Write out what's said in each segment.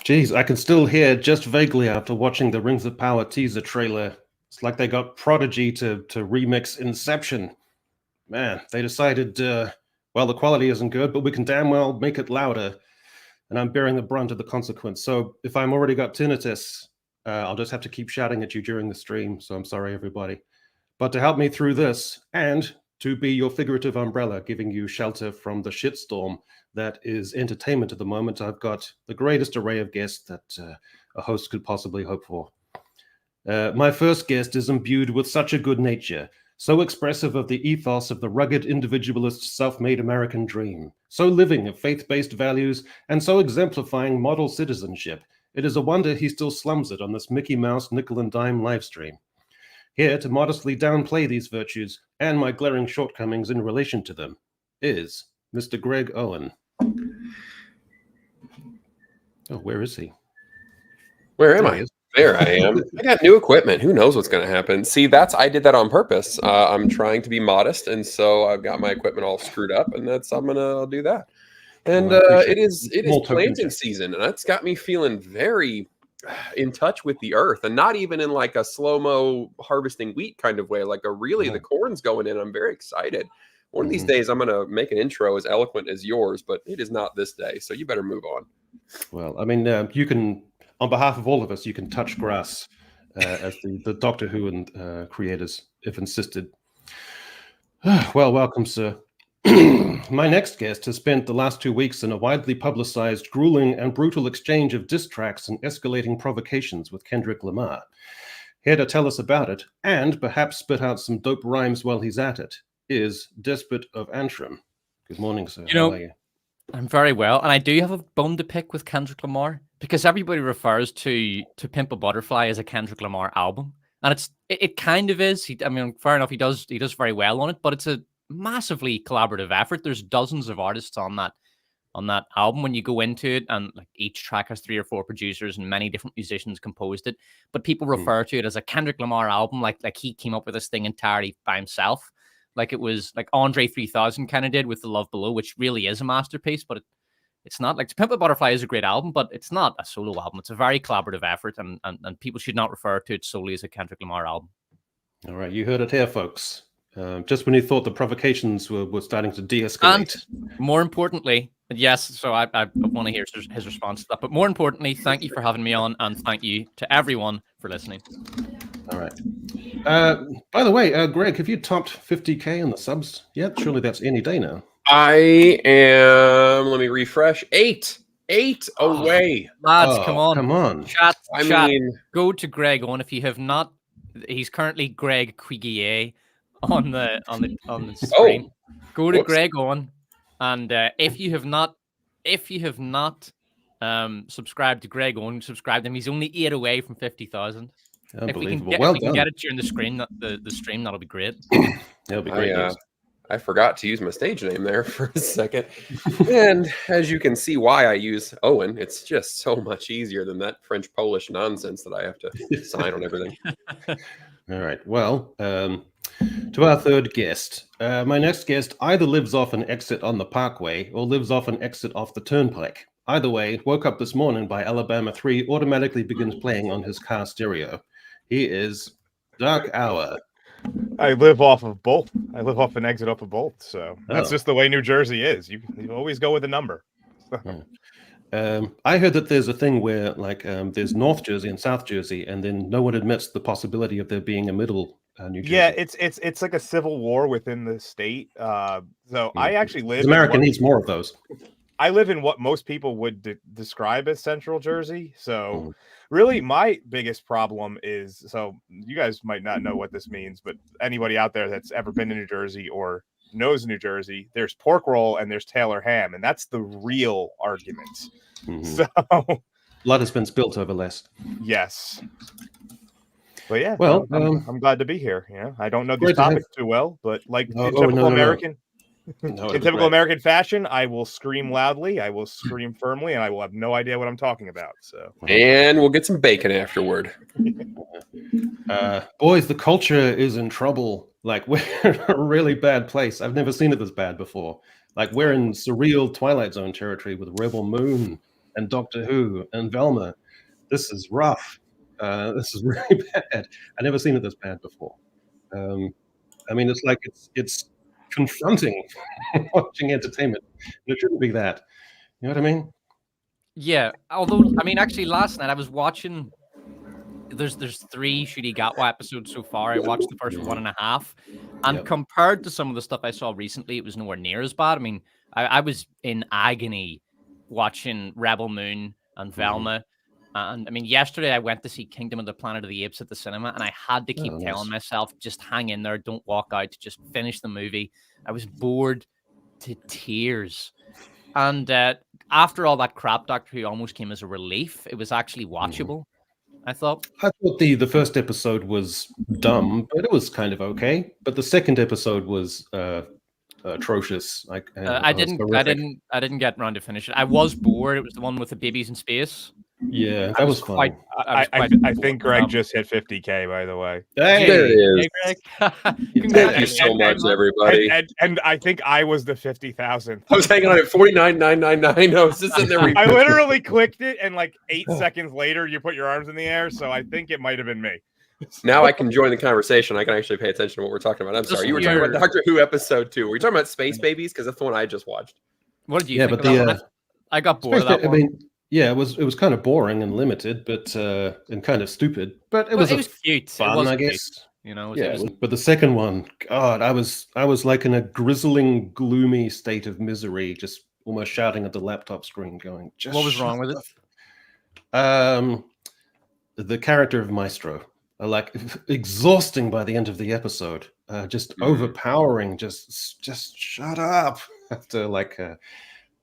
Geez, I can still hear just vaguely after watching the Rings of Power teaser trailer. It's like they got Prodigy to remix Inception. Man, they decided, well, the quality isn't good, but we can damn well make it louder. And I'm bearing the brunt of the consequence. So if I'm already got tinnitus, I'll just have to keep shouting at you during the stream. So I'm sorry, everybody. But to help me through this and to be your figurative umbrella, giving you shelter from the shitstorm that is entertainment at the moment, I've got the greatest array of guests that a host could possibly hope for. My first guest is imbued with such a good nature, so expressive of the ethos of the rugged individualist self-made American dream, so living of faith-based values, and so exemplifying model citizenship. It is a wonder he still slums it on this Mickey Mouse nickel and dime live stream. Here to modestly downplay these virtues and my glaring shortcomings in relation to them is Mr. Greg Owen. Oh, where is he? Where am I? There I am. I got new equipment. Who knows what's going to happen? See, I did that on purpose. I'm trying to be modest, and so I've got my equipment all screwed up, and I'll do that. And it is planting season, and that's got me feeling very in touch with the earth, and not even in like a slow-mo harvesting wheat kind of way, like the corn's going in. I'm very excited. One of these days I'm going to make an intro as eloquent as yours, but it is not this day, so you better move on. Well, I mean, you can, on behalf of all of us, you can touch grass, as the Doctor Who and creators have insisted. Well, welcome, sir. My next guest has spent the last 2 weeks in a widely publicized, grueling and brutal exchange of diss tracks and escalating provocations with Kendrick Lamar. Here to tell us about it, and perhaps spit out some dope rhymes while he's at it, is Despot of Antrim. Good morning, sir. How are you? I'm very well, and I do have a bone to pick with Kendrick Lamar, because everybody refers to Pimp a Butterfly as a Kendrick Lamar album, and it kind of is. I mean, fair enough, he does very well on it, but it's a massively collaborative effort. There's dozens of artists on that album when you go into it, and like each track has 3 or 4 producers and many different musicians composed it, but people refer to it as a Kendrick Lamar album, like he came up with this thing entirely by himself, like it was like Andre 3000 kind of did with The Love Below, which really is a masterpiece, but it's not. Like Pimp a Butterfly is a great album, but it's not a solo album. It's a very collaborative effort, and people should not refer to it solely as a Kendrick Lamar album. All right, you heard it here, folks. Just when you thought the provocations were starting to de-escalate. And more importantly, yes, so I want to hear his response to that. But more importantly, thank you for having me on, and thank you to everyone for listening. All right. By the way, Greg, have you topped 50K in the subs yet? Surely that's any day now. I am, let me refresh, 8 away. Lads, come on. Chat, go to Greg on if you have not. He's currently Greg Quigier on the screen. Go to Greg on, and if you have not subscribed to Greg on, subscribe to him. He's only 8 away from 50,000. If we can get it during the stream, that'll be great. That'll be great. I forgot to use my stage name there for a second. And as you can see why I use Owen, it's just so much easier than that French-Polish nonsense that I have to sign on everything. All right. Well, to our third guest. My next guest either lives off an exit on the Parkway or lives off an exit off the Turnpike. Either way, woke up this morning by Alabama 3 automatically begins playing on his car stereo. He is Dark Hour. I live off of both. I live off an exit off of both. So that's just the way New Jersey is. You always go with a number. I heard that there's a thing where like there's North Jersey and South Jersey, and then no one admits the possibility of there being a middle New Jersey. Yeah, it's like a civil war within the state. So I actually live. America needs more of those. I live in what most people would describe as Central Jersey. So really my biggest problem is, so you guys might not know what this means, but anybody out there that's ever been to New Jersey or knows New Jersey, there's pork roll and there's Taylor ham, and that's the real argument. So blood has been spilt over less. Yes. But yeah, Well, I'm glad to be here. You know, I don't know these great to have- topics too well, but like No, in oh, typical no, no, no. American, No, in it'll be typical great. American fashion, I will scream loudly, I will scream firmly, and I will have no idea what I'm talking about. So, And we'll get some bacon afterward. Boys, the culture is in trouble. Like, we're in a really bad place. I've never seen it this bad before. Like, we're in surreal Twilight Zone territory with Rebel Moon and Doctor Who and Velma. This is rough. This is really bad. I've never seen it this bad before. I mean, it's like it's confronting watching entertainment. It shouldn't be that. You know what I mean? Yeah. Although, I mean, actually, last night I was watching. There's 3 Shooty Gatwa episodes so far. I watched the first 1.5, and Yep. compared to some of the stuff I saw recently, it was nowhere near as bad. I mean, I was in agony watching Rebel Moon and Velma. And I mean, yesterday I went to see Kingdom of the Planet of the Apes at the cinema, and I had to keep telling myself, just hang in there, don't walk out, just finish the movie. I was bored to tears. And after all that crap, Doctor Who almost came as a relief. It was actually watchable, I thought. I thought the first episode was dumb, but it was kind of okay. But the second episode was atrocious. I didn't get around to finish it. I was bored. It was the one with the babies in space. Yeah, that was fun. I think Greg just hit 50K, by the way. Hey, There it is. Hey, Greg. Thank you so much, everybody. And I think I was the 50,000th. I was hanging on at 49,999. I was just sitting there. I literally clicked it, and like 8 seconds later, you put your arms in the air. So I think it might have been me. Now I can join the conversation. I can actually pay attention to what we're talking about. I'm sorry. You were talking about Doctor Who episode 2. Were you talking about Space Babies? Because that's the one I just watched. What did you yeah, think but of that one? I got bored of that one. I mean, yeah, it was kind of boring and limited, but and kind of stupid. But it was cute. Fun, I guess. Cute. You know, but the second one, God, I was like in a grizzling, gloomy state of misery, just almost shouting at the laptop screen, going, "Just what was wrong with it?" The character of Maestro, like exhausting by the end of the episode, just overpowering. Just shut up after like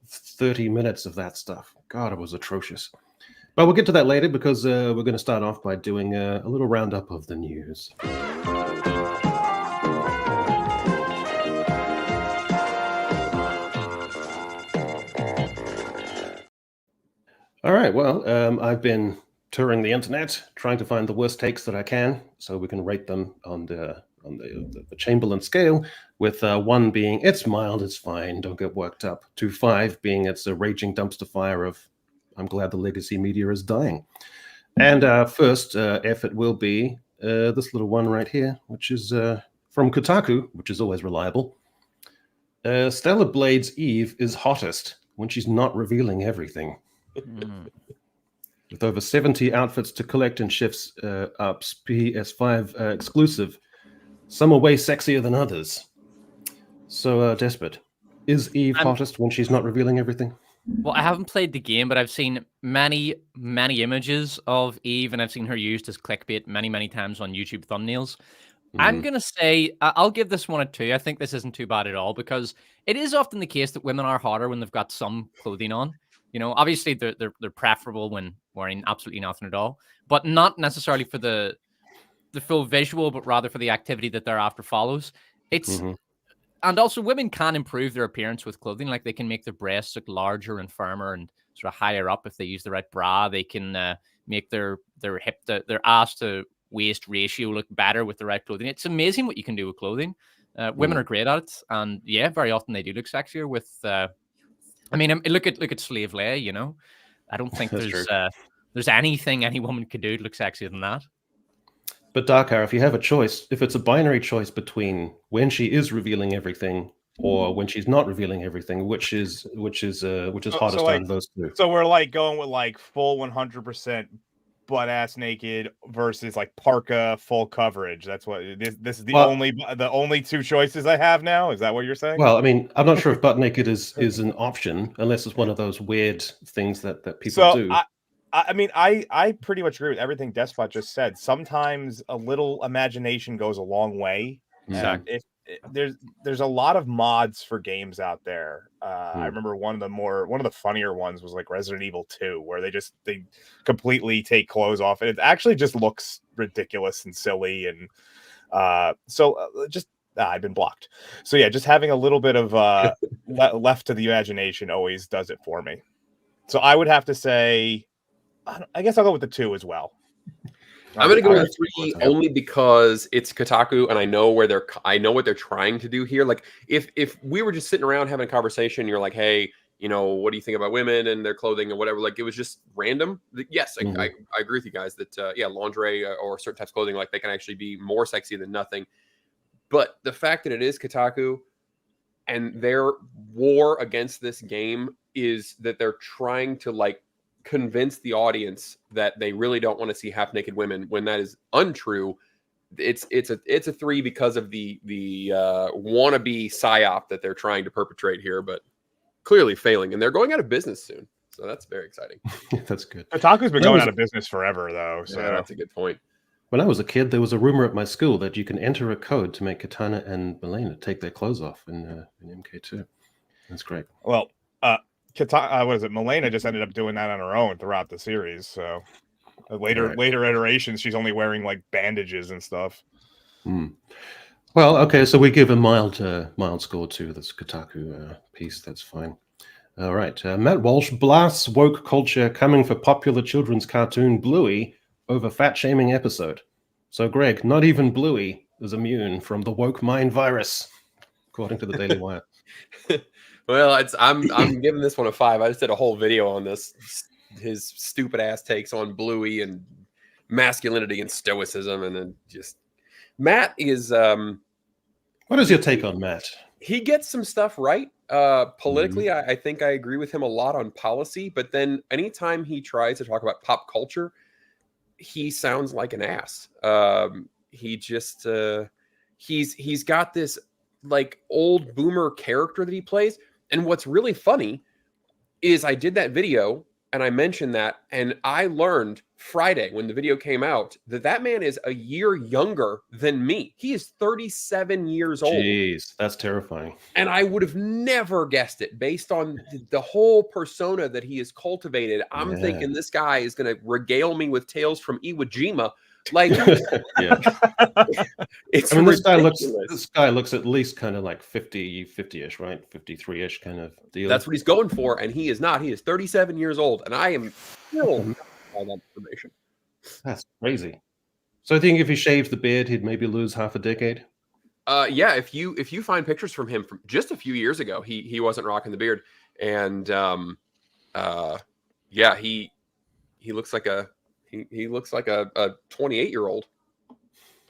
30 minutes of that stuff. God, it was atrocious. But we'll get to that later because we're going to start off by doing a little roundup of the news. All right, well, I've been touring the internet, trying to find the worst takes that I can, so we can rate them on the Chamberlain scale, with 1 being it's mild, it's fine, don't get worked up, to 5 being it's a raging dumpster fire of I'm glad the legacy media is dying. And first effort will be this little one right here, which is from Kotaku, which is always reliable. Stellar Blade's Eve is hottest when she's not revealing everything. With over 70 outfits to collect and shifts up PS5 exclusive, some are way sexier than others. So, Despot, is Eve hottest when she's not revealing everything? Well, I haven't played the game, but I've seen many images of Eve, and I've seen her used as clickbait many times on YouTube thumbnails. I'm going to say I'll give this one a 2. I think this isn't too bad at all, because it is often the case that women are hotter when they've got some clothing on. You know, obviously they're preferable when wearing absolutely nothing at all, but not necessarily for the full visual, but rather for the activity that thereafter follows. It's and also women can improve their appearance with clothing. Like they can make their breasts look larger and firmer and sort of higher up if they use the right bra. They can make their hip their ass to waist ratio look better with the right clothing. It's amazing what you can do with clothing. Women are great at it, and yeah, very often they do look sexier with. I mean, look at Slave Leia. You know, I don't think there's anything any woman could do to look sexier than that. But Darkar, if you have a choice, if it's a binary choice between when she is revealing everything or when she's not revealing everything, which is hottest out of those two? So we're like going with like full 100% butt ass naked versus like parka full coverage. That's what this is the only 2 choices I have now. Is that what you're saying? Well, I mean, I'm not sure if butt naked is an option unless it's one of those weird things that people do. I mean, I pretty much agree with everything Despot just said. Sometimes a little imagination goes a long way. Exactly. there's a lot of mods for games out there. I remember one of the funnier ones was like Resident Evil 2, where they completely take clothes off, and it actually just looks ridiculous and silly. And I've been blocked. So yeah, just having a little bit of left to the imagination always does it for me. So I would have to say, I guess I'll go with the 2 as well. I'm going to go with 3 only because it's Kotaku, and I know what they're trying to do here. Like if we were just sitting around having a conversation, you're like, hey, what do you think about women and their clothing and whatever? Like it was just random. Yes, I agree with you guys that lingerie or certain types of clothing, like they can actually be more sexy than nothing. But the fact that it is Kotaku and their war against this game is that they're trying to like convince the audience that they really don't want to see half-naked women when that is untrue. It's a 3 because of the wannabe psyop that they're trying to perpetrate here, but clearly failing, and they're going out of business soon. So that's very exciting. That's good. Kotaku's been going out of business forever, though. So yeah, that's a good point. When I was a kid, there was a rumor at my school that you can enter a code to make Katana and Milena take their clothes off in MK2. That's great. Well, Katana, what is it? Milena just ended up doing that on her own throughout the series. So later iterations, she's only wearing like bandages and stuff. Well, okay, so we give a mild score to this Kotaku piece. That's fine. All right, Matt Walsh blasts woke culture coming for popular children's cartoon Bluey over fat shaming episode. So, Greg, not even Bluey is immune from the woke mind virus, according to the Daily Wire. Well, I'm giving this one a 5. I just did a whole video on this. His stupid ass takes on Bluey and masculinity and stoicism, and then just Matt is. What is your take on Matt? He gets some stuff right. Politically, I think I agree with him a lot on policy, but then anytime he tries to talk about pop culture, he sounds like an ass. He just he's got this like old boomer character that he plays. And what's really funny is I did that video and I mentioned that, and I learned Friday when the video came out that man is a year younger than me. He is 37 years old. Jeez, that's terrifying. And I would have never guessed it based on the whole persona that he has cultivated. I'm thinking this guy is going to regale me with tales from Iwo Jima. Like, it's. I mean, this guy looks at least kind of like 50-ish, right? 53-ish kind of deal. That's what he's going for, and he is not. He is 37 years old, and I am still all that information. That's crazy. So I think if he shaved the beard, he'd maybe lose half a decade. Yeah. If you find pictures from him from just a few years ago, he wasn't rocking the beard, and he looks like a. He looks like a 28-year-old.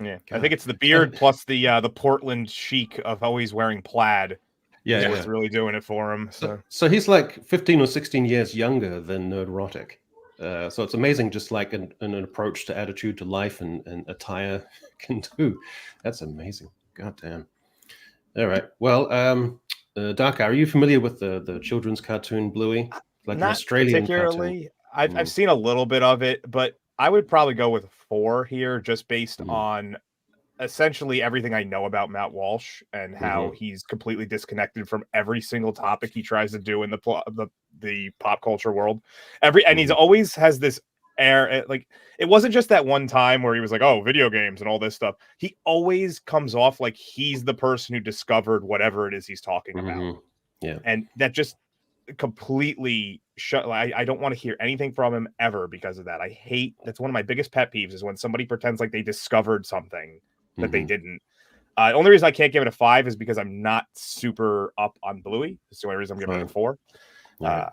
Yeah, God. I think it's the beard plus the Portland chic of always wearing plaid. Yeah, what's really doing it for him. So he's like 15 or 16 years younger than Nerdrotic. So it's amazing, just like an approach to attitude to life and attire can do. That's amazing. God damn. All right. Well, Darka, are you familiar with the children's cartoon Bluey? Like Not an Australian particularly. cartoon? I've seen a little bit of it, but I would probably go with 4 here, just based on essentially everything I know about Matt Walsh and how he's completely disconnected from every single topic he tries to do in the pop culture world. And he's always has this air, like it wasn't just that one time where he was like, "Oh, video games and all this stuff." He always comes off like he's the person who discovered whatever it is he's talking about. Yeah, and that just completely shut. I don't want to hear anything from him ever because of that. I hate. That's one of my biggest pet peeves is when somebody pretends like they discovered something that they didn't. The only reason I can't give it a 5 is because I'm not super up on Bluey. That's the only reason I'm giving it a 4. All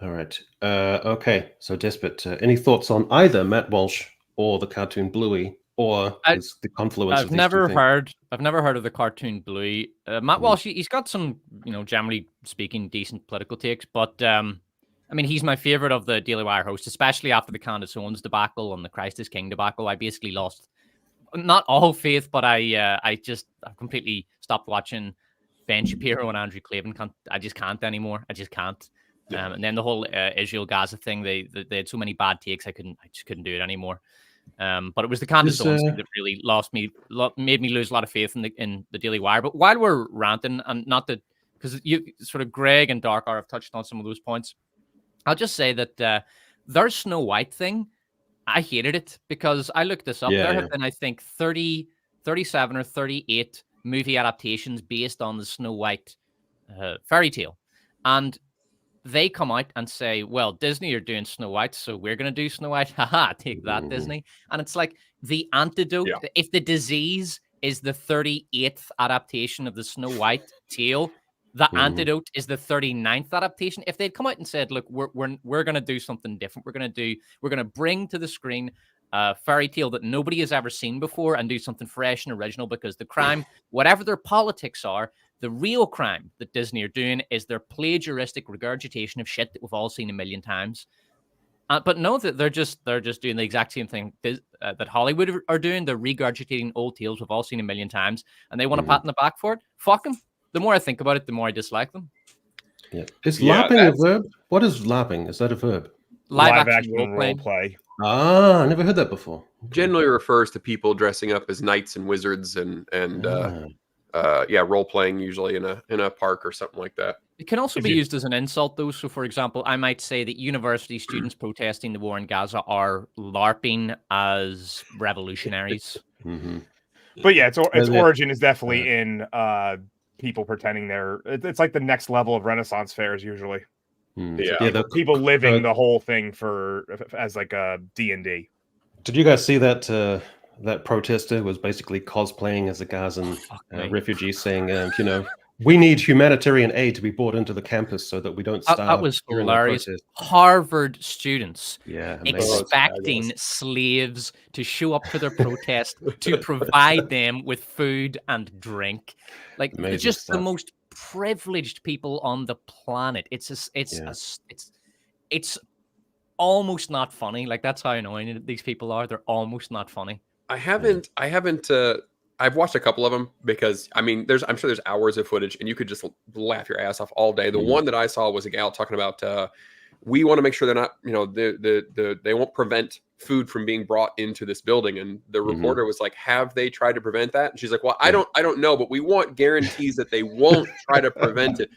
right. Okay. So, Despot, any thoughts on either Matt Walsh or the cartoon Bluey, or the confluence? I've never heard of the cartoon Bluey. Matt Walsh, he's got some, generally speaking, decent political takes, but I mean, he's my favorite of the Daily Wire hosts, especially after the Candace Owens debacle and the Christ is King debacle. I basically lost not all faith, but I've completely stopped watching Ben Shapiro and Andrew Clavin. I just can't anymore. I just can't. And then the whole Israel Gaza thing, they had so many bad takes. I just couldn't do it anymore. But it was the Candace Owens thing that really made me lose a lot of faith in the Daily Wire. But while we're ranting, and not that, because you sort of Greg and Dark R have touched on some of those points, I'll just say that their Snow White thing, I hated it because I looked this up. There have been, I think, 37 or 38 movie adaptations based on the Snow White fairy tale. And they come out and say, well, Disney are doing Snow White, so we're going to do Snow White. Haha, take that, Disney. And it's like the antidote. Yeah. If the disease is the 38th adaptation of the Snow White tale, the antidote is the 39th adaptation. If they'd come out and said, look, we're going to do something different. We're going to bring to the screen a fairy tale that nobody has ever seen before and do something fresh and original, because the crime, whatever their politics are, the real crime that Disney are doing is their plagiaristic regurgitation of shit that we've all seen a million times. But no, that they're just doing the exact same thing that Hollywood are doing. They're regurgitating old tales we've all seen a million times, and they want a pat on the back for it. Fuck them. The more I think about it, the more I dislike them. Yeah. Is lapping a verb? What is lapping? Is that a verb? Live action role play. Ah, I never heard that before. Generally refers to people dressing up as knights and wizards and role playing, usually in a park or something like that. It can also be used as an insult, though. So, for example, I might say that university students protesting the war in Gaza are LARPing as revolutionaries. But yeah, its origin is definitely in people pretending it's like the next level of Renaissance fairs usually. People living the whole thing as like a D&D. Did you guys see that that protester was basically cosplaying as a Gazan refugee, saying, we need humanitarian aid to be brought into the campus so that we don't starve. That was hilarious. Harvard students expecting slaves to show up to their protest to provide them with food and drink. Like, just the most privileged people on the planet. It's almost not funny. Like, that's how annoying these people are. They're almost not funny. I've watched a couple of them because I'm sure there's hours of footage and you could just laugh your ass off all day. The one that I saw was a gal talking about we want to make sure they're not, they won't prevent food from being brought into this building. And the reporter was like, have they tried to prevent that? And she's like, well, I don't know, but we want guarantees that they won't try to prevent it.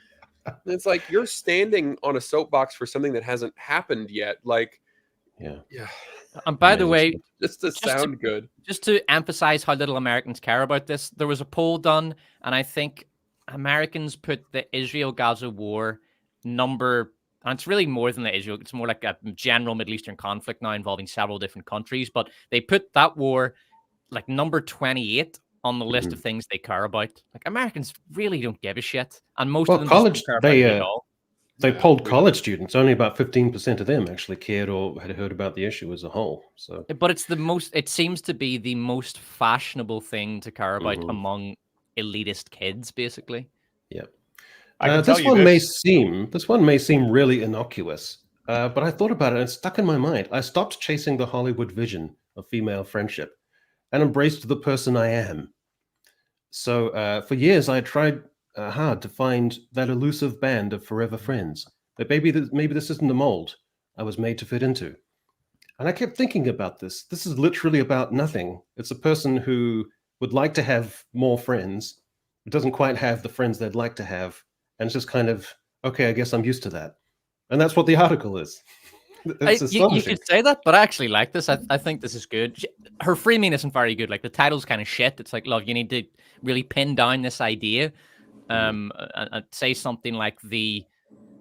And it's like, you're standing on a soapbox for something that hasn't happened yet. Like, yeah. And by the way, just to emphasize how little Americans care about this, there was a poll done, and I think Americans put the Israel-Gaza war and it's really more than the Israel, it's more like a general Middle Eastern conflict now involving several different countries, but they put that war like number 28 on the list of things they care about. Like, Americans really don't give a shit, and most of them don't care about it at all. They polled college students. Only about 15% of them actually cared or had heard about the issue as a whole. So, but it seems to be the most fashionable thing to care about among elitist kids, basically. Yeah. This one may seem really innocuous, but I thought about it and it stuck in my mind. I stopped chasing the Hollywood vision of female friendship and embraced the person I am. So for years, I tried hard to find that elusive band of forever friends. That maybe this isn't the mold I was made to fit into. And I kept thinking about this. This is literally about nothing. It's a person who would like to have more friends, but doesn't quite have the friends they'd like to have. And it's just kind of, okay, I guess I'm used to that. And that's what the article is. You could say that, but I actually like this. I think this is good. Her framing isn't very good. Like, the title's kind of shit. It's like, love, you need to really pin down this idea. And say something like the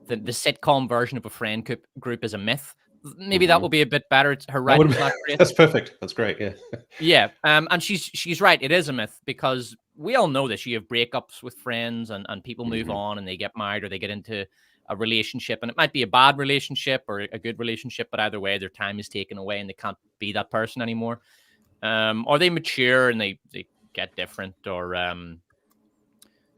sitcom version of a friend group is a myth. Maybe that will be a bit better. Her writing's not great. That's perfect. That's great. Yeah. Yeah. And she's right. It is a myth because we all know this. You have breakups with friends and people move on and they get married or they get into a relationship, and it might be a bad relationship or a good relationship, but either way, their time is taken away and they can't be that person anymore. Or they mature and they get different, or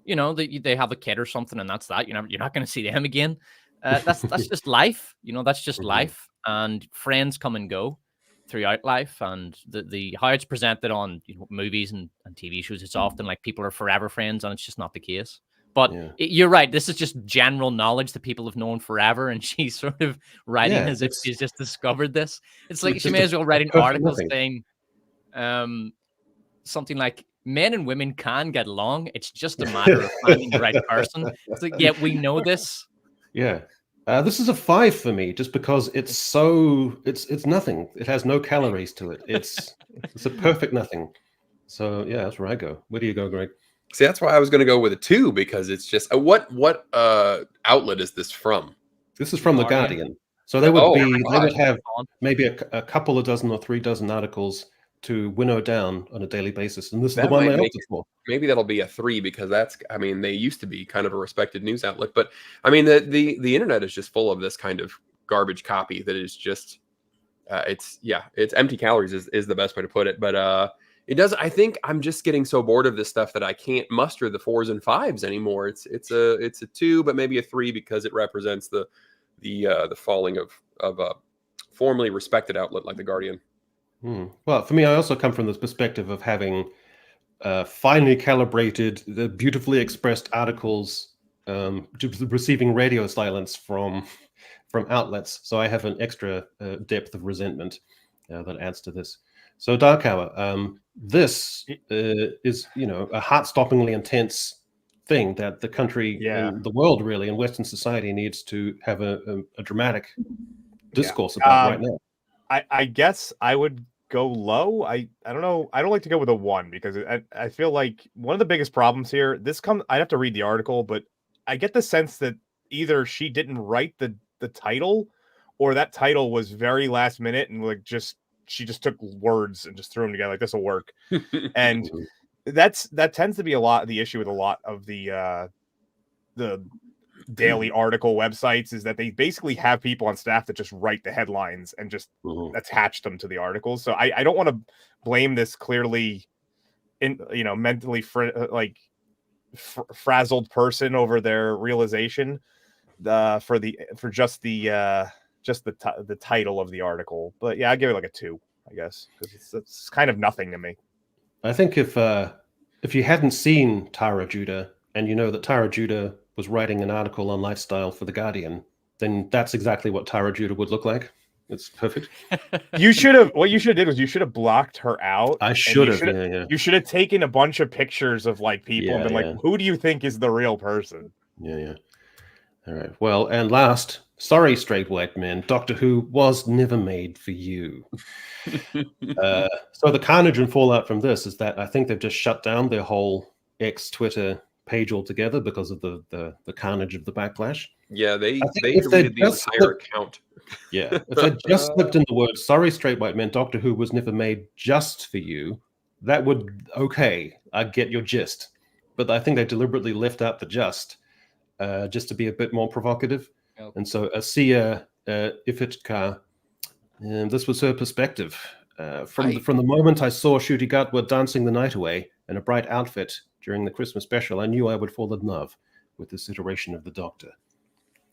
they have a kid or something, and that's that. You're not going to see them again. That's just life. That's just life. And friends come and go throughout life. And the how it's presented on movies and TV shows, it's often like people are forever friends, and it's just not the case. But you're right. This is just general knowledge that people have known forever, and she's sort of writing as if she's just discovered this. It's like she may as well write an article saying something like, men and women can get along. It's just a matter of finding the right person. It's like, yeah, we know this. Yeah. This is a 5 for me, just because it's nothing. It has no calories to it. It's a perfect nothing. So yeah, that's where I go. Where do you go, Greg? See, that's why I was going to go with a 2, because it's just what outlet is this from? This is from The Guardian. So they would have maybe a couple of dozen or 3 dozen articles to winnow down on a daily basis, and this is the one they opted for. Maybe that'll be a 3, because they used to be kind of a respected news outlet, but I mean the internet is just full of this kind of garbage copy that is just it's empty calories is the best way to put it. But it does. I think I'm just getting so bored of this stuff that I can't muster the 4s and 5s anymore. It's a 2, but maybe a 3, because it represents the falling of a formerly respected outlet like The Guardian. Well, for me, I also come from this perspective of having finely calibrated, the beautifully expressed articles, receiving radio silence from outlets. So I have an extra depth of resentment that adds to this. So Dark Hour, this is a heart-stoppingly intense thing that the country and the world, really, and Western society needs to have a dramatic discourse about right now. I guess I would go low. I don't know. I don't like to go with a 1, because I feel like one of the biggest problems here, I'd have to read the article, but I get the sense that either she didn't write the title, or that title was very last minute, and she just took words and just threw them together like, this will work. And that tends to be a lot of the issue with a lot of the daily article websites, is that they basically have people on staff that just write the headlines and just attach them to the articles. So I don't want to blame this clearly mentally frazzled person over their realization for just the title of the article. But yeah, I give it like a 2, I guess, because it's kind of nothing to me. I think if you hadn't seen Tara Judah, and you know that Tara Judah was writing an article on lifestyle for The Guardian, then that's exactly what Tara Judah would look like. It's perfect. What you should have did was you should have blocked her out. I should have. You should have taken a bunch of pictures of people and been like, who do you think is the real person? Yeah. All right. Well, and last, sorry, straight white men, Doctor Who was never made for you. So the carnage and fallout from this is that I think they've just shut down their whole Twitter page altogether because of the carnage of the backlash. Yeah, they deleted the entire account. Yeah, if they just slipped in the word, sorry, straight white men, Doctor Who was never made just for you, that would, I get your gist. But I think they deliberately left out the just to be a bit more provocative. Okay. And so Asiya Ifitkar, and this was her perspective. From the moment I saw Shooty Gatwa dancing the night away in a bright outfit during the Christmas special, I knew I would fall in love with this iteration of the Doctor.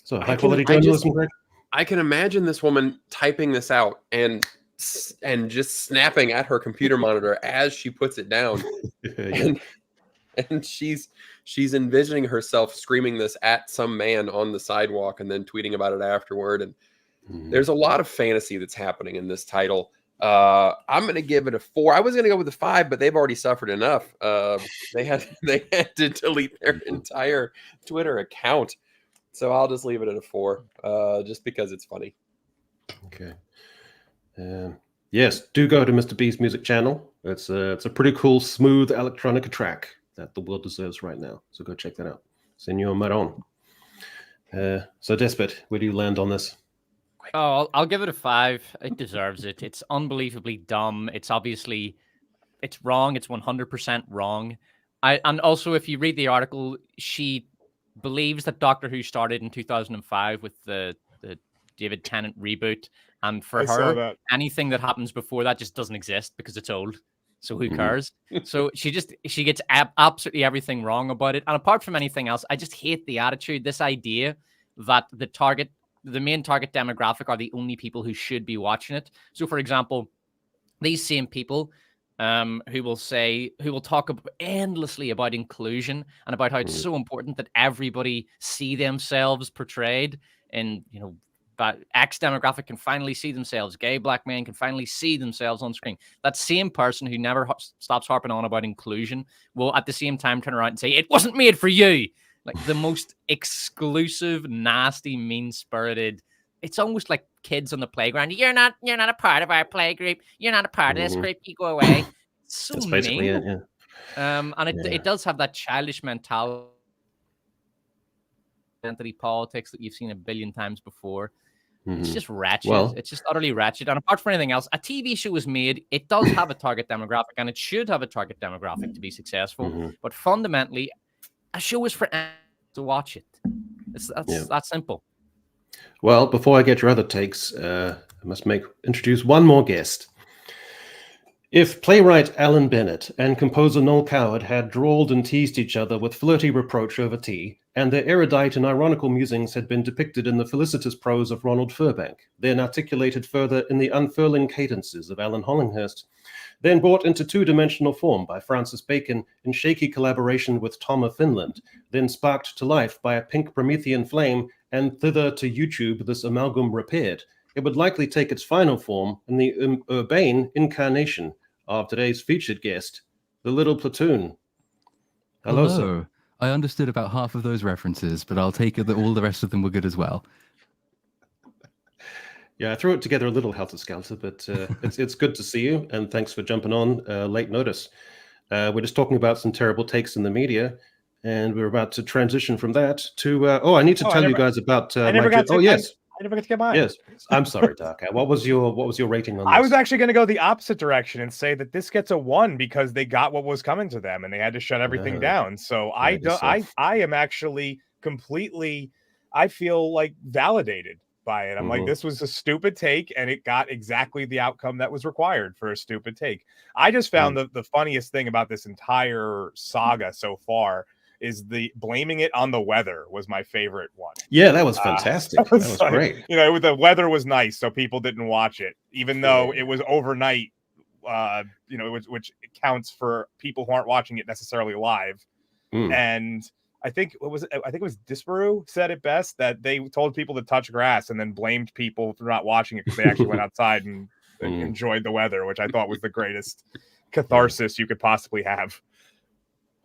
So high quality journalism, Greg? I can imagine this woman typing this out and just snapping at her computer monitor as she puts it down. And she's envisioning herself screaming this at some man on the sidewalk and then tweeting about it afterward. And there's a lot of fantasy that's happening in this title. I'm going to give it a 4. I was going to go with a 5, but they've already suffered enough. They had to delete their entire Twitter account. So I'll just leave it at a 4, just because it's funny. Okay. Yes, do go to Mr. B's music channel. It's a pretty cool, smooth electronica track that the world deserves right now. So go check that out. Senor Maron. So Despot, where do you land on this? Oh, I'll give it a 5. It deserves it. It's unbelievably dumb. It's obviously, it's wrong. It's 100% wrong. And also, if you read the article, she believes that Doctor Who started in 2005 with the David Tennant reboot. And for her, anything that happens before that just doesn't exist because it's old. So who cares? So she gets absolutely everything wrong about it. And apart from anything else, I just hate the attitude, this idea that the main target demographic are the only people who should be watching it. So, for example, these same people who will talk endlessly about inclusion and about how it's so important that everybody see themselves portrayed in, that X demographic can finally see themselves, gay black men can finally see themselves on screen. That same person who never stops harping on about inclusion will at the same time turn around and say, it wasn't made for you. Like the most exclusive, nasty, mean-spirited. It's almost like kids on the playground. You're not a part of our play group. You're not a part of this group. You go away. It's so That's basically mean. it, yeah. And it does have that childish mentality, identity politics that you've seen a billion times before. It's just wretched. Well, it's just utterly wretched. And apart from anything else, a TV show was made. It does have a target demographic, and it should have a target demographic to be successful. But fundamentally, a show is for anyone to watch it. That's that simple. Well, before I get your other takes, I must introduce one more guest. If playwright Alan Bennett and composer Noel Coward had drawled and teased each other with flirty reproach over tea, and their erudite and ironical musings had been depicted in the felicitous prose of Ronald Furbank, then articulated further in the unfurling cadences of Alan Hollinghurst, then brought into two-dimensional form by Francis Bacon in shaky collaboration with Tom of Finland, then sparked to life by a pink Promethean flame, and thither to YouTube this amalgam repaired, it would likely take its final form in the urbane incarnation of today's featured guest, the Little Platoon. Hello, sir. I understood about half of those references, but I'll take it that all the rest of them were good as well. Yeah, I threw it together a little helter-skelter, but it's good to see you, and thanks for jumping on late notice. We're just talking about some terrible takes in the media, and we're about to transition from that to... I need to tell you guys about... I never got to get mine. Yes, I'm sorry, Doc. What was your rating on this? I was actually going to go the opposite direction and say that this gets a 1 because they got what was coming to them and they had to shut everything down. So I am actually completely, I feel like validated by it. I'm like, this was a stupid take and it got exactly the outcome that was required for a stupid take. I just found the funniest thing about this entire saga so far is the blaming it on the weather was my favorite one. Yeah, that was fantastic. That was great. The weather was nice, so people didn't watch it, even though it was overnight. Which counts for people who aren't watching it necessarily live. And I think it was Disparu said it best that they told people to touch grass and then blamed people for not watching it because they actually went outside and enjoyed the weather, which I thought was the greatest catharsis you could possibly have.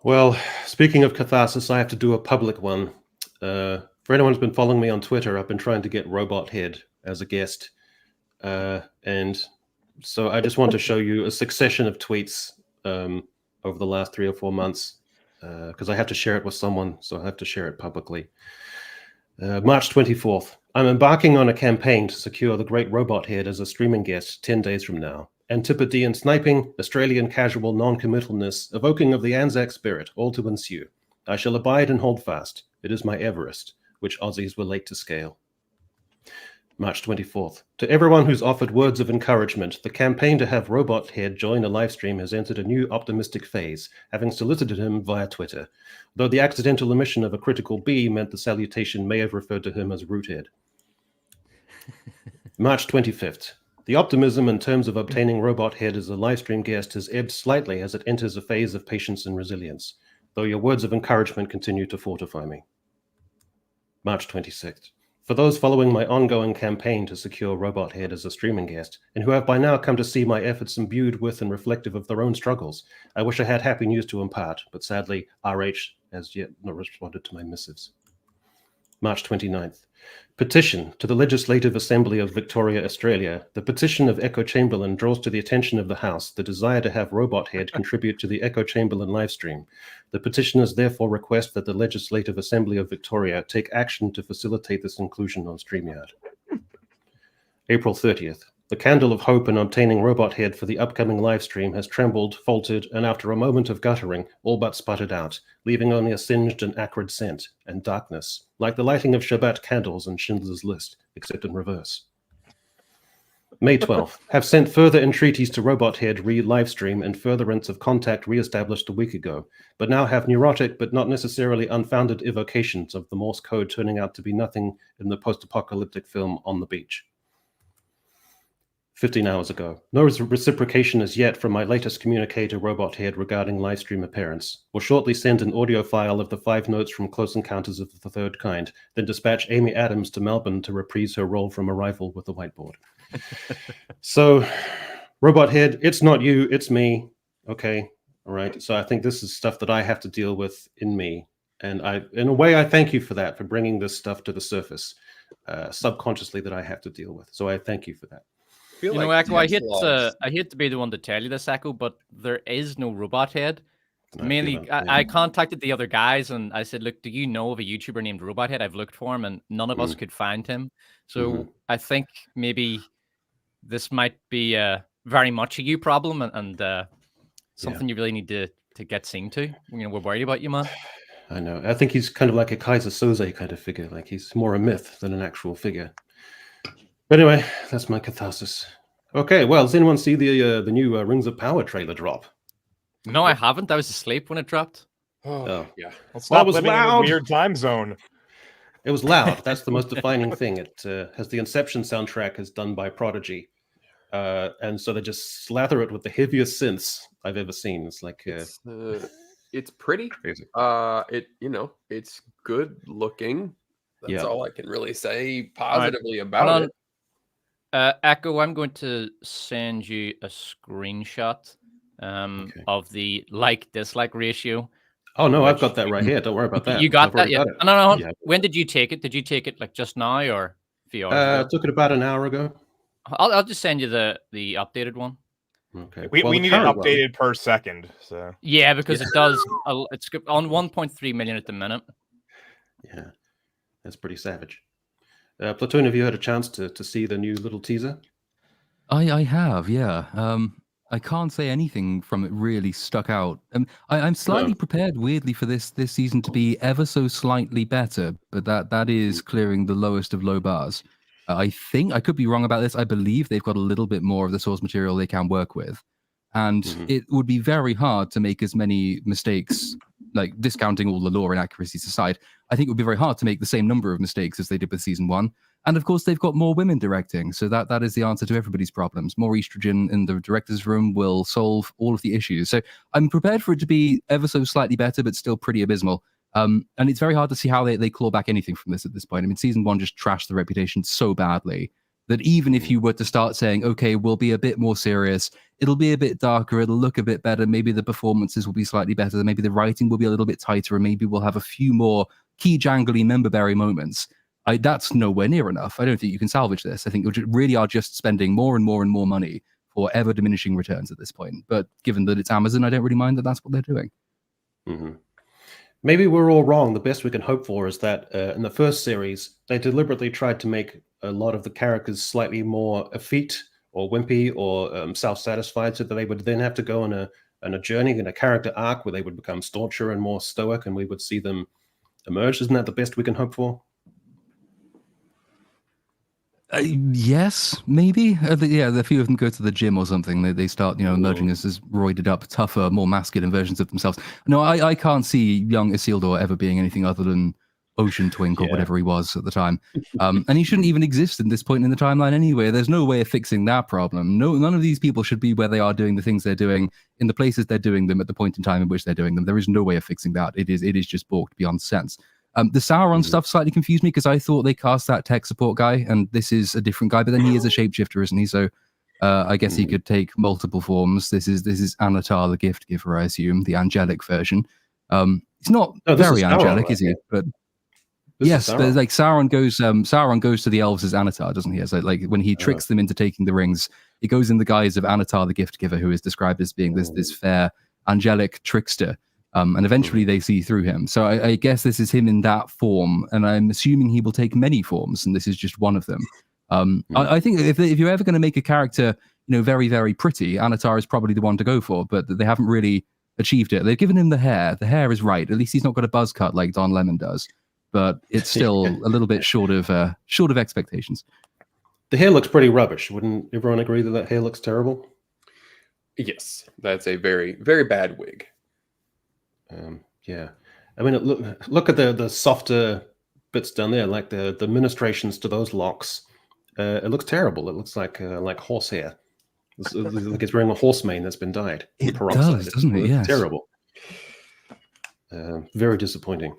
Well, speaking of catharsis, I have to do a public one. For anyone who's been following me on Twitter, I've been trying to get Robot Head as a guest. And so I just want to show you a succession of tweets over the last 3 or 4 months, because I have to share it with someone, so I have to share it publicly. March 24th. I'm embarking on a campaign to secure the great Robot Head as a streaming guest 10 days from now. Antipodean sniping, Australian casual non-committalness, evoking of the Anzac spirit, all to ensue. I shall abide and hold fast. It is my Everest, which Aussies were late to scale. March 24th. To everyone who's offered words of encouragement, the campaign to have Robot Head join a livestream has entered a new optimistic phase, having solicited him via Twitter, though the accidental omission of a critical B meant the salutation may have referred to him as Roothead. March 25th. The optimism in terms of obtaining Robot Head as a livestream guest has ebbed slightly as it enters a phase of patience and resilience, though your words of encouragement continue to fortify me. March 26th. For those following my ongoing campaign to secure Robot Head as a streaming guest, and who have by now come to see my efforts imbued with and reflective of their own struggles, I wish I had happy news to impart, but sadly, RH has yet not responded to my missives. March 29th. Petition to the Legislative Assembly of Victoria, Australia. The petition of Echo Chamberlain draws to the attention of the House the desire to have Robot Head contribute to the Echo Chamberlain livestream. The petitioners therefore request that the Legislative Assembly of Victoria take action to facilitate this inclusion on StreamYard. April 30th. The candle of hope in obtaining Robot Head for the upcoming livestream has trembled, faltered, and after a moment of guttering, all but sputtered out, leaving only a singed and acrid scent, and darkness, like the lighting of Shabbat candles in Schindler's List, except in reverse. May 12th. Have sent further entreaties to Robot Head re-livestream and furtherance of contact re-established a week ago, but now have neurotic but not necessarily unfounded evocations of the Morse code turning out to be nothing in the post-apocalyptic film On the Beach. 15 hours ago. No reciprocation as yet from my latest communicator robot head regarding Livestream appearance. Will shortly send an audio file of the 5 notes from Close Encounters of the Third Kind, then dispatch Amy Adams to Melbourne to reprise her role from Arrival with the whiteboard. So, robot head, it's not you, it's me. Okay, all right. So I think this is stuff that I have to deal with in me. And in a way, I thank you for that, for bringing this stuff to the surface, subconsciously, that I have to deal with. So I thank you for that. You know, Echo, I hate to be the one to tell you this, Echo, but there is no robot head. Mainly, I contacted the other guys and I said, look, do you know of a YouTuber named Robot Head? I've looked for him and none of us could find him. So I think maybe this might be very much a you problem and something you really need to get seen to. You know, we're worried about you, man. I know. I think he's kind of like a Kaiser Soze kind of figure. Like he's more a myth than an actual figure. But anyway, that's my catharsis. Okay, well, does anyone see the new Rings of Power trailer drop? No, I haven't. I was asleep when it dropped. Oh yeah. Well, stop living in loud. a weird time zone. It was loud. That's the most defining thing. It has the Inception soundtrack is done by Prodigy. And so they just slather it with the heaviest synths I've ever seen. It's like it's pretty. Crazy. It's good looking. That's all I can really say positively about it. Echo, I'm going to send you a screenshot of the like-dislike ratio. Oh, no, I've got that right here. Don't worry about that. You got that? Yeah. No. Yeah. When did you take it? Did you take it like just now or a few hours ago? I took it about an hour ago. I'll just send you the updated one. Okay. We need it updated per second. So yeah, because it does. It's on 1.3 million at the minute. Yeah, that's pretty savage. Platoon, have you had a chance to see the new little teaser? I have, yeah. I can't say anything from it really stuck out. I'm slightly prepared, weirdly, for this season to be ever so slightly better, but that is clearing the lowest of low bars. I think, I could be wrong about this, I believe they've got a little bit more of the source material they can work with. And it would be very hard to make as many mistakes, like discounting all the lore inaccuracies aside. I think it would be very hard to make the same number of mistakes as they did with season 1. And of course, they've got more women directing. So that is the answer to everybody's problems. More estrogen in the director's room will solve all of the issues. So I'm prepared for it to be ever so slightly better, but still pretty abysmal. And it's very hard to see how they claw back anything from this at this point. I mean, season 1 just trashed the reputation so badly that even if you were to start saying, okay, we'll be a bit more serious, it'll be a bit darker, it'll look a bit better, maybe the performances will be slightly better, maybe the writing will be a little bit tighter, and maybe we'll have a few more key jangly member-berry moments. That's nowhere near enough. I don't think you can salvage this. I think you really are just spending more and more and more money for ever diminishing returns at this point. But given that it's Amazon, I don't really mind that that's what they're doing. Maybe we're all wrong. The best we can hope for is that in the first series, they deliberately tried to make a lot of the characters slightly more effete or wimpy or self-satisfied, so that they would then have to go on a journey in a character arc where they would become stauncher and more stoic, and we would see them emerge. Isn't that the best we can hope for? Yes, maybe. The few of them go to the gym or something. They start, emerging as roided up, tougher, more masculine versions of themselves. No, I can't see young Isildur ever being anything other than Ocean Twink or whatever he was at the time. And he shouldn't even exist at this point in the timeline anyway. There's no way of fixing that problem. None of these people should be where they are doing the things they're doing in the places they're doing them at the point in time in which they're doing them. There is no way of fixing that. It is just balked beyond sense. The Sauron stuff slightly confused me because I thought they cast that tech support guy, and this is a different guy. But then he is a shapeshifter, isn't he? So I guess he could take multiple forms. This is Anatar, the gift giver, I assume, the angelic version. He's not very angelic, is he? But yes, but like Sauron goes to the elves as Anatar, doesn't he? So like when he tricks them into taking the rings, he goes in the guise of Anatar, the gift giver, who is described as being this fair angelic trickster. And eventually they see through him. So I guess this is him in that form, and I'm assuming he will take many forms, and this is just one of them. I think if you're ever going to make a character, very, very pretty, Anatar is probably the one to go for, but they haven't really achieved it. They've given him the hair. The hair is right. At least he's not got a buzz cut like Don Lemon does, but it's still a little bit short of expectations. The hair looks pretty rubbish. Wouldn't everyone agree that hair looks terrible? Yes, that's a very, very bad wig. Yeah, I mean, look at the softer bits down there, like the ministrations to those locks. It looks terrible. It looks like horsehair. Like it's wearing a horse mane that's been dyed. It peroxide. does, doesn't it? It's Yes. terrible. Very disappointing.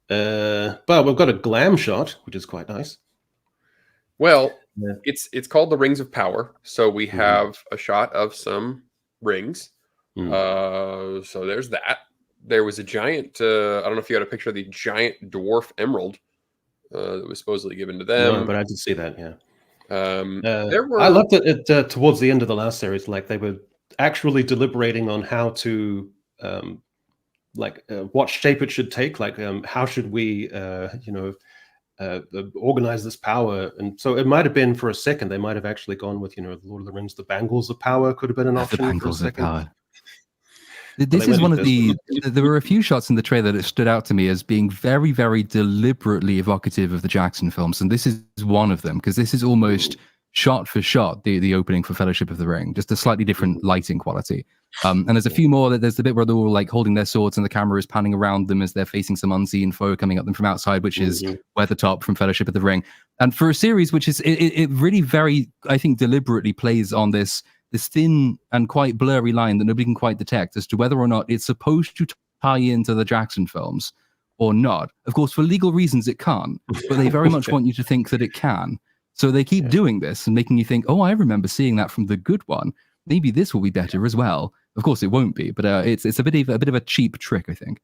But we've got a glam shot, which is quite nice. Well, Yeah. it's called the Rings of Power. So we have a shot of some rings. So there's that. There was a giant. I don't know if you had a picture of the giant dwarf emerald that was supposedly given to them. No, but I did see that. Yeah. There were. I loved it towards the end of the last series. Like they were actually deliberating on how to what shape it should take. Like how should we organize this power. And so it might have been for a second, they might have actually gone with, Lord of the Rings, the Bangles of Power could have been an option. The Bangles for a of second. Power. This is one of there were a few shots in the trailer that stood out to me as being very, very deliberately evocative of the Jackson films. And this is one of them, because this is almost shot for shot the opening for Fellowship of the Ring, just a slightly different lighting quality. And there's a few more. There's the bit where they're all like holding their swords and the camera is panning around them as they're facing some unseen foe coming at them from outside, which is Weathertop from Fellowship of the Ring. And for a series which is it really very, I think, deliberately plays on this thin and quite blurry line that nobody can quite detect as to whether or not it's supposed to tie into the Jackson films or not. Of course, for legal reasons, it can't, but they very much want you to think that it can. So they keep doing this and making you think, oh, I remember seeing that from the good one. Maybe this will be better as well. Of course, it won't be, but it's a bit of a cheap trick, I think.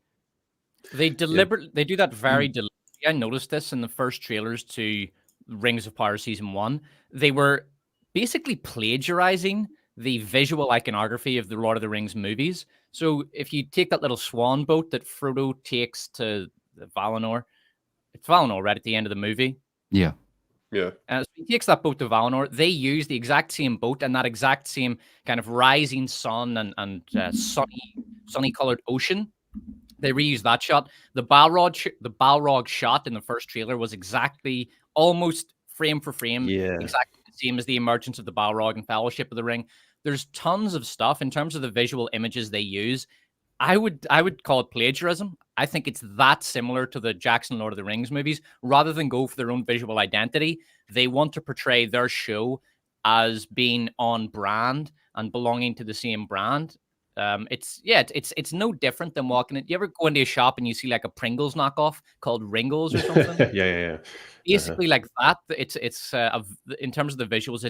They they do that very deliberately. I noticed this in the first trailers to Rings of Power Season 1. They were basically plagiarizing the visual iconography of the Lord of the Rings movies. So if you take that little swan boat that Frodo takes to Valinor, it's Valinor right at the end of the movie. Yeah. Yeah. So he takes that boat to Valinor. They use the exact same boat and that exact same kind of rising sun and sunny colored ocean. They reuse that shot. The Balrog shot in the first trailer was exactly almost frame for frame, exactly the same as the emergence of the Balrog and Fellowship of the Ring. There's tons of stuff in terms of the visual images they use. I would call it plagiarism. I think it's that similar to the Jackson Lord of the Rings movies. Rather than go for their own visual identity, they want to portray their show as being on brand and belonging to the same brand. It's no different than walking in. You ever go into a shop and you see like a Pringles knockoff called Ringles or something? Yeah. Basically like that. It's in terms of the visuals,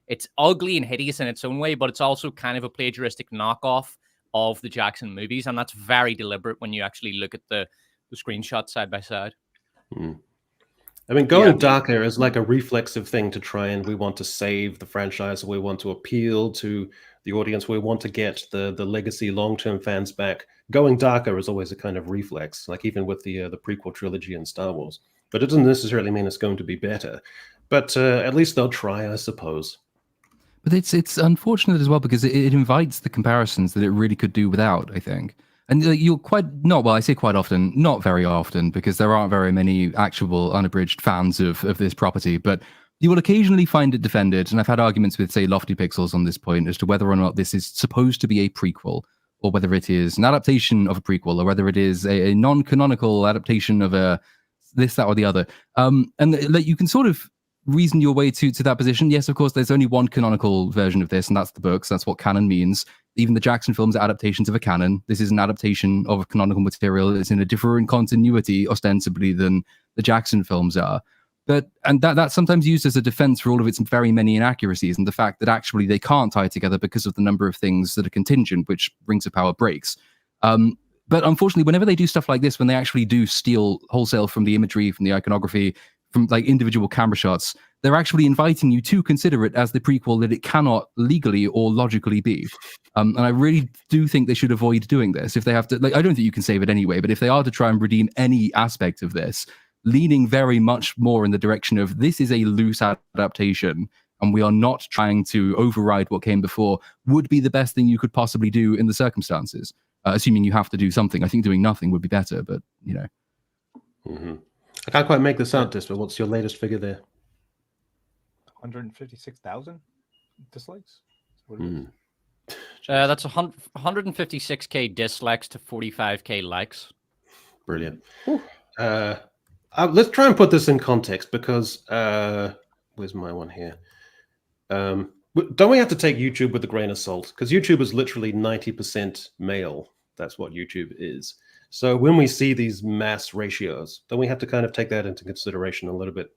it's ugly and hideous in its own way, but it's also kind of a plagiaristic knockoff of the Jackson movies, and that's very deliberate when you actually look at the screenshots side by side. I mean, going darker is like a reflexive thing to try, and we want to save the franchise, we want to appeal to the audience, we want to get the legacy long-term fans back. Going darker is always a kind of reflex, like even with the prequel trilogy in Star Wars. But it doesn't necessarily mean it's going to be better. But at least they'll try, I suppose. But it's unfortunate as well because it invites the comparisons that it really could do without, I think. And you're I say quite often, not very often, because there aren't very many actual unabridged fans of this property, but you will occasionally find it defended. And I've had arguments with, say, Lofty Pixels on this point as to whether or not this is supposed to be a prequel, or whether it is an adaptation of a prequel, or whether it is a non-canonical adaptation of a this, that, or the other. And you can sort of reason your way to that position. Yes, of course, there's only one canonical version of this, and that's the books. That's what canon means. Even the Jackson films are adaptations of a canon. This is an adaptation of a canonical material. It's in a different continuity, ostensibly, than the Jackson films are. And that's sometimes used as a defense for all of its very many inaccuracies and the fact that actually they can't tie together because of the number of things that are contingent, which Rings of Power breaks. But unfortunately, whenever they do stuff like this, when they actually do steal wholesale from the imagery, from the iconography, from like individual camera shots, they're actually inviting you to consider it as the prequel that it cannot legally or logically be. And I really do think they should avoid doing this. If they have to, I don't think you can save it anyway, but if they are to try and redeem any aspect of this, leaning very much more in the direction of this is a loose adaptation and we are not trying to override what came before, would be the best thing you could possibly do in the circumstances. Assuming you have to do something. I think doing nothing would be better, but I can't quite make this out, but what's your latest figure there? 156,000 dislikes? That's 156k dislikes to 45k likes. Brilliant. Let's try and put this in context because where's my one here? Don't we have to take YouTube with a grain of salt? Because YouTube is literally 90% male. That's what YouTube is. So when we see these mass ratios, don't we have to kind of take that into consideration a little bit?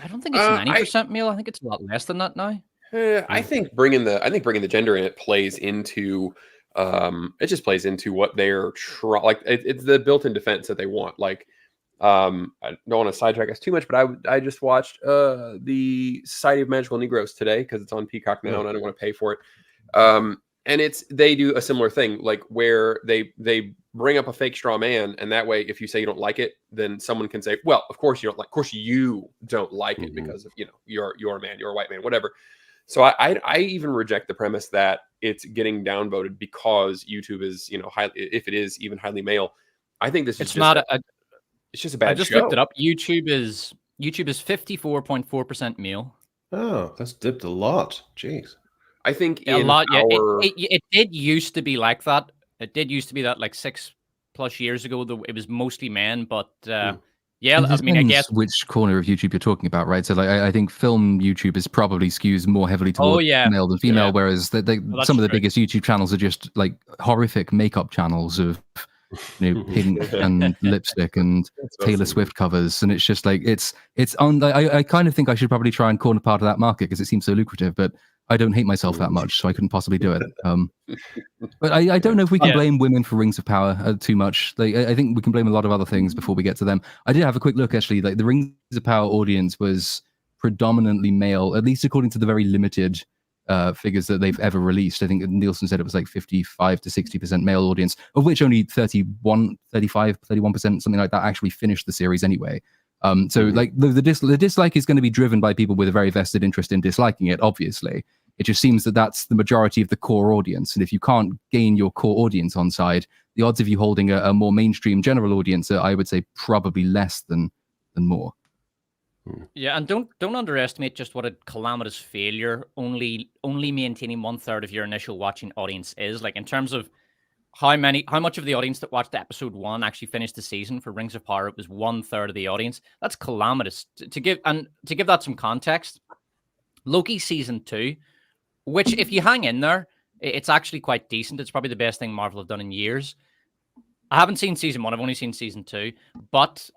I don't think it's 90% male. I think it's a lot less than that now. I think bringing the gender in, it plays into it just plays into what they're like. It's the built-in defense that they want. Like, I don't want to sidetrack us too much, but I just watched the Society of Magical Negroes today because it's on Peacock now, and I don't want to pay for it. And they do a similar thing, like where they bring up a fake straw man, and that way, if you say you don't like it, then someone can say, "Well, of course you don't like. Of course you don't like it because of you're a man, you're a white man, whatever." So I even reject the premise that it's getting downvoted because YouTube is highly, if it is even highly male. I think this is it's just a bad show. I just looked it up. YouTube is 54.4% male. Oh, that's dipped a lot. Jeez. I think a lot. Yeah, it did used to be like that. It did used to be that like 6+ years ago. It was mostly men, but yeah, I mean, I guess which corner of YouTube you're talking about, right? So, like, I think film YouTube is probably skews more heavily towards male than female, whereas some of the biggest YouTube channels are just like horrific makeup channels of pink and lipstick and Taylor Swift covers, and it's just like it's on. I kind of think I should probably try and corner part of that market because it seems so lucrative, but I don't hate myself that much, so I couldn't possibly do it. But I don't know if we can blame women for Rings of Power too much. Like, I think we can blame a lot of other things before we get to them. I did have a quick look, actually. Like, the Rings of Power audience was predominantly male, at least according to the very limited figures that they've ever released. I think Nielsen said it was like 55 to 60% male audience, of which only 31%, something like that, actually finished the series anyway. So like the dislike is going to be driven by people with a very vested interest in disliking it, obviously. It just seems that that's the majority of the core audience. And if you can't gain your core audience on side, the odds of you holding a more mainstream general audience are, I would say, probably less than more. Yeah, and don't underestimate just what a calamitous failure only maintaining 1/3 of your initial watching audience is. Like, in terms of how much of the audience that watched episode 1 actually finished the season for Rings of Power, it was 1/3 of the audience. That's calamitous. To give that some context, Loki season 2, which if you hang in there, it's actually quite decent. It's probably the best thing Marvel have done in years. I haven't seen season 1. I've only seen season 2, but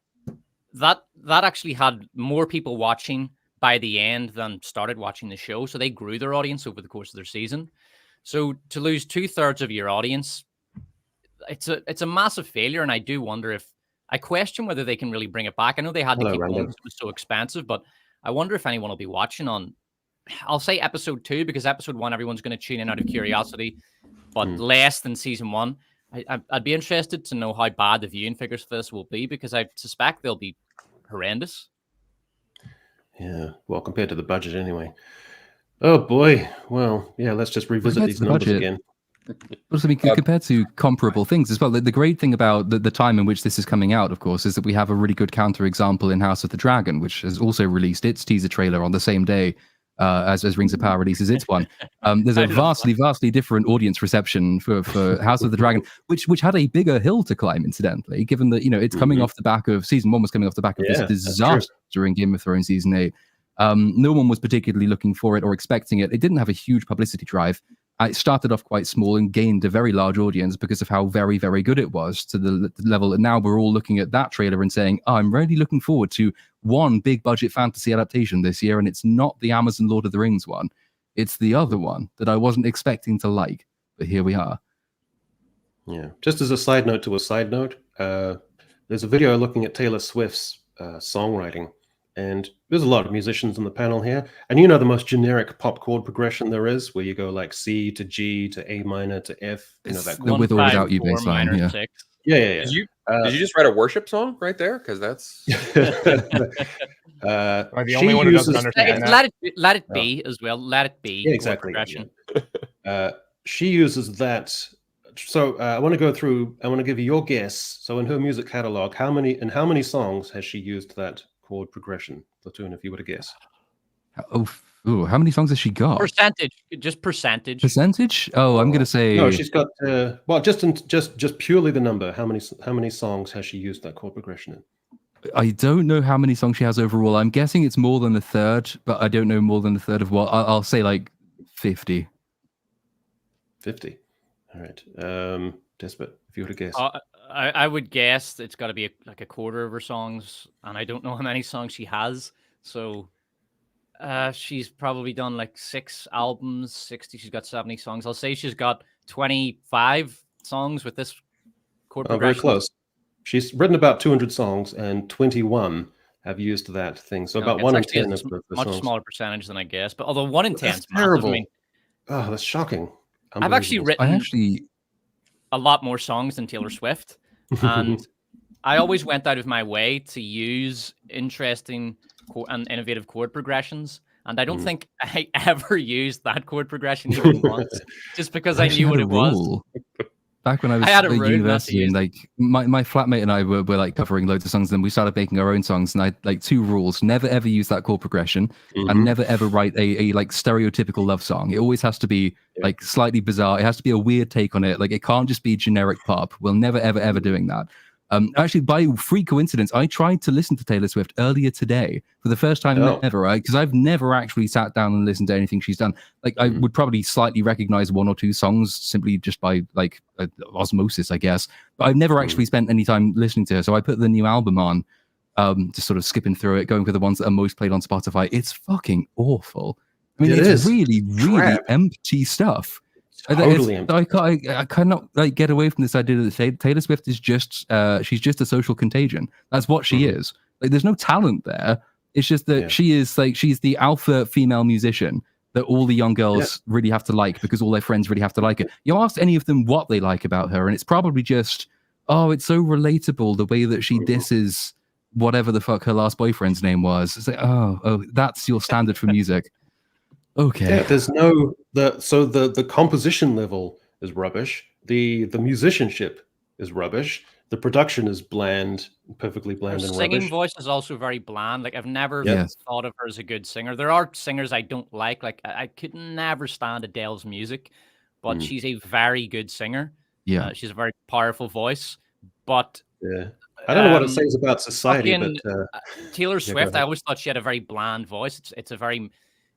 that actually had more people watching by the end than started watching the show. So they grew their audience over the course of their season. So to lose 2/3 of your audience, it's a massive failure. And I do wonder I question whether they can really bring it back. I know they had to keep going because it was so expensive, but I wonder if anyone will be watching on, I'll say episode 2, because episode 1, everyone's going to tune in out of curiosity, but less than season 1. I'd be interested to know how bad the viewing figures for this will be, because I suspect they'll be horrendous. Yeah, well, compared to the budget anyway. Oh boy. Well, yeah, let's just revisit these numbers again. Also, I mean, compared to comparable things as well, the great thing about the time in which this is coming out, of course, is that we have a really good counterexample in House of the Dragon, which has also released its teaser trailer on the same day as Rings of Power releases its one. There's a vastly different audience reception for House of the Dragon, which had a bigger hill to climb, incidentally, given that it's coming off the back of season 1 was coming off the back of this disaster during Game of Thrones season 8. No one was particularly looking for it or expecting it. It didn't have a huge publicity drive. It started off quite small and gained a very large audience because of how very, very good it was, to the level that now we're all looking at that trailer and saying, oh, I'm really looking forward to one big budget fantasy adaptation this year. And it's not the Amazon Lord of the Rings one. It's the other one that I wasn't expecting to like. But here we are. Yeah. Just as a side note to a side note, there's a video looking at Taylor Swift's songwriting. And there's a lot of musicians on the panel here. And the most generic pop chord progression there is, where you go like C to G to A minor to F. That with or without you baseline. Yeah. Did you just write a worship song right there? Because that's the only one who doesn't understand that. Let it be as well. Let it be. Yeah, exactly. She uses that. So I want to go through. I want to give you your guess. So in her music catalog, how many songs has she used that chord progression, Platoon, if you were to guess? How many songs has she got? Percentage. Oh, I'm gonna say no. She's got just purely the number. How many songs has she used that chord progression in? I don't know how many songs she has overall. I'm guessing it's more than a third, but I don't know more than a third of what. I'll say like 50. 50. All right. Despot, if you were to guess. I would guess it's got to be like a quarter of her songs, and I don't know how many songs she has. So she's probably done like 6 albums, 60. She's got 70 songs. I'll say she's got 25 songs with this chord progression. Very close. She's written about 200 songs, and 21 have used that thing. So about 1 in 10 of the much songs. Smaller percentage than I guess. But although 1 in 10 is terrible. massive, I mean, oh, that's shocking. I've actually written a lot more songs than Taylor Swift, and I always went out of my way to use interesting and innovative chord progressions. And I don't think I ever used that chord progression even once, just because I knew what it was. Back when I was at university, and like my flatmate and I were like covering loads of songs, and then we started making our own songs. And I like 2 rules: never ever use that chord progression, and never ever write a like stereotypical love song. It always has to be like slightly bizarre. It has to be a weird take on it. Like it can't just be generic pop. We'll never ever doing that. Actually, by free coincidence, I tried to listen to Taylor Swift earlier today for the first time ever, right? Because I've never actually sat down and listened to anything she's done. Like, I would probably slightly recognize 1 or 2 songs simply just by like osmosis, I guess. But I've never actually spent any time listening to her. So I put the new album on, just sort of skipping through it, going for the ones that are most played on Spotify. It's fucking awful. I mean, it's really, really empty stuff. Totally I cannot like get away from this idea that Taylor Swift is just she's just a social contagion. That's what she is. Like there's no talent there. It's just that she is like she's the alpha female musician that all the young girls really have to like because all their friends really have to like her. You ask any of them what they like about her, and it's probably just, oh, it's so relatable the way that she disses whatever the fuck her last boyfriend's name was. It's like, oh, that's your standard for music. Okay. Yeah, there's no the composition level is rubbish. The musicianship is rubbish. The production is bland, perfectly bland, and singing rubbish. Voice is also very bland. Like I've never thought of her as a good singer. There are singers I don't like. Like I could never stand Adele's music, but she's a very good singer. Yeah, she's a very powerful voice. But I don't know what it says about society, but Taylor Swift, I always thought she had a very bland voice.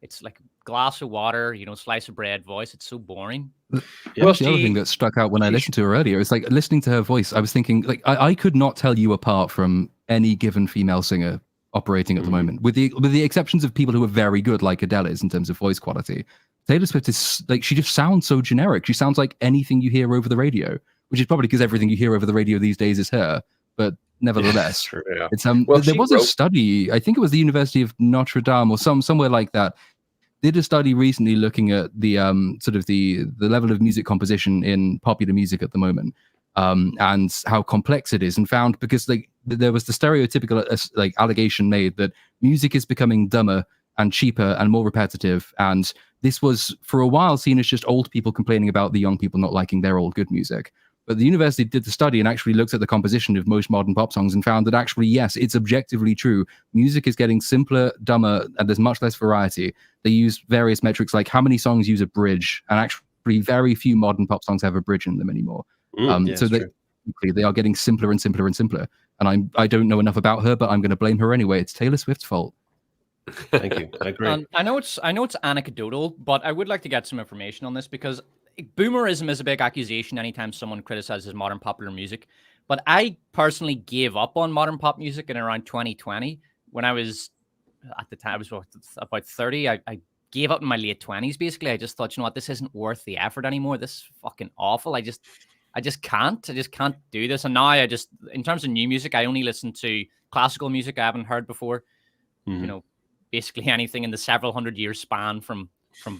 It's like glass of water, slice of bread voice. It's so boring. Yeah, well, the other thing that struck out when I listened to her earlier, it's like listening to her voice. I was thinking, like, I could not tell you apart from any given female singer operating at the moment, with the exceptions of people who are very good, like Adele is in terms of voice quality. Taylor Swift is like, she just sounds so generic. She sounds like anything you hear over the radio, which is probably because everything you hear over the radio these days is her. But nevertheless, true, yeah. It's there was a study. I think it was the University of Notre Dame or somewhere like that. Did a study recently looking at the sort of the level of music composition in popular music at the moment, and how complex it is, and found because there was the stereotypical like allegation made that music is becoming dumber and cheaper and more repetitive, and this was for a while seen as just old people complaining about the young people not liking their old good music. But the university did the study and actually looked at the composition of most modern pop songs and found that actually, yes, it's objectively true. Music is getting simpler, dumber, and there's much less variety. They use various metrics like how many songs use a bridge, and actually very few modern pop songs have a bridge in them anymore. So they are getting simpler and simpler and simpler. And I don't know enough about her, but I'm going to blame her anyway. It's Taylor Swift's fault. Thank you. I agree. I know it's anecdotal, but I would like to get some information on this because boomerism is a big accusation anytime someone criticizes modern popular music. But I personally gave up on modern pop music in around 2020 when I was, at the time, I was about 30. I gave up in my late 20s, basically. I just thought, you know what, this isn't worth the effort anymore. This is fucking awful. I just can't do this. And now in terms of new music, I only listen to classical music I haven't heard before. Basically anything in the several hundred year span from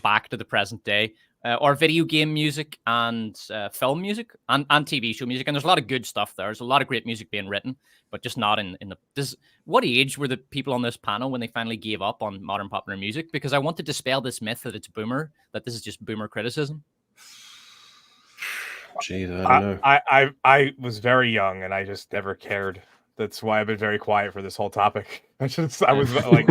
back to the present day. Or video game music and film music and TV show music. And there's a lot of good stuff there. There's a lot of great music being written, but just not in the... What age were the people on this panel when they finally gave up on modern popular music? Because I want to dispel this myth that it's boomer, that this is just boomer criticism. Jeez, I don't know. I was very young and I just never cared. That's why I've been very quiet for this whole topic. I was like...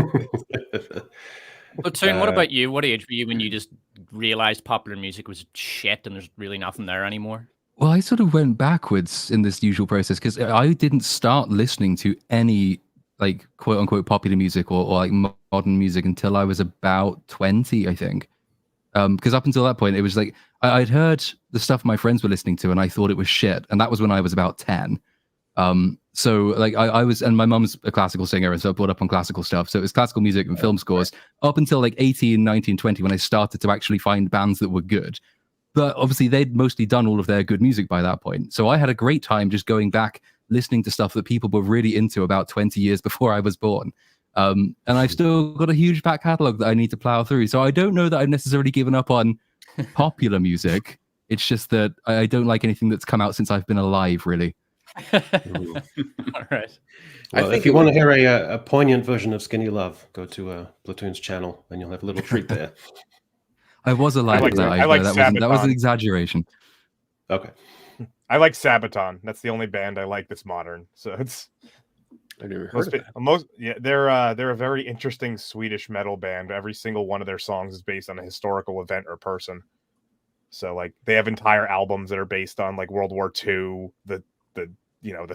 So, Toon, what about you? What age were you when you just realized popular music was shit and there's really nothing there anymore? Well, I sort of went backwards in this usual process because I didn't start listening to any like quote unquote popular music or like modern music until I was about 20, I think. Because up until that point, it was like I'd heard the stuff my friends were listening to and I thought it was shit. And that was when I was about 10. So like I was, and my mum's a classical singer, and so I brought up on classical stuff. So it was classical music and film scores up until like 18, 19, 20, when I started to actually find bands that were good. But obviously they'd mostly done all of their good music by that point. So I had a great time just going back, listening to stuff that people were really into about 20 years before I was born. And I've still got a huge back catalogue that I need to plow through. So I don't know that I've necessarily given up on popular music. It's just that I don't like anything that's come out since I've been alive, really. All right. Well, if you want to hear a poignant version of Skinny Love, go to Platoon's channel and you'll have a little treat there. I was alive at that. That was an exaggeration. Okay. I like Sabaton. That's the only band I like that's modern. So it's I never heard of that. they're a very interesting Swedish metal band. Every single one of their songs is based on a historical event or person. So like they have entire albums that are based on like World War II, the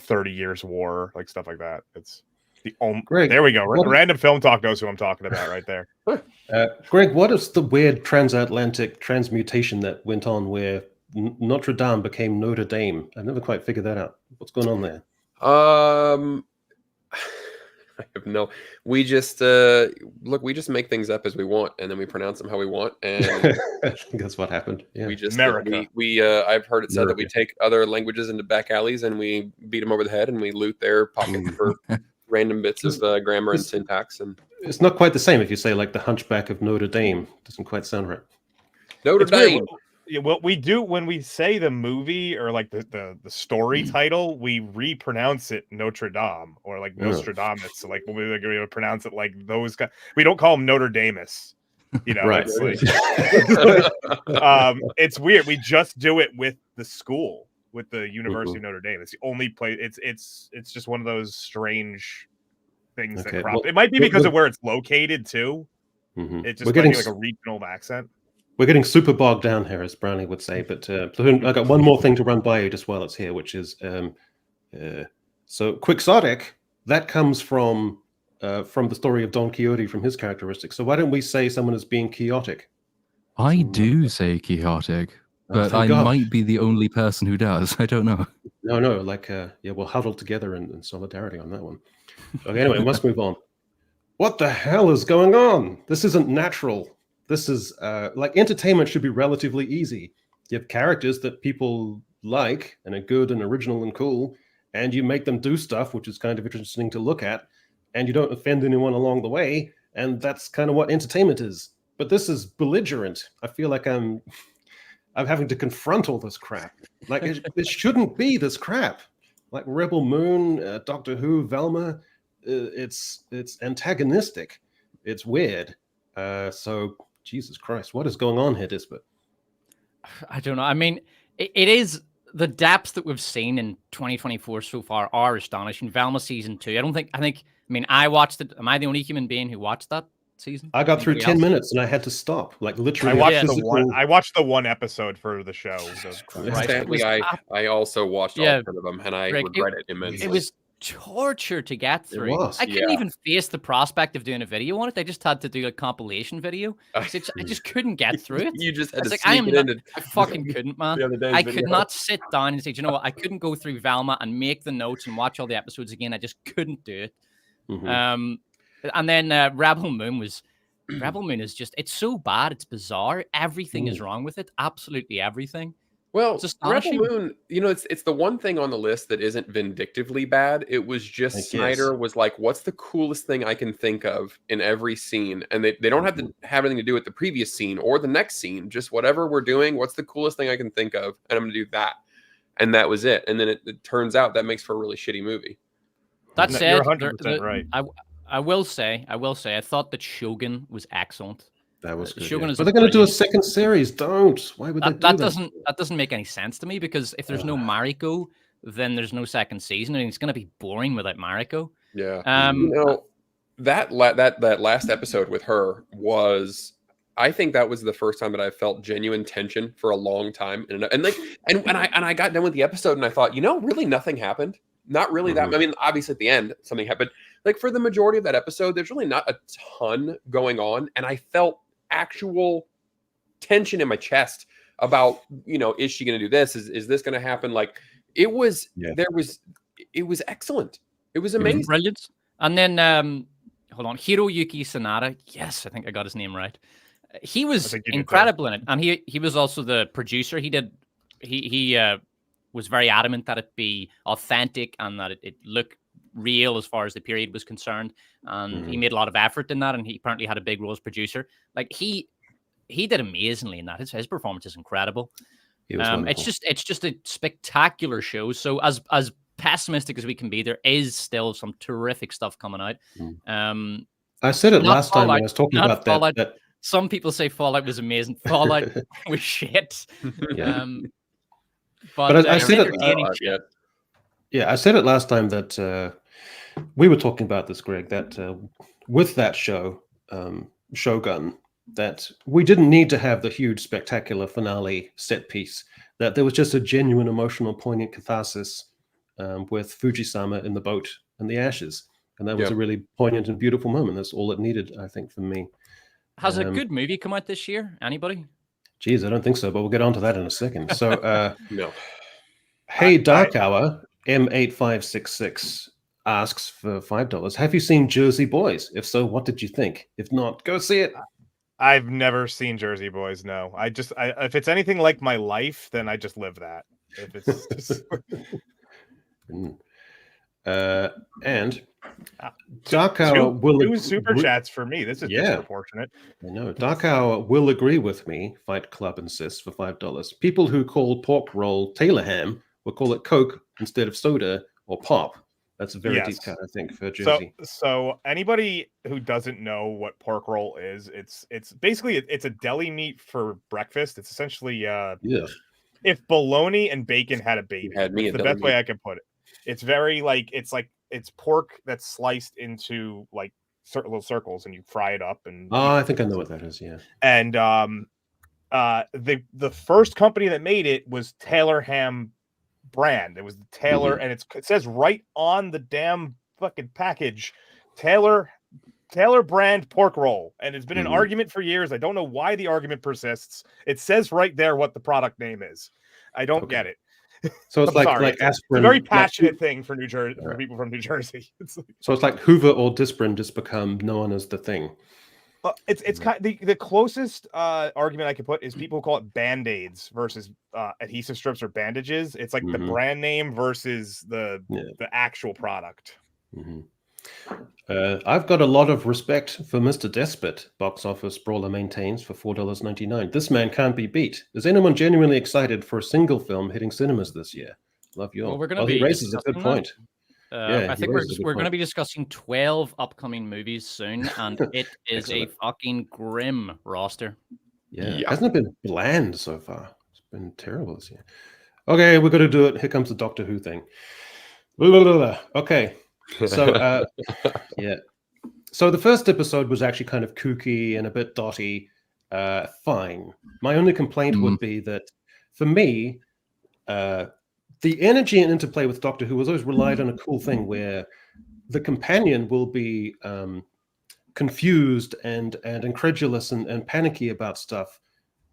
30 Years War, like stuff like that. It's the only. Greg, there we go. Random Film Talk knows who I'm talking about right there. Greg, what is the weird transatlantic transmutation that went on where Notre Dame became Notre Dame? I've never quite figured that out. What's going on there? I have no. We just look. We just make things up as we want, and then we pronounce them how we want. And I think that's what happened. Yeah. We just America. I've heard it said that we take other languages into back alleys and we beat them over the head and we loot their pockets for random bits of grammar and syntax. And it's not quite the same if you say like the Hunchback of Notre Dame. Doesn't quite sound right. Notre Dame. What we do when we say the movie or like the story title, we repronounce it Notre Dame or like Nostradamus. So like we would pronounce it like those guys. We don't call them Notre Damus. Right. It's it's weird. We just do it with the school, with the University of Notre Dame. It's the only place. It's just one of those strange things that crop. It might be because of where it's located too. It just might be like a regional accent. We're getting super bogged down here, as Brownie would say. But Platoon, I got one more thing to run by you just while it's here, which is so quixotic. That comes from the story of Don Quixote, from his characteristics. So why don't we say someone is being chaotic? I do say chaotic, but I might be the only person who does. I don't know. No, like we'll huddle together in solidarity on that one. Okay, anyway, let's move on. What the hell is going on? This isn't natural. This is like entertainment should be relatively easy. You have characters that people like and are good and original and cool, and you make them do stuff which is kind of interesting to look at, and you don't offend anyone along the way, and that's kind of what entertainment is. But this is belligerent. I feel like I'm having to confront all this crap. Like it shouldn't be this crap. Like Rebel Moon, Doctor Who, Velma, it's antagonistic. It's weird. So Jesus Christ, what is going on here, Disput? I don't know. I mean, it is the depths that we've seen in 2024 so far are astonishing. Velma season 2. I mean, I watched it. Am I the only human being who watched that season? I got through 10 minutes and I had to stop. Like literally. I watched the one episode for the show. I also watched all 10 of them, and I regret it immensely. It was torture to get through. I couldn't even face the prospect of doing a video on it. I just had to do a compilation video. I just couldn't get through it. You just had to I fucking couldn't, man. I could not sit down and say, you know what? I couldn't go through Velma and make the notes and watch all the episodes again. I just couldn't do it. And then Rebel Moon is just, it's so bad. It's bizarre. Everything is wrong with it. Absolutely everything. Well, Rebel Moon, it's the one thing on the list that isn't vindictively bad. It was just Snyder was like, what's the coolest thing I can think of in every scene? And they don't have to have anything to do with the previous scene or the next scene. Just whatever we're doing, what's the coolest thing I can think of? And I'm going to do that. And that was it. And then it turns out that makes for a really shitty movie. That said, you're 100% right. I will say, I thought that Shogun was excellent. That was good. Shogun is but they're going to do a second series. Don't. Why would they do that? That doesn't make any sense to me, because if there's no Mariko, then there's no second season, and it's going to be boring without Mariko. Yeah. That last episode with her was I think that was the first time that I felt genuine tension for a long time. And I got done with the episode and I thought, really nothing happened. Not really that. I mean, obviously at the end something happened. Like for the majority of that episode, there's really not a ton going on, and I felt actual tension in my chest about, is she going to do this? Is this going to happen? Like it was. It was excellent. It was amazing. Brilliant. And then hold on, Hiroyuki Sanada. Yes, I think I got his name right. He was incredible in it, and he was also the producer. He was very adamant that it be authentic and that it look real as far as the period was concerned. And he made a lot of effort in that, and he apparently had a big role as producer. Like he did amazingly in that. His performance is incredible. It's just a spectacular show. So as pessimistic as we can be, there is still some terrific stuff coming out. I said it last time when I was talking about that. Some people say Fallout was amazing. Fallout was shit. But I said it. I said it last time that we were talking about this, Greg. That with that show, Shogun, that we didn't need to have the huge, spectacular finale set piece. That there was just a genuine, emotional, poignant catharsis with Fuji-sama in the boat and the ashes, and that was a really poignant and beautiful moment. That's all it needed, I think, for me. Has a good movie come out this year? Anybody? Geez, I don't think so, but we'll get on to that in a second. So, no. Hey, Dark Hour M8566 asks for $5. Have you seen Jersey Boys? If so, what did you think? If not, go see it. I've never seen Jersey Boys. No, if it's anything like my life, then I just live that. If it's just... and Dark Hour will two super chats for me. This is disproportionate. I know. Dark Hour will agree with me. Fight Club insists for $5. People who call pork roll Taylor ham will call it Coke instead of soda or pop. That's a very deep cut, I think, for Jersey. So anybody who doesn't know what pork roll is, it's basically it's a deli meat for breakfast. It's essentially if bologna and bacon had a baby. That's the best way I can put it. It's very it's pork that's sliced into like little circles, and you fry it up. And I think I know what that is. Yeah. And the first company that made it was Taylor Ham brand. It was the Taylor, and it says right on the damn fucking package, Taylor brand pork roll. And it's been an argument for years. I don't know why the argument persists. It says right there what the product name is. I don't get it. So it's like aspirin. It's a very passionate thing for New Jersey, for people from New Jersey. So it's like Hoover or Disprin just become known as the thing. It's kind of the closest argument I could put is people call it Band-Aids versus adhesive strips or bandages. It's like the brand name versus the actual product. I've got a lot of respect for Mr. Despot, box office brawler maintains for $4.99. This man can't be beat. Is anyone genuinely excited for a single film hitting cinemas this year? Love you all. Well, we're going to be raises a good point. I think we're going to be discussing 12 upcoming movies soon, and it is a fucking grim roster. Yeah. Hasn't it been bland so far? It's been terrible this year. Okay, we're going to do it. Here comes the Doctor Who thing. Okay. So, So the first episode was actually kind of kooky and a bit dotty. Fine. My only complaint would be that, for me, the energy and interplay with Doctor Who was always relied on a cool thing where the companion will be confused and incredulous and panicky about stuff,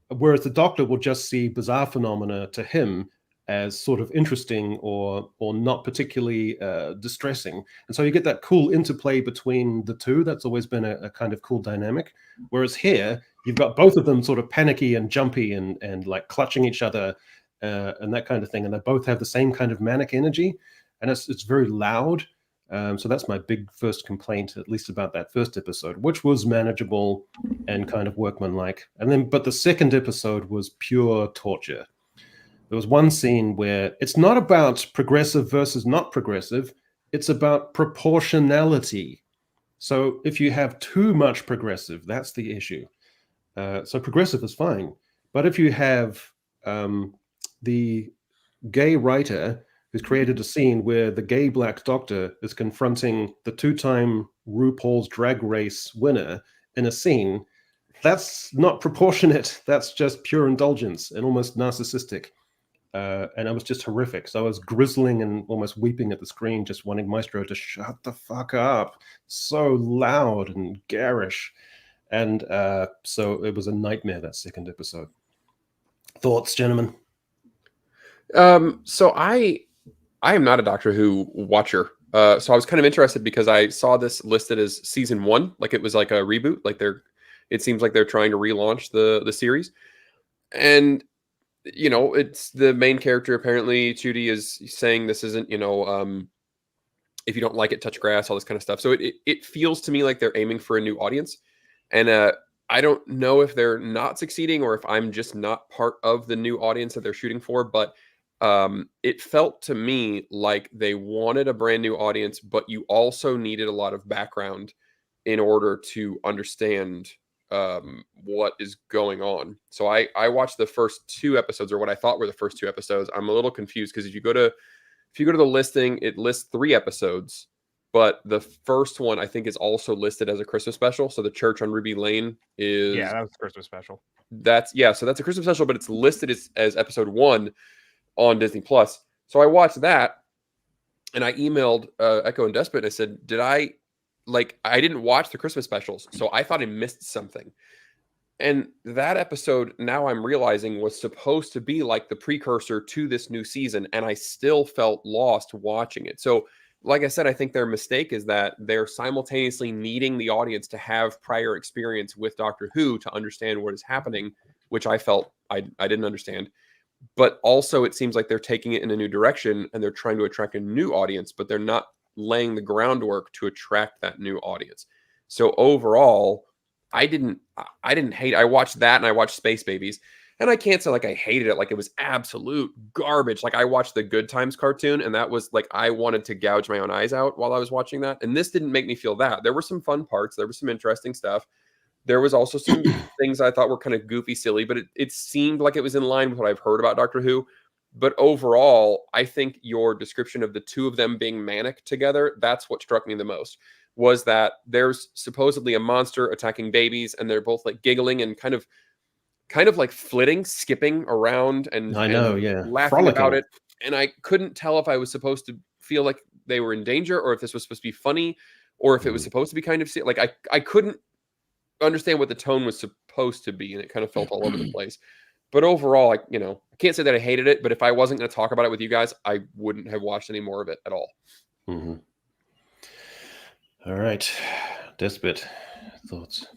whereas the Doctor will just see bizarre phenomena to him as sort of interesting or not particularly distressing. And so you get that cool interplay between the two. That's always been a kind of cool dynamic. Whereas here, you've got both of them sort of panicky and jumpy and like clutching each other and that kind of thing. And they both have the same kind of manic energy. And it's very loud. So that's my big first complaint, at least about that first episode, which was manageable and kind of workmanlike. But the second episode was pure torture. There was one scene where it's not about progressive versus not progressive. It's about proportionality. So if you have too much progressive, that's the issue. So progressive is fine. But if you have the gay writer who's created a scene where the gay black doctor is confronting the two-time RuPaul's Drag Race winner in a scene, that's not proportionate. That's just pure indulgence and almost narcissistic. And it was just horrific. So I was grizzling and almost weeping at the screen, just wanting Maestro to shut the fuck up. So loud and garish. And so it was a nightmare, that second episode. Thoughts, gentlemen? So I am not a Doctor Who watcher. So I was kind of interested because I saw this listed as season 1, like it was like a reboot. Like it seems like they're trying to relaunch the series. And you know, it's the main character. Apparently, Judy is saying this isn't, you know, if you don't like it, touch grass, all this kind of stuff. So it feels to me like they're aiming for a new audience. And I don't know if they're not succeeding or if I'm just not part of the new audience that they're shooting for. But it felt to me like they wanted a brand new audience, but you also needed a lot of background in order to understand what is going on. So I watched the first 2 episodes, or what I thought were the first 2 episodes. I'm a little confused because if you go to the listing, it lists 3 episodes, but the first one I think is also listed as a Christmas special. So the church on Ruby Lane is that was a Christmas special. So that's a Christmas special, but it's listed as episode 1 on Disney Plus. So I watched that and I emailed Echo and Despot and I said, I didn't watch the Christmas specials, so I thought I missed something. And that episode, now I'm realizing, was supposed to be like the precursor to this new season, and I still felt lost watching it. So, like I said, I think their mistake is that they're simultaneously needing the audience to have prior experience with Doctor Who to understand what is happening, which I felt I didn't understand. But also, it seems like they're taking it in a new direction, and they're trying to attract a new audience, but they're not laying the groundwork to attract that new audience. So overall, I didn't hate it. I watched that and I watched Space Babies, and I can't say like I hated it, like it was absolute garbage. Like I watched the Good Times cartoon, and that was like I wanted to gouge my own eyes out while I was watching that. And this didn't make me feel that. There were some fun parts, there was some interesting stuff. There was also some things I thought were kind of goofy, silly, but it seemed like it was in line with what I've heard about Doctor Who. But overall, I think your description of the 2 of them being manic together, that's what struck me the most, was that there's supposedly a monster attacking babies, and they're both like giggling and kind of like flitting, skipping around and laughing Frolicking about it. And I couldn't tell if I was supposed to feel like they were in danger, or if this was supposed to be funny, or if it was supposed to be kind of like I couldn't understand what the tone was supposed to be, and it kind of felt all over the place. But overall, I can't say that I hated it, but if I wasn't going to talk about it with you guys, I wouldn't have watched any more of it at all. Mm-hmm. All right. Despot, thoughts?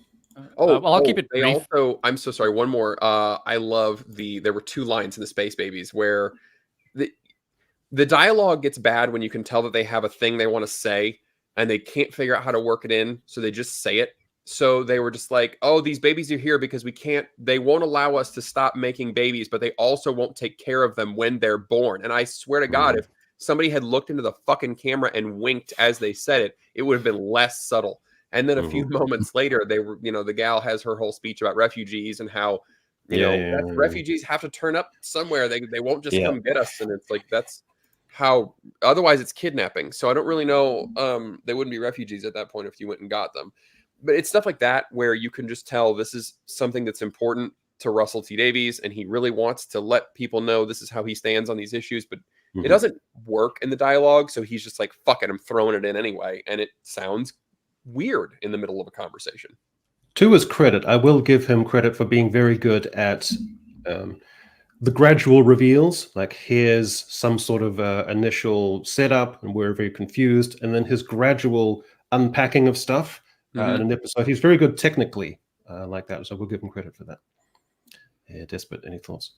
I'll keep it brief. I'm so sorry. One more. I love there were 2 lines in the Space Babies where the dialogue gets bad when you can tell that they have a thing they want to say and they can't figure out how to work it in, so they just say it. So they were just like, oh, these babies are here because they won't allow us to stop making babies, but they also won't take care of them when they're born. And I swear to God, if somebody had looked into the fucking camera and winked as they said it, it would have been less subtle. And then a few moments later, they were, the gal has her whole speech about refugees and how, refugees have to turn up somewhere. They won't just come get us. And it's like, that's how, otherwise it's kidnapping. So I don't really know. They wouldn't be refugees at that point if you went and got them. But it's stuff like that where you can just tell this is something that's important to Russell T Davies, and he really wants to let people know this is how he stands on these issues, but it doesn't work in the dialogue. So he's just like, fuck it, I'm throwing it in anyway. And it sounds weird in the middle of a conversation. To his credit, I will give him credit for being very good at the gradual reveals. Like, here's some sort of initial setup, and we're very confused. And then his gradual unpacking of stuff. In an episode, he's very good technically like that, so we'll give him credit for that. Yeah, Despot, any thoughts?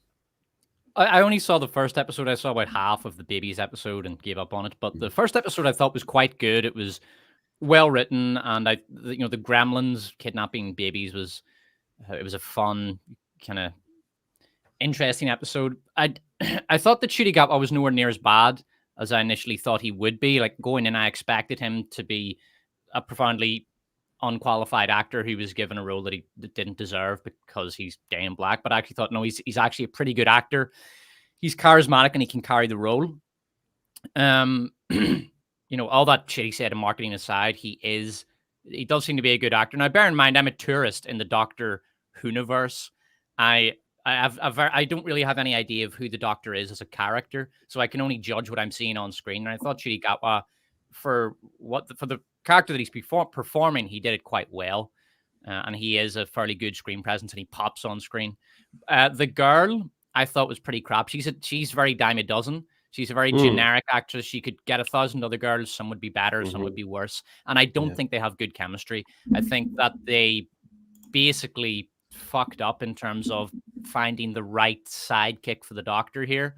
I only saw the first episode. I saw about half of the babies episode and gave up on it. But the first episode I thought was quite good. It was well written, and the gremlins kidnapping babies was a fun kind of interesting episode. I thought that Ncuti Gatwa was nowhere near as bad as I initially thought he would be. Like, going in, I expected him to be a profoundly unqualified actor who was given a role that he didn't deserve because he's gay and black, but I actually thought, no, he's actually a pretty good actor. He's charismatic and he can carry the role. All that shit he said in marketing aside, he does seem to be a good actor. Now, bear in mind, I'm a tourist in the Doctor Whoniverse, I don't really have any idea of who the Doctor is as a character, so I can only judge what I'm seeing on screen. And I thought Ncuti Gatwa, for the character that he's performing, he did it quite well, and he is a fairly good screen presence, and he pops on screen. The girl I thought was pretty crap. She's very dime a dozen. She's a very generic actress. She could get 1,000 other girls. Some would be better, some would be worse. And I don't think they have good chemistry. I think that they basically fucked up in terms of finding the right sidekick for the Doctor here.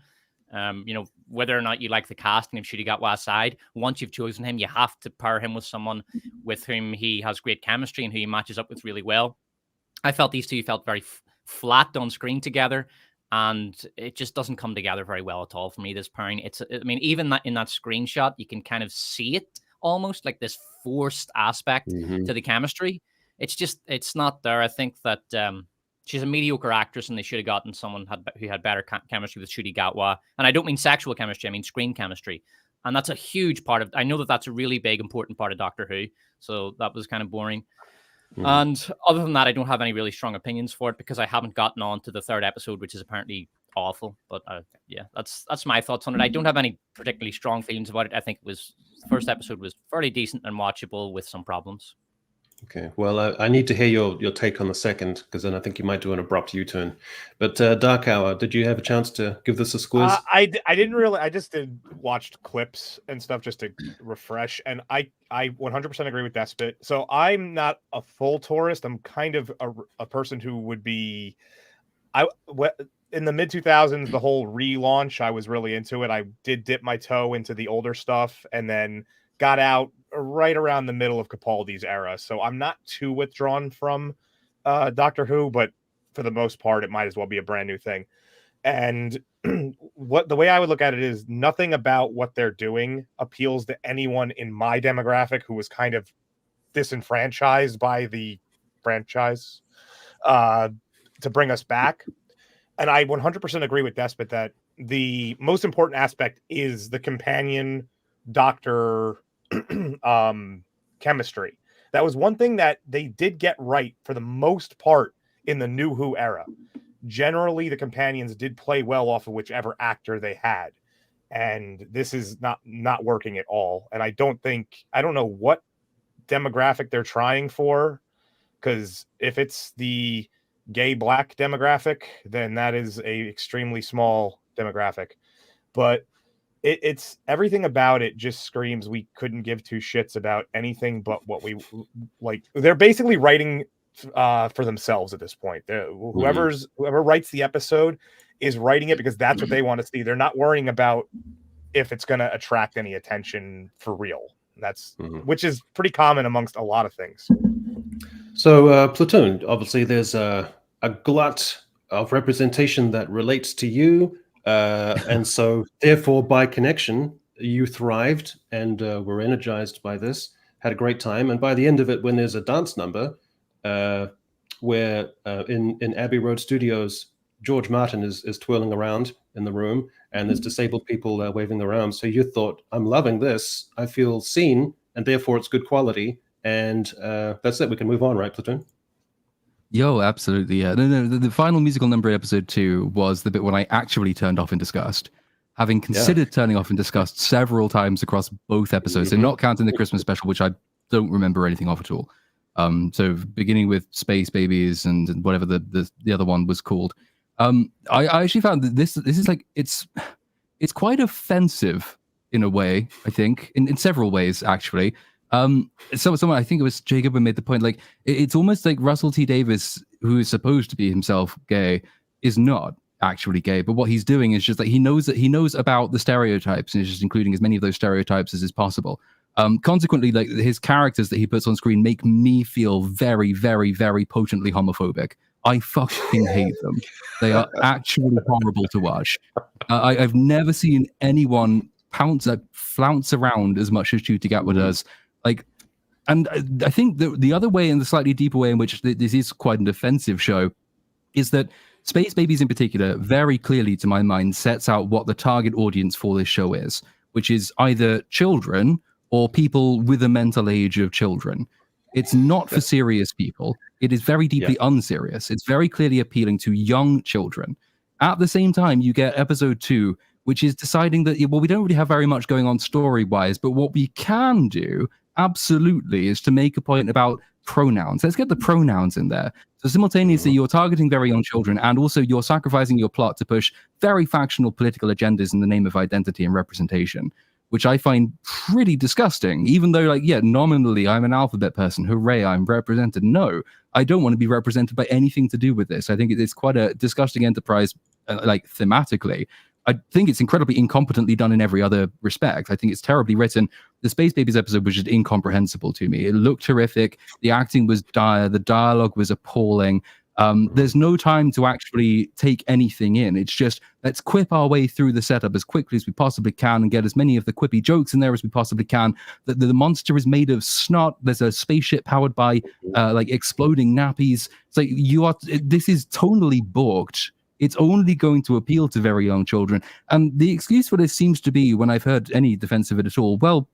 Whether or not you like the casting of Ncuti Gatwa's side, once you've chosen him, you have to pair him with someone with whom he has great chemistry and who he matches up with really well. I felt these two felt very flat on screen together, and it just doesn't come together very well at all for me, this pairing. Even that in that screenshot, you can kind of see it almost like this forced aspect to the chemistry. It's not there. I think that she's a mediocre actress, and they should have gotten someone who had better chemistry with Ncuti Gatwa. And I don't mean sexual chemistry, I mean screen chemistry. And that's a huge part of, I know that that's a really big, important part of Doctor Who. So that was kind of boring. And other than that, I don't have any really strong opinions for it because I haven't gotten on to the third episode, which is apparently awful. But that's my thoughts on it. I don't have any particularly strong feelings about it. I think the first episode was fairly decent and watchable with some problems. Okay, well, I need to hear your take on the second, because then I think you might do an abrupt U-turn. But Dark Hour, did you have a chance to give this a squiz? I didn't really. I just watched clips and stuff just to refresh, and I 100% agree with Despot. So I'm not a full tourist. I'm kind of a person who would be. In the mid 2000s, the whole relaunch, I was really into it. I did dip my toe into the older stuff, and then got out right around the middle of Capaldi's era. So I'm not too withdrawn from Doctor Who, but for the most part, it might as well be a brand new thing. And the way I would look at it is nothing about what they're doing appeals to anyone in my demographic who was kind of disenfranchised by the franchise to bring us back. And I 100% agree with Despot that the most important aspect is the companion Doctor chemistry. That was one thing that they did get right for the most part in the New Who era. Generally, the companions did play well off of whichever actor they had, and this is not working at all. And I don't know what demographic they're trying for, because if it's the gay black demographic, then that is a extremely small demographic. But it's everything about it just screams we couldn't give two shits about anything but what we like. They're basically writing for themselves at this point. Whoever writes the episode is writing it because that's what they want to see. They're not worrying about if it's going to attract any attention for real. That's which is pretty common amongst a lot of things. So Platoon, obviously there's a glut of representation that relates to you. And so therefore by connection you thrived and were energized by this, had a great time, and by the end of it, when there's a dance number where in Abbey Road Studios George Martin is twirling around in the room and there's disabled people waving around, so you thought, I'm loving this, I feel seen, and therefore it's good quality, and that's it, we can move on, right, Platoon? Yo, absolutely, yeah. No, the final musical number in episode 2 was the bit when I actually turned off in disgust, having considered turning off in disgust several times across both episodes, and not counting the Christmas special, which I don't remember anything of at all. So beginning with Space Babies and whatever the other one was called, I actually found that this is like it's quite offensive in a way. I think in several ways actually. Someone, I think it was Jacob, who made the point, like it's almost like Russell T Davies, who is supposed to be himself gay, is not actually gay, but what he's doing is just like he knows about the stereotypes and is just including as many of those stereotypes as is possible. Consequently, like his characters that he puts on screen make me feel very, very, very potently homophobic. I fucking hate them. They are actually horrible to watch. I've never seen anyone flounce around as much as Ncuti Gatwa does. Like, and I think the other way, and the slightly deeper way in which this is quite an offensive show, is that Space Babies in particular very clearly, to my mind, sets out what the target audience for this show is, which is either children or people with a mental age of children. It's not for serious people. It is very deeply unserious. It's very clearly appealing to young children. At the same time, you get episode 2, which is deciding that, well, we don't really have very much going on story-wise, but what we can do, absolutely, is to make a point about pronouns. Let's get the pronouns in there. So simultaneously, you're targeting very young children, and also you're sacrificing your plot to push very factional political agendas in the name of identity and representation, which I find pretty disgusting. Even though, like, nominally, I'm an alphabet person. Hooray, I'm represented. No, I don't want to be represented by anything to do with this. I think it's quite a disgusting enterprise, like, thematically. I think it's incredibly incompetently done in every other respect. I think it's terribly written. The Space Babies episode was just incomprehensible to me. It looked horrific. The acting was dire. The dialogue was appalling. There's no time to actually take anything in. It's just, let's quip our way through the setup as quickly as we possibly can and get as many of the quippy jokes in there as we possibly can. The monster is made of snot. There's a spaceship powered by like exploding nappies. So this is tonally balked. It's only going to appeal to very young children. And the excuse for this seems to be, when I've heard any defense of it at all, well,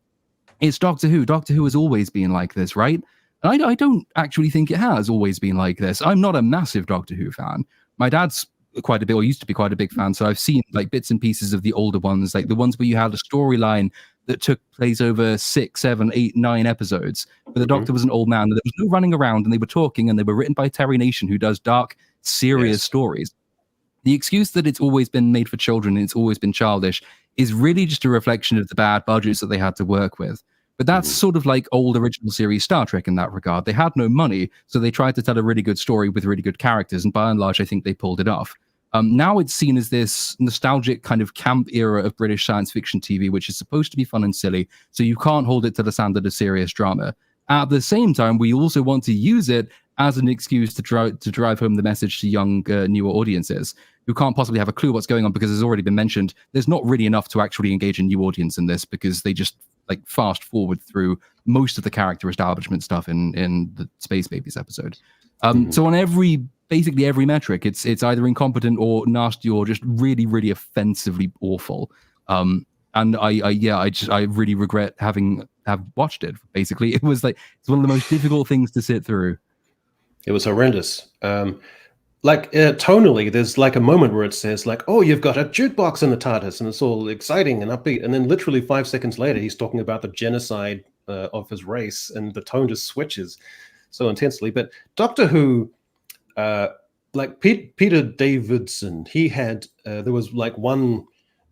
it's Doctor Who. Doctor Who has always been like this, right? And I don't actually think it has always been like this. I'm not a massive Doctor Who fan. My dad's quite a bit, or used to be quite a big fan, so I've seen like bits and pieces of the older ones, like the ones where you had a storyline that took place over 6, 7, 8, 9 episodes, where the Doctor was an old man, and there was no running around, and they were talking, and they were written by Terry Nation, who does dark, serious stories. The excuse that it's always been made for children and it's always been childish is really just a reflection of the bad budgets that they had to work with. But that's sort of like old original series Star Trek in that regard. They had no money, so they tried to tell a really good story with really good characters, and by and large, I think they pulled it off. Now it's seen as this nostalgic kind of camp era of British science fiction TV, which is supposed to be fun and silly, so you can't hold it to the standard of serious drama. At the same time, we also want to use it as an excuse to drive home the message to young, newer audiences who can't possibly have a clue what's going on, because, as already been mentioned, there's not really enough to actually engage a new audience in this, because they just like fast forward through most of the character establishment stuff in the Space Babies episode. So on basically every metric, it's either incompetent or nasty or just really, really offensively awful. And I really regret have watched it. Basically, it was like, it's one of the most difficult things to sit through. It was horrendous. Tonally, there's like a moment where it says like, "Oh, you've got a jukebox in the TARDIS," and it's all exciting and upbeat. And then literally 5 seconds later, he's talking about the genocide of his race, and the tone just switches so intensely. But Doctor Who, like Peter Davidson, he had there was like one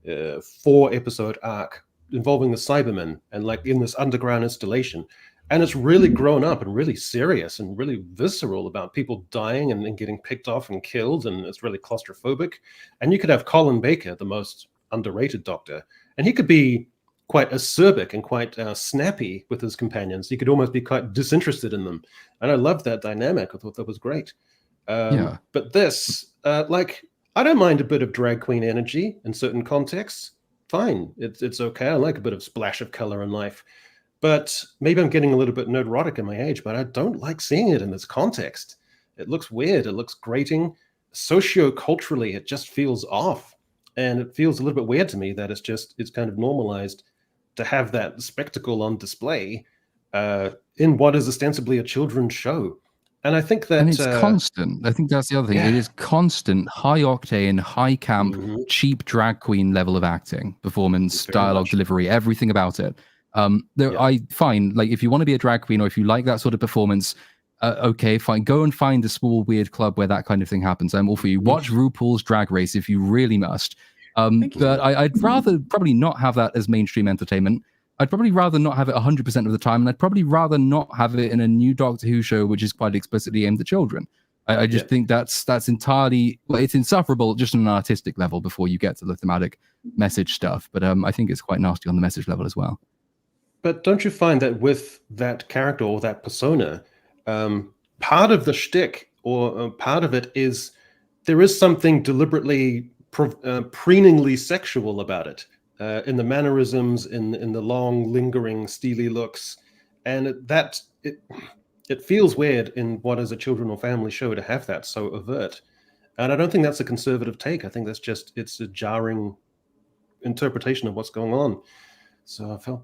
4-episode arc involving the Cybermen, and like in this underground installation. And it's really grown up and really serious and really visceral about people dying and getting picked off and killed. And it's really claustrophobic. And you could have Colin Baker, the most underrated Doctor, and he could be quite acerbic and quite snappy with his companions. He could almost be quite disinterested in them. And I loved that dynamic. I thought that was great. But this, I don't mind a bit of drag queen energy in certain contexts. Fine. It's okay. I like a bit of splash of color in life. But maybe I'm getting a little bit neurotic in my age, but I don't like seeing it in this context. It looks weird. It looks grating. Socio-culturally, it just feels off. And it feels a little bit weird to me that it's kind of normalized to have that spectacle on display in what is ostensibly a children's show. And I think that... And it's constant. I think that's the other thing. It is constant, high-octane, high-camp, cheap drag queen level of acting, performance, dialogue, delivery, everything about it. I find, like, if you want to be a drag queen or if you like that sort of performance, okay, fine. Go and find a small weird club where that kind of thing happens. I'm all for you. Watch RuPaul's Drag Race if you really must. But I'd rather probably not have that as mainstream entertainment. I'd probably rather not have it 100% of the time, and I'd probably rather not have it in a new Doctor Who show, which is quite explicitly aimed at children. I just think that's entirely, well, it's insufferable just on an artistic level before you get to the thematic message stuff. But I think it's quite nasty on the message level as well. But don't you find that with that character or that persona, part of the shtick or part of it is there is something deliberately preeningly sexual about it, in the mannerisms, in the long, lingering, steely looks, and it feels weird in what is a children or family show to have that so overt. And I don't think that's a conservative take. I think it's a jarring interpretation of what's going on. So I felt,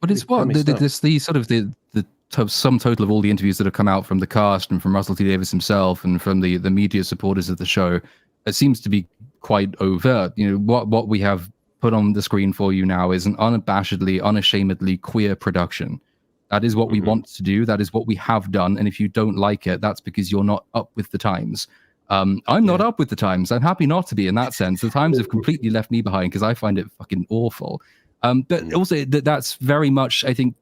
but it's what the sort of the sum total of all the interviews that have come out from the cast and from Russell T Davies himself and from the media supporters of the show, it seems to be quite overt. You know, what we have put on the screen for you now is an unabashedly, unashamedly queer production. That is what we want to do. That is what we have done. And if you don't like it, that's because you're not up with the times. I'm not up with the times. I'm happy not to be in that sense. The times have completely left me behind because I find it fucking awful. But also that's very much, I think,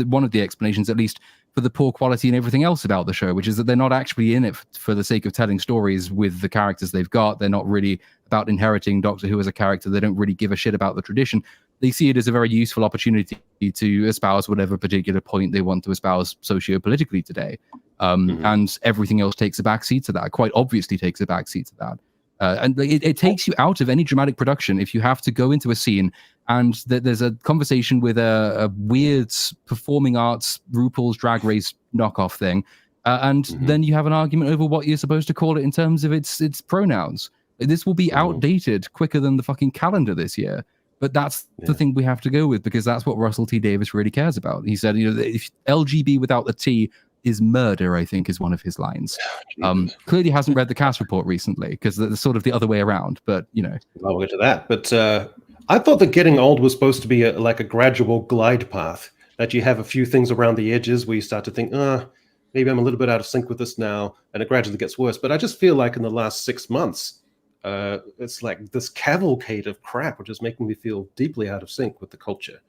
one of the explanations, at least, for the poor quality and everything else about the show, which is that they're not actually in it for the sake of telling stories with the characters they've got. They're not really about inheriting Doctor Who as a character. They don't really give a shit about the tradition. They see it as a very useful opportunity to espouse whatever particular point they want to espouse socio-politically today. And everything else takes a backseat to that, quite obviously takes a backseat to that. And it takes you out of any dramatic production if you have to go into a scene and there's a conversation with a weird performing arts RuPaul's Drag Race knockoff thing, and then you have an argument over what you're supposed to call it in terms of its pronouns. This will be outdated quicker than the fucking calendar this year. But that's the thing we have to go with, because that's what Russell T Davies really cares about. He said, you know, if LGB without the T is murder, I think is one of his lines. Clearly hasn't read the cast report recently, because it's sort of the other way around. But, you know. I'll get to that. But I thought that getting old was supposed to be like a gradual glide path, that you have a few things around the edges where you start to think, maybe I'm a little bit out of sync with this now, and it gradually gets worse. But I just feel like in the last 6 months, it's like this cavalcade of crap, which is making me feel deeply out of sync with the culture.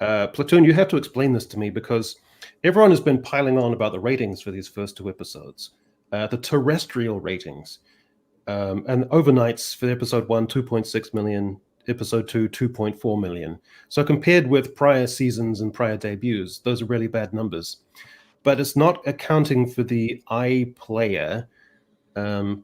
Platoon, you have to explain this to me, because everyone has been piling on about the ratings for these first 2 episodes, the terrestrial ratings, and overnights for episode 1, 2.6 million, episode 2, 2.4 million. So compared with prior seasons and prior debuts, those are really bad numbers. But it's not accounting for the iPlayer,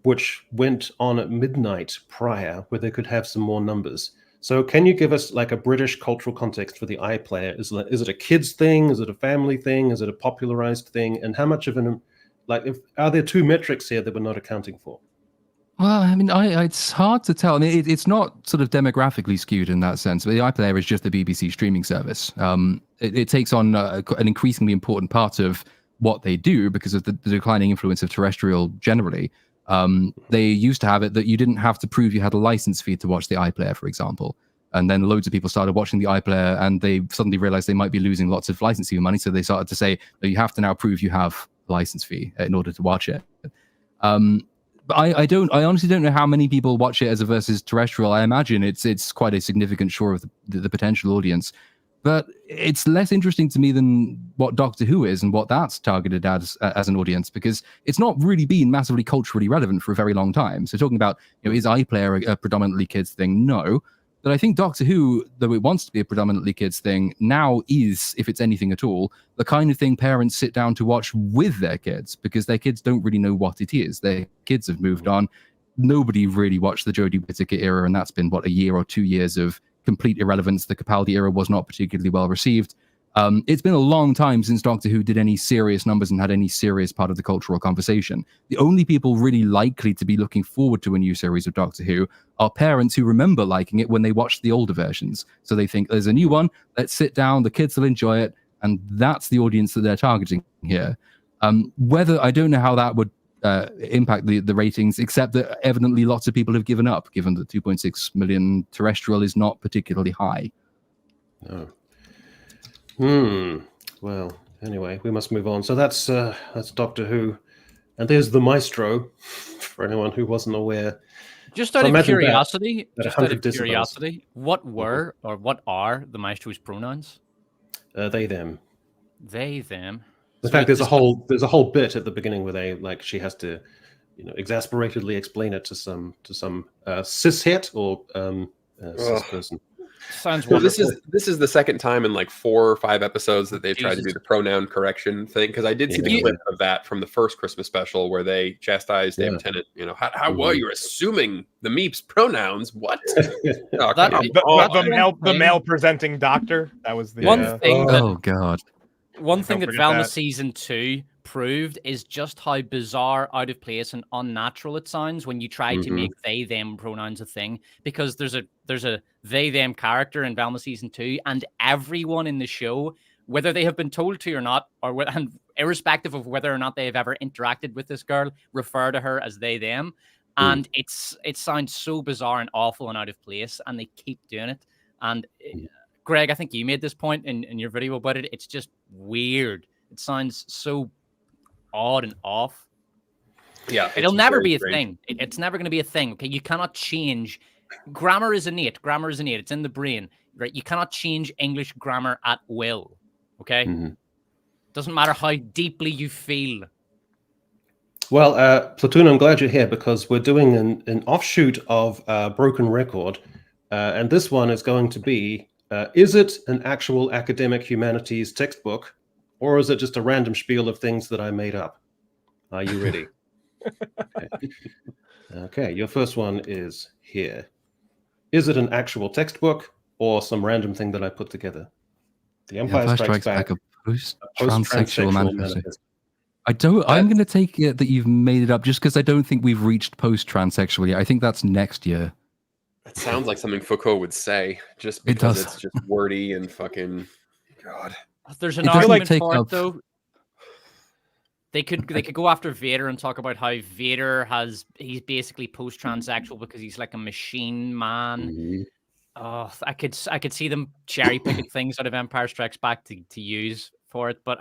which went on at midnight prior, where they could have some more numbers. So can you give us like a British cultural context for the iPlayer? Is it a kids thing? Is it a family thing? Is it a popularized thing? And how much of an, are there 2 metrics here that we're not accounting for? Well, I mean, it's hard to tell. I mean, it's not sort of demographically skewed in that sense. But the iPlayer is just a BBC streaming service. It takes on an increasingly important part of what they do because of the declining influence of terrestrial generally. They used to have it that you didn't have to prove you had a license fee to watch the iPlayer, for example. And then loads of people started watching the iPlayer, and they suddenly realized they might be losing lots of licensing money. So they started to say that you have to now prove you have a license fee in order to watch it. But I honestly don't know how many people watch it as a versus terrestrial. I imagine it's quite a significant share of the potential audience. But it's less interesting to me than what Doctor Who is and what that's targeted as an audience, because it's not really been massively culturally relevant for a very long time. So talking about, is iPlayer a predominantly kids thing? No. But I think Doctor Who, though it wants to be a predominantly kids thing, now is, if it's anything at all, the kind of thing parents sit down to watch with their kids, because their kids don't really know what it is. Their kids have moved on. Nobody really watched the Jodie Whittaker era, and that's been, a year or 2 years of complete irrelevance. The Capaldi era was not particularly well received. It's been a long time since Doctor Who did any serious numbers and had any serious part of the cultural conversation. The only people really likely to be looking forward to a new series of Doctor Who are parents who remember liking it when they watched the older versions. So they think, there's a new one, let's sit down, the kids will enjoy it, and that's the audience that they're targeting here. Whether, I don't know how that would impact the ratings, except that evidently lots of people have given up, given that 2.6 million terrestrial is not particularly high. No. Well, anyway, we must move on. So that's Doctor Who, and there's the Maestro, for anyone who wasn't aware. Just out of curiosity, what were or what are the Maestro's pronouns? They, them. They, them. In fact, there's a whole bit at the beginning where they she has to, exasperatedly explain it to some cishet or cis person. Sounds wonderful. This is the second time in 4 or 5 episodes that they've tried to do the pronoun correction thing, because I did see the clip of that from the first Christmas special where they chastised David Tennant. How well you're assuming the Meeps pronouns? What? The male presenting doctor. That was the one thing. Oh God. One thing that Velma season 2 proved is just how bizarre, out of place, and unnatural it sounds when you try to make they them pronouns a thing. Because there's a they them character in Velma season 2, and everyone in the show whether they have been told to or not, and irrespective of whether or not they have ever interacted with this girl, refer to her as they, them. And it sounds so bizarre and awful and out of place, and they keep doing it. And Greg, I think you made this point in your video about it. It's just weird. It sounds so odd and off. Yeah, it'll never be a thing. It's never going to be a thing. Okay, you cannot change. Grammar is innate. Grammar is innate. It's in the brain, right? You cannot change English grammar at will. Okay, doesn't matter how deeply you feel. Well, Platoon, I'm glad you're here because we're doing an offshoot of Broken Record, and this one is going to be: is it an actual academic humanities textbook, or is it just a random spiel of things that I made up? Are you ready? Okay, your first one is here. Is it an actual textbook or some random thing that I put together? The Empire Strikes Back, a post-transsexual manifesto. manifesto. I'm going to take it that you've made it up just because I don't think we've reached post-transsexual yet. I think that's next year. It sounds like something Foucault would say, just because it's just wordy and fucking God. There's an argument for it, though. They could go after Vader and talk about how Vader he's basically post-transsexual because he's like a machine man. Oh, I could see them cherry picking things out of Empire Strikes Back to use for it, but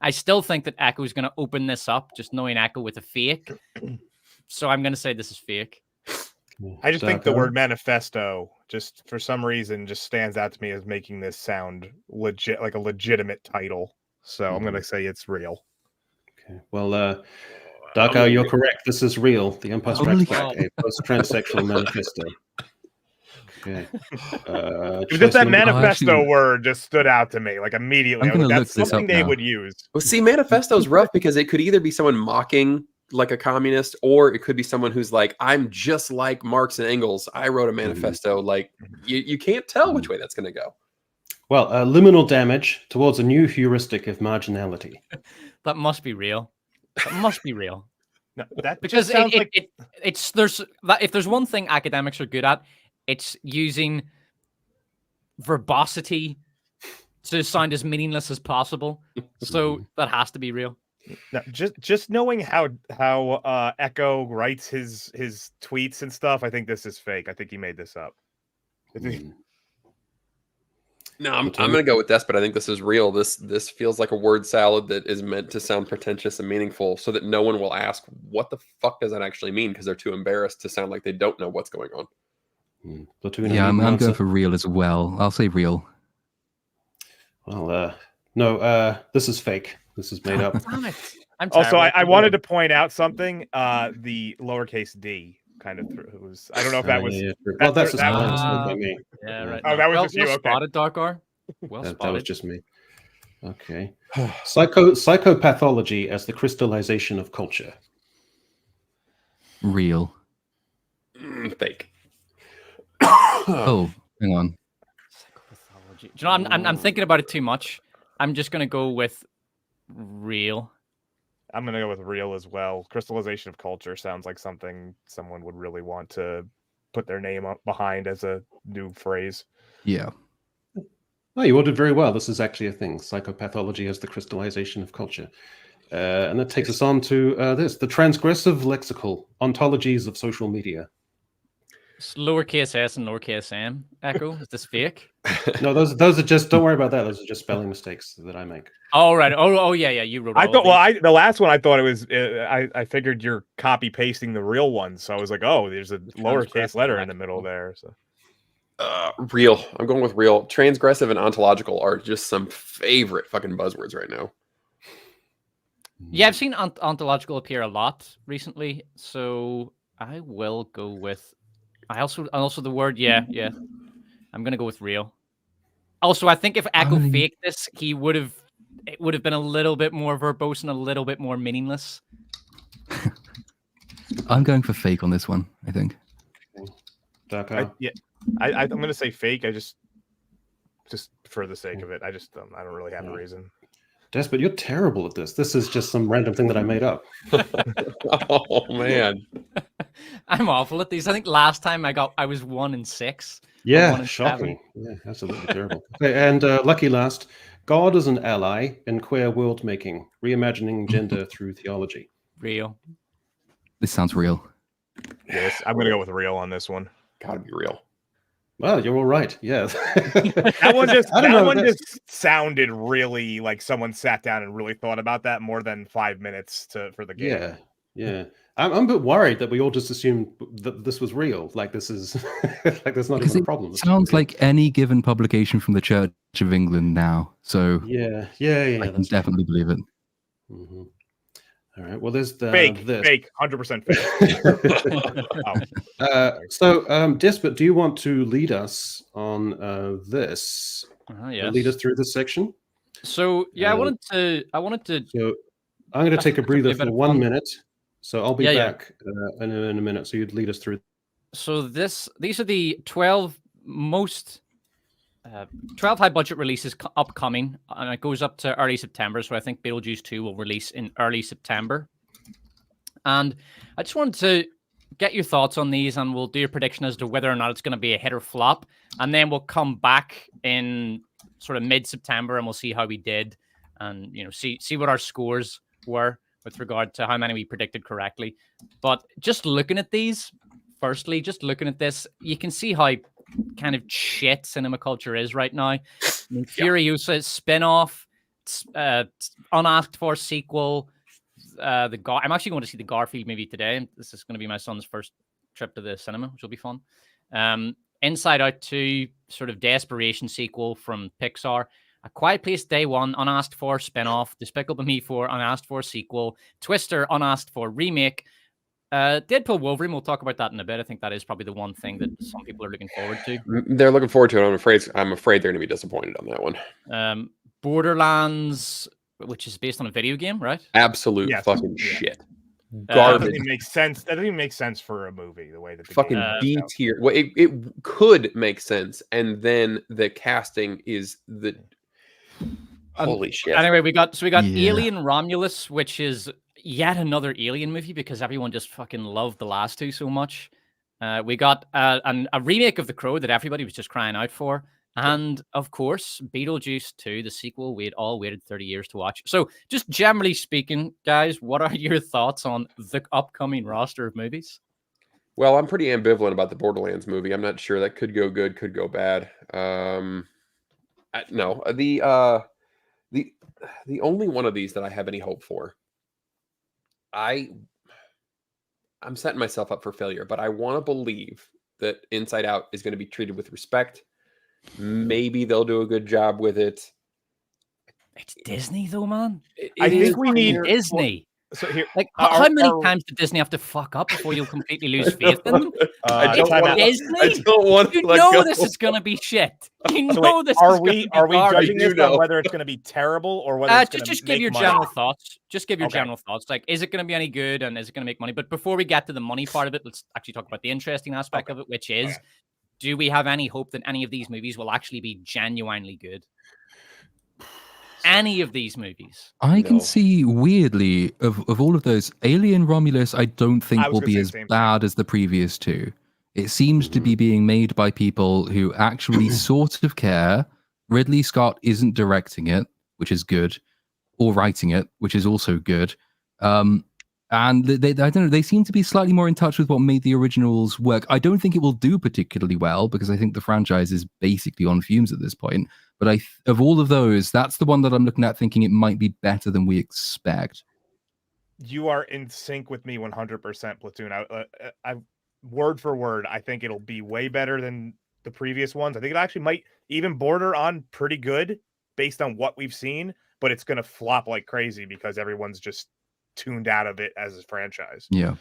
I still think that Echo's going to open this up, just knowing Echo with a fake. So I'm going to say this is fake. I just think the word manifesto, just for some reason, just stands out to me as making this sound legit, like a legitimate title. So I'm going to say it's real. Okay. Well, Darko, you're correct. This is real. The Empire Strikes Back, a post-transsexual manifesto. Okay. Just that manifesto word just stood out to me, like immediately. That's something they would use. Well, see, manifesto is rough because it could either be someone mocking like a communist, or it could be someone who's like, I'm just like Marx and Engels. I wrote a manifesto. Like, you can't tell which way that's going to go. Well, liminal damage towards a new heuristic of marginality. That must be real. That must be real. No, that because if there's one thing academics are good at, it's using verbosity to sound as meaningless as possible. So that has to be real. No, just knowing how Echo writes his tweets and stuff, I think this is fake. I think he made this up. No, I'm going to go with this, but I think this is real. This feels like a word salad that is meant to sound pretentious and meaningful so that no one will ask, what the fuck does that actually mean? Because they're too embarrassed to sound like they don't know what's going on. Yeah, I'm going for real as well. I'll say real. Well, no, this is fake. This is made up. Damn it. Also, I wanted to point out something. The lowercase d kind of was. I don't know if that was. Well, that's just by me. Yeah, right. Oh, that was just you. Well spotted, Darkar. Well spotted. That was just me. Okay. Psychopathology as the crystallization of culture. Real. Fake. Oh, hang on. Psychopathology. Do you know, I'm thinking about it too much. I'm just gonna go with real. I'm gonna go with real as well. Crystallization of culture sounds like something someone would really want to put their name up behind as a new phrase. Yeah. Oh, you ordered very well. This is actually a thing. Psychopathology as the crystallization of culture. And that takes us on to the transgressive lexical ontologies of social media. It's lowercase s and lowercase m. Echo, is this fake? No, those are just. Don't worry about that. Those are just spelling mistakes that I make. Oh right. Oh yeah. You wrote. I thought. Well, the last one I thought it was. I figured you're copy pasting the real one, so I was like, oh, there's a lowercase letter in the middle there. So. Real. I'm going with real. Transgressive and ontological are just some favorite fucking buzzwords right now. Yeah, I've seen ontological appear a lot recently, so I will go with. I also the word yeah. I'm gonna go with real. Also, I think if Echo faked this, it would have been a little bit more verbose and a little bit more meaningless. I'm going for fake on this one. I think. I'm gonna say fake. I just for the sake of it. I don't really have a reason. Des, but you're terrible at this. This is just some random thing that I made up. Oh man, I'm awful at these. I think last time I was 1 in 6. Yeah, shocking. Yeah, absolutely terrible. Okay, and lucky last, God as an ally in queer world making, reimagining gender through theology. Real. This sounds real. Yes, I'm gonna go with real on this one. Gotta be real. Well, you're all right. Yeah. That one just I don't know, just sounded really like someone sat down and really thought about that more than 5 minutes for the game. Yeah, yeah. I'm a bit worried that we all just assumed that this was real. Like this is like there's not even a problem. It sounds like any given publication from the Church of England now. So yeah. I can definitely believe it. Mm-hmm. All right. Well, there's the Fake, 100% fake. So, Despot, do you want to lead us on this? Yes. Lead us through this section. So yeah, I wanted to. So I'm going to take a breather for 1 minute. So I'll be back in a minute. So you'd lead us through. So these are the 12 most 12 high budget releases upcoming, and it goes up to early September. So I think Beetlejuice 2 will release in early September. And I just wanted to get your thoughts on these, and we'll do a prediction as to whether or not it's going to be a hit or flop. And then we'll come back in sort of mid-September, and we'll see how we did, and see what our scores were with regard to how many we predicted correctly. But just looking at these, firstly, just looking at this, you can see how kind of shit cinema culture is right now. I mean, Furiosa spin-off, unasked for sequel. I'm actually going to see the Garfield movie today. This is going to be my son's first trip to the cinema, which will be fun. Inside Out 2, sort of desperation sequel from Pixar. A Quiet Place Day 1, unasked for spin-off. Despicable Me 4, unasked for sequel. Twister, unasked for remake. Deadpool Wolverine, we'll talk about that in a bit. I think that is probably the one thing that some people are looking forward to. They're looking forward to it. I'm afraid they're going to be disappointed on that one. Borderlands, which is based on a video game, right? Absolute fucking shit. Garbage. That doesn't even make sense. That doesn't even make sense for a movie. The way that the fucking B tier. Well, it could make sense, and then the casting is the holy shit. Anyway, we got Alien Romulus, which is yet another Alien movie because everyone just fucking loved the last two so much. We got a remake of The Crow that everybody was just crying out for. And of course, Beetlejuice 2, the sequel we'd all waited 30 years to watch. So just generally speaking, guys, what are your thoughts on the upcoming roster of movies? Well, I'm pretty ambivalent about the Borderlands movie. I'm not sure. That could go good, could go bad. No, the only one of these that I have any hope for, I'm setting myself up for failure, but I want to believe that Inside Out is going to be treated with respect. Maybe they'll do a good job with it. It's Disney, though, man. I think we need Disney. So here, like, how many times did Disney have to fuck up before you'll completely lose faith in them? I don't want to. You know this is going to be shit. You know this. Are we judging this on whether it's going to be terrible or whether it's just give your general thoughts? Just give your general thoughts. Like, is it going to be any good and is it going to make money? But before we get to the money part of it, let's actually talk about the interesting aspect of it, which is. Do we have any hope that any of these movies will actually be genuinely good? Any of these movies? I can see, weirdly, of all of those, Alien Romulus, I don't think will be as bad as the previous two. It seems to be being made by people who actually sort of care. Ridley Scott isn't directing it, which is good, or writing it, which is also good. And I don't know, they seem to be slightly more in touch with what made the originals work. I don't think it will do particularly well because I think the franchise is basically on fumes at this point. But of all of those, that's the one that I'm looking at thinking it might be better than we expect. You are in sync with me 100%, Platoon. I word for word, I think it'll be way better than the previous ones. I think it actually might even border on pretty good based on what we've seen, but it's going to flop like crazy because everyone's just tuned out of it as a franchise. Yeah.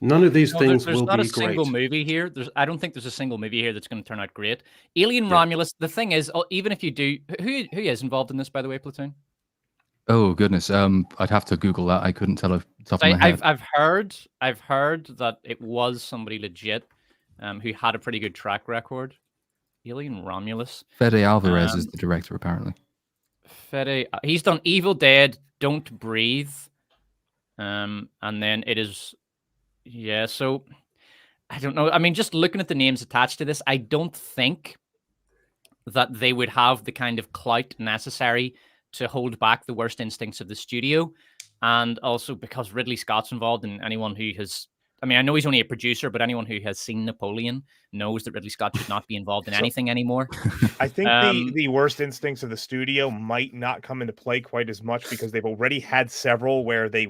None of these things there's will not be a single great. Movie here. I don't think there's a single movie here that's going to turn out great. Alien Romulus. The thing is, even if you do, who is involved in this, by the way, Platoon? Oh goodness, I'd have to Google that. I couldn't tell off the top of my head. I've heard that it was somebody legit, who had a pretty good track record. Alien Romulus. Fede Alvarez is the director, apparently. Fede, he's done Evil Dead, Don't Breathe, and then it is, so I don't know. I mean, just looking at the names attached to this, I don't think that they would have the kind of clout necessary to hold back the worst instincts of the studio. And also because Ridley Scott's involved, and anyone who has, I mean, I know he's only a producer, but anyone who has seen Napoleon knows that Ridley Scott should not be involved in anything anymore. I think the worst instincts of the studio might not come into play quite as much because they've already had several where there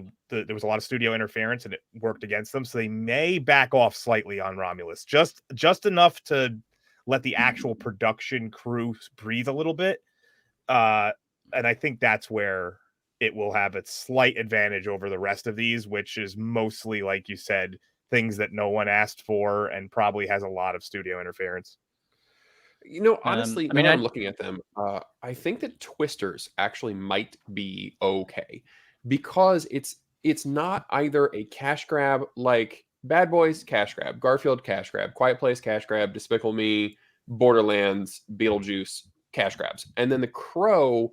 was a lot of studio interference and it worked against them. So they may back off slightly on Romulus, just enough to let the actual production crew breathe a little bit. And I think that's where it will have its slight advantage over the rest of these, which is mostly, like you said, things that no one asked for and probably has a lot of studio interference. You know, honestly, I mean, I'm looking at them. I think that Twisters actually might be okay because it's not either a cash grab like Bad Boys cash grab, Garfield cash grab, Quiet Place cash grab, Despicable Me, Borderlands, Beetlejuice cash grabs, and then The Crow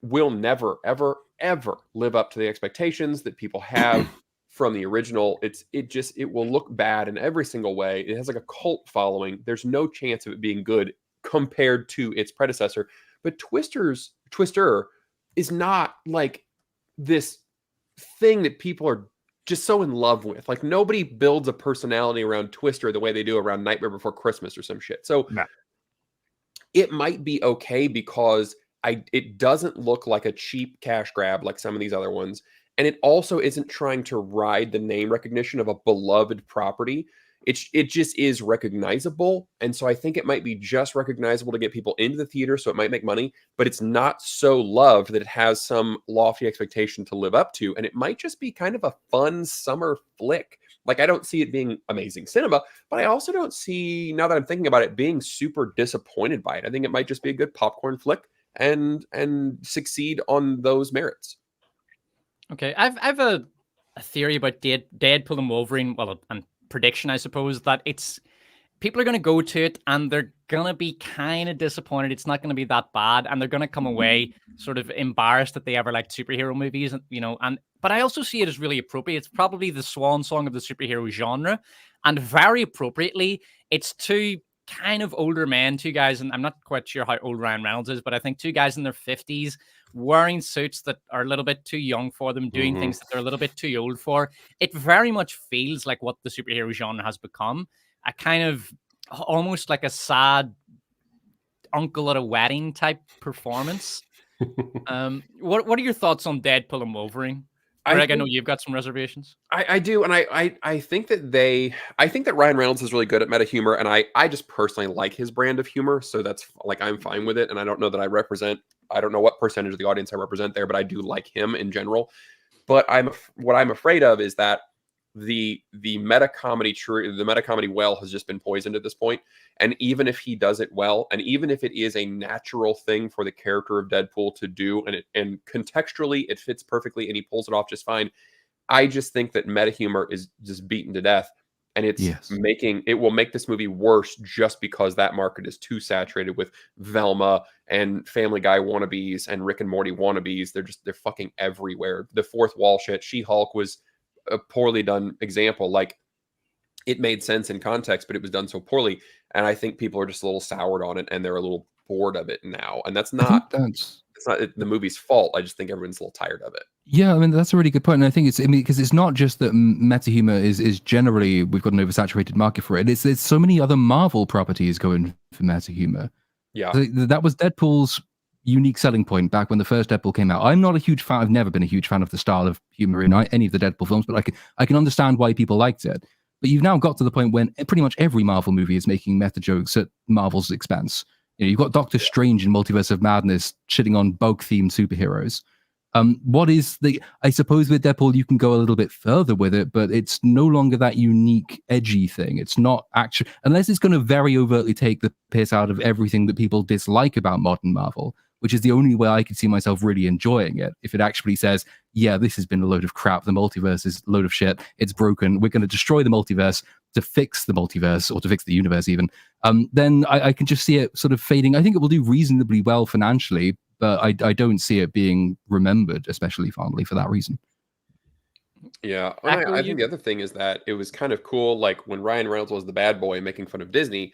will never, ever, ever live up to the expectations that people have from the original. It will look bad in every single way. It has like a cult following. There's no chance of it being good compared to its predecessor. But Twister is not like this thing that people are just so in love with. Like nobody builds a personality around Twister the way they do around Nightmare Before Christmas or some shit. So it might be okay because it doesn't look like a cheap cash grab like some of these other ones. And it also isn't trying to ride the name recognition of a beloved property. It just is recognizable. And so I think it might be just recognizable to get people into the theater, so it might make money, but it's not so loved that it has some lofty expectation to live up to. And it might just be kind of a fun summer flick. Like I don't see it being amazing cinema, but I also don't see, now that I'm thinking about it, being super disappointed by it. I think it might just be a good popcorn flick and succeed on those merits. Okay, I've a theory about Deadpool and Wolverine. Well, and prediction, I suppose, that people are going to go to it and they're going to be kind of disappointed. It's not going to be that bad, and they're going to come away sort of embarrassed that they ever liked superhero movies, but I also see it as really appropriate. It's probably the swan song of the superhero genre, and very appropriately, it's two kind of older men, two guys, and I'm not quite sure how old Ryan Reynolds is, but I think two guys in their 50s wearing suits that are a little bit too young for them, doing things that they're a little bit too old for. It very much feels like what the superhero genre has become, a kind of almost like a sad uncle at a wedding type performance. What are your thoughts on Deadpool and Wolverine? Greg, I know you've got some reservations. I do, and I think that Ryan Reynolds is really good at meta humor, and I just personally like his brand of humor, so that's like I'm fine with it. And I don't know that I don't know what percentage of the audience I represent there, but I do like him in general. But what I'm afraid of is that the meta comedy well has just been poisoned at this point. And even if he does it well, and even if it is a natural thing for the character of Deadpool to do, and contextually it fits perfectly and he pulls it off just fine, I just think that meta humor is just beaten to death, and it will make this movie worse just because that market is too saturated with Velma and Family Guy wannabes and Rick and Morty wannabes. They're fucking everywhere. The fourth wall shit. She-Hulk was a poorly done example. Like it made sense in context, but it was done so poorly. And I think people are just a little soured on it and they're a little bored of it now. And it's not the movie's fault. I just think everyone's a little tired of it. Yeah, I mean, that's a really good point. And I think because it's not just that meta humor is generally, we've got an oversaturated market for it. It's so many other Marvel properties going for meta humor. Yeah. That was Deadpool's unique selling point back when the first Deadpool came out. I'm not a huge fan. I've never been a huge fan of the style of humor in any of the Deadpool films, but I can understand why people liked it. But you've now got to the point when pretty much every Marvel movie is making meta jokes at Marvel's expense. You've got Doctor Strange in Multiverse of Madness shitting on bug-themed superheroes. I suppose with Deadpool you can go a little bit further with it, but it's no longer that unique, edgy thing. It's not actually, unless it's going to very overtly take the piss out of everything that people dislike about modern Marvel, which is the only way I could see myself really enjoying it. If it actually says, yeah, this has been a load of crap, the multiverse is a load of shit, it's broken, we're going to destroy the multiverse to fix the multiverse, or to fix the universe even, then I can just see it sort of fading. I think it will do reasonably well financially, but I don't see it being remembered especially fondly for that reason. Yeah, I think the other thing is that it was kind of cool, like when Ryan Reynolds was the bad boy making fun of Disney,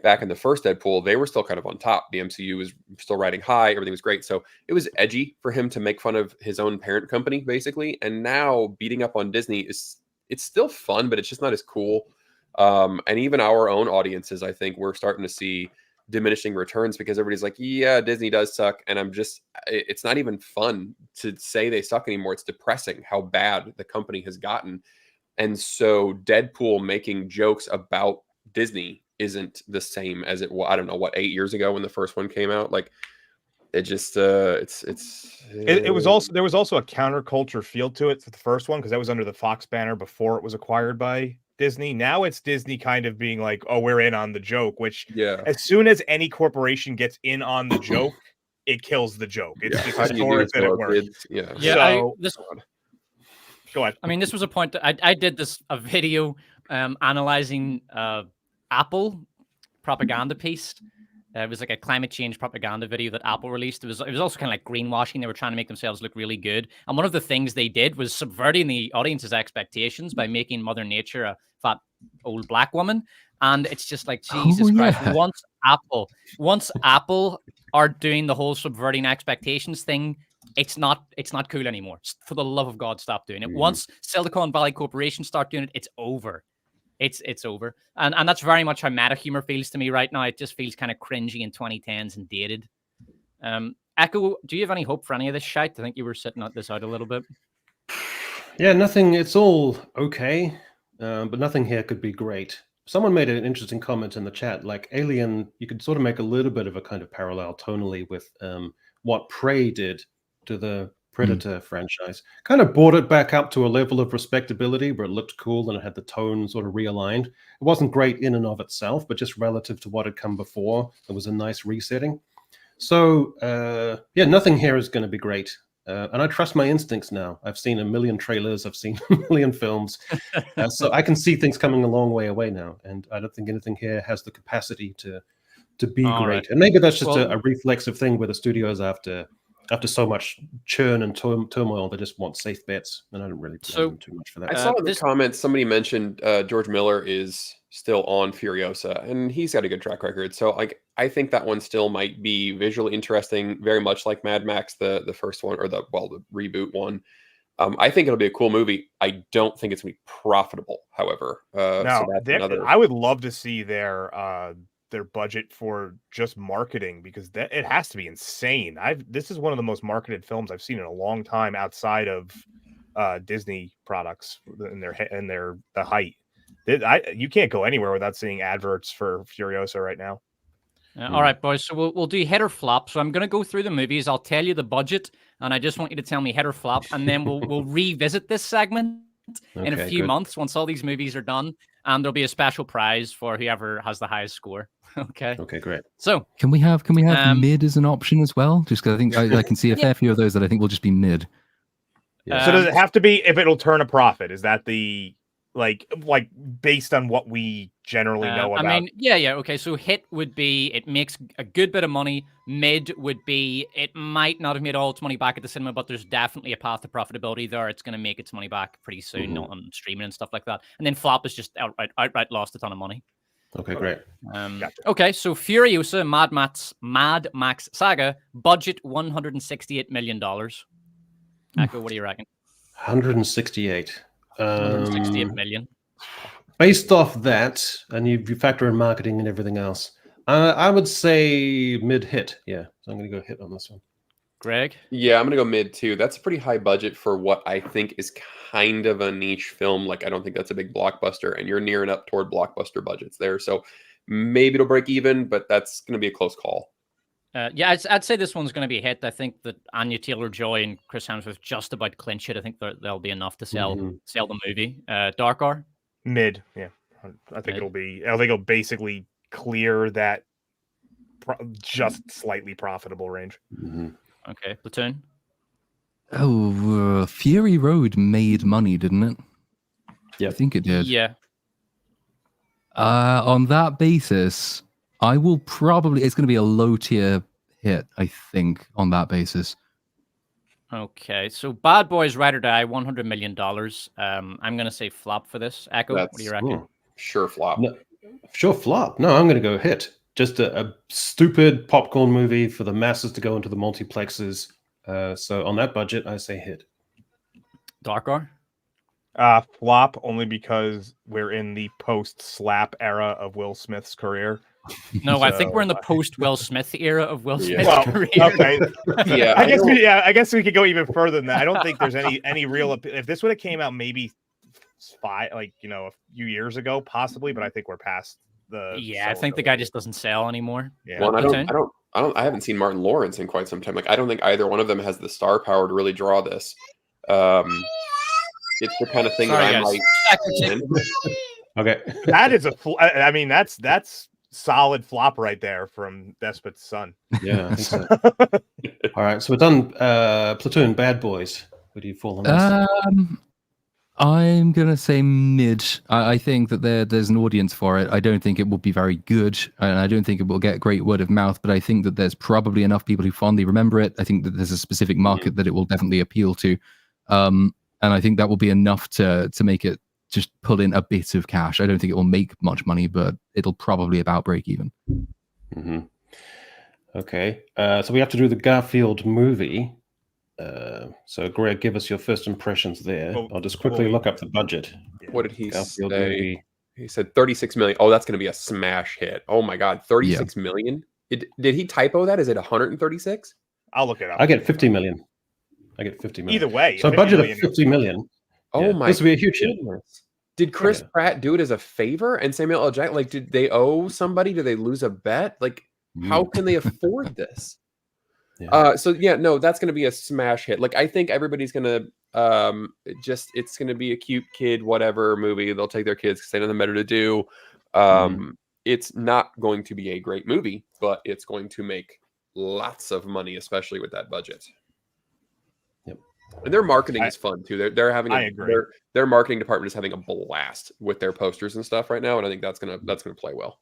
back in the first Deadpool, they were still kind of on top. The MCU was still riding high. Everything was great. So it was edgy for him to make fun of his own parent company, basically. And now beating up on Disney it's still fun, but it's just not as cool. And even our own audiences, I think we're starting to see diminishing returns because everybody's like, yeah, Disney does suck. And it's not even fun to say they suck anymore. It's depressing how bad the company has gotten. And so Deadpool making jokes about Disney isn't the same as it was, I don't know, 8 years ago when the first one came out. Like it just, it was also, there was also a counterculture feel to it for the first one, because that was under the Fox banner before it was acquired by Disney. Now it's Disney kind of being like, oh, we're in on the joke, which as soon as any corporation gets in on the joke, it kills the joke. It's just historic that it works. Go ahead. I mean, this was a point that I did a video analyzing Apple propaganda piece. It was like a climate change propaganda video that Apple released. It was also kind of like greenwashing. They were trying to make themselves look really good. And one of the things they did was subverting the audience's expectations by making Mother Nature a fat old black woman. And it's just like, Jesus Christ, once Apple are doing the whole subverting expectations thing, it's not cool anymore. For the love of God, stop doing it. Once Silicon Valley Corporation start doing it, it's over. It's over. And that's very much how meta humor feels to me right now. It just feels kind of cringy in 2010s and dated. Echo, do you have any hope for any of this shite? I think you were sitting this out a little bit. Yeah, nothing. It's all okay, but nothing here could be great. Someone made an interesting comment in the chat, like Alien, you could sort of make a little bit of a kind of parallel tonally with what Prey did to the Predator franchise. Kind of brought it back up to a level of respectability where it looked cool and it had the tone sort of realigned. It wasn't great in and of itself, but just relative to what had come before, it was a nice resetting. So, yeah, nothing here is going to be great. And I trust my instincts now. I've seen a million trailers. I've seen a million films. So I can see things coming a long way away now. And I don't think anything here has the capacity to be great. Right. And maybe that's just a reflexive thing where the studios after so much churn and turmoil, they just want safe bets, and I don't really blame them too much for that. I saw in the comments somebody mentioned George Miller is still on Furiosa, and he's got a good track record. So I think that one still might be visually interesting, very much like Mad Max, the first one, or the reboot one. I think it'll be a cool movie. I don't think it's gonna be profitable, however. I would love to see their budget for just marketing, because it has to be insane. This is one of the most marketed films I've seen in a long time outside of Disney products in the height. You can't go anywhere without seeing adverts for Furiosa right now. All right, boys. So we'll do hit or flop. So I'm going to go through the movies. I'll tell you the budget, and I just want you to tell me hit or flop, and then we'll revisit this segment in a few months once all these movies are done, and there'll be a special prize for whoever has the highest score. Okay, great. So can we have mid as an option as well? Just because I think I can see a fair few of those that I think will just be mid. Yeah. So does it have to be if it'll turn a profit? Is that the like based on what we generally know about? I mean, yeah. Okay, so hit would be it makes a good bit of money. Mid would be it might not have made all its money back at the cinema, but there's definitely a path to profitability there. It's going to make its money back pretty soon on streaming and stuff like that. And then flop is just outright lost a ton of money. Okay, great. Gotcha. Okay, so Furiosa, Mad Max Saga, budget $168 million. Echo, what do you reckon? 168. 168 million. Based off that, and you factor in marketing and everything else, I would say mid-hit. Yeah, so I'm going to go hit on this one. Greg? Yeah, I'm going to go mid too. That's a pretty high budget for what I think is kind of a niche film. Like, I don't think that's a big blockbuster, and you're nearing up toward blockbuster budgets there. So maybe it'll break even, but that's going to be a close call. Yeah, I'd say this one's going to be a hit. I think that Anya Taylor-Joy and Chris Hemsworth just about clinch it. I think there'll be enough to sell the movie. Darkar? Mid, yeah. I think it'll basically clear that just slightly profitable range. Okay, Platoon? Oh, Fury Road made money, didn't it? Yeah, I think it did. Yeah. On that basis, I will probably... It's going to be a low-tier hit, I think, on that basis. Okay, so Bad Boys Ride or Die, $100 million. I'm going to say flop for this. Echo, what do you reckon? Sure flop. Sure, flop. No, I'm going to go hit. Just a stupid popcorn movie for the masses to go into the multiplexes. So on that budget, I say hit. Darkar? Flop, only because we're in the post-slap era of Will Smith's career. No, I think we're in the post-Will Smith era of Will Smith's Well, career. okay. Yeah, I guess we could go even further than that. I don't think there's any real. If this would have came out maybe a few years ago, possibly, but I think we're past the. Yeah, I think the guy just doesn't sell anymore. Yeah. Well, I haven't seen Martin Lawrence in quite some time. Like, I don't think either one of them has the star power to really draw this. It's the kind of thing that I'm like. Okay. That is I mean, that's solid flop right there from Despot's Son. Yeah, I think so. All right, so we're done. Platoon, Bad Boys. Where do you fall on this? I'm gonna say mid. I think that there's an audience for it. I don't think it will be very good, and I don't think it will get great word of mouth. But I think that there's probably enough people who fondly remember it. I think that there's a specific market that it will definitely appeal to, and I think that will be enough to make it just pull in a bit of cash. I don't think it will make much money, but it'll probably about break even. Mm-hmm. Okay, so we have to do the Garfield movie. So Greg, give us your first impressions there. I'll just quickly look up the budget. What did he Garfield say? movie. He said 36 million. Oh, that's going to be a smash hit. Oh my God, 36 million? Did he typo that? Is it 136? I'll look it up. I get 50 million. Either way. So a budget of 50 million. Oh my! This will be a huge hit. Did Chris Pratt do it as a favor? And Samuel L. Jackson, like, did they owe somebody? Did they lose a bet? Like, how can they afford this? So yeah, no, that's going to be a smash hit. Like, I think everybody's going to it's going to be a cute kid, whatever movie. They'll take their kids because they have nothing better to do. It's not going to be a great movie, but it's going to make lots of money, especially with that budget. Yep. And their marketing is fun too. They're having their marketing department is having a blast with their posters and stuff right now, and I think that's gonna play well.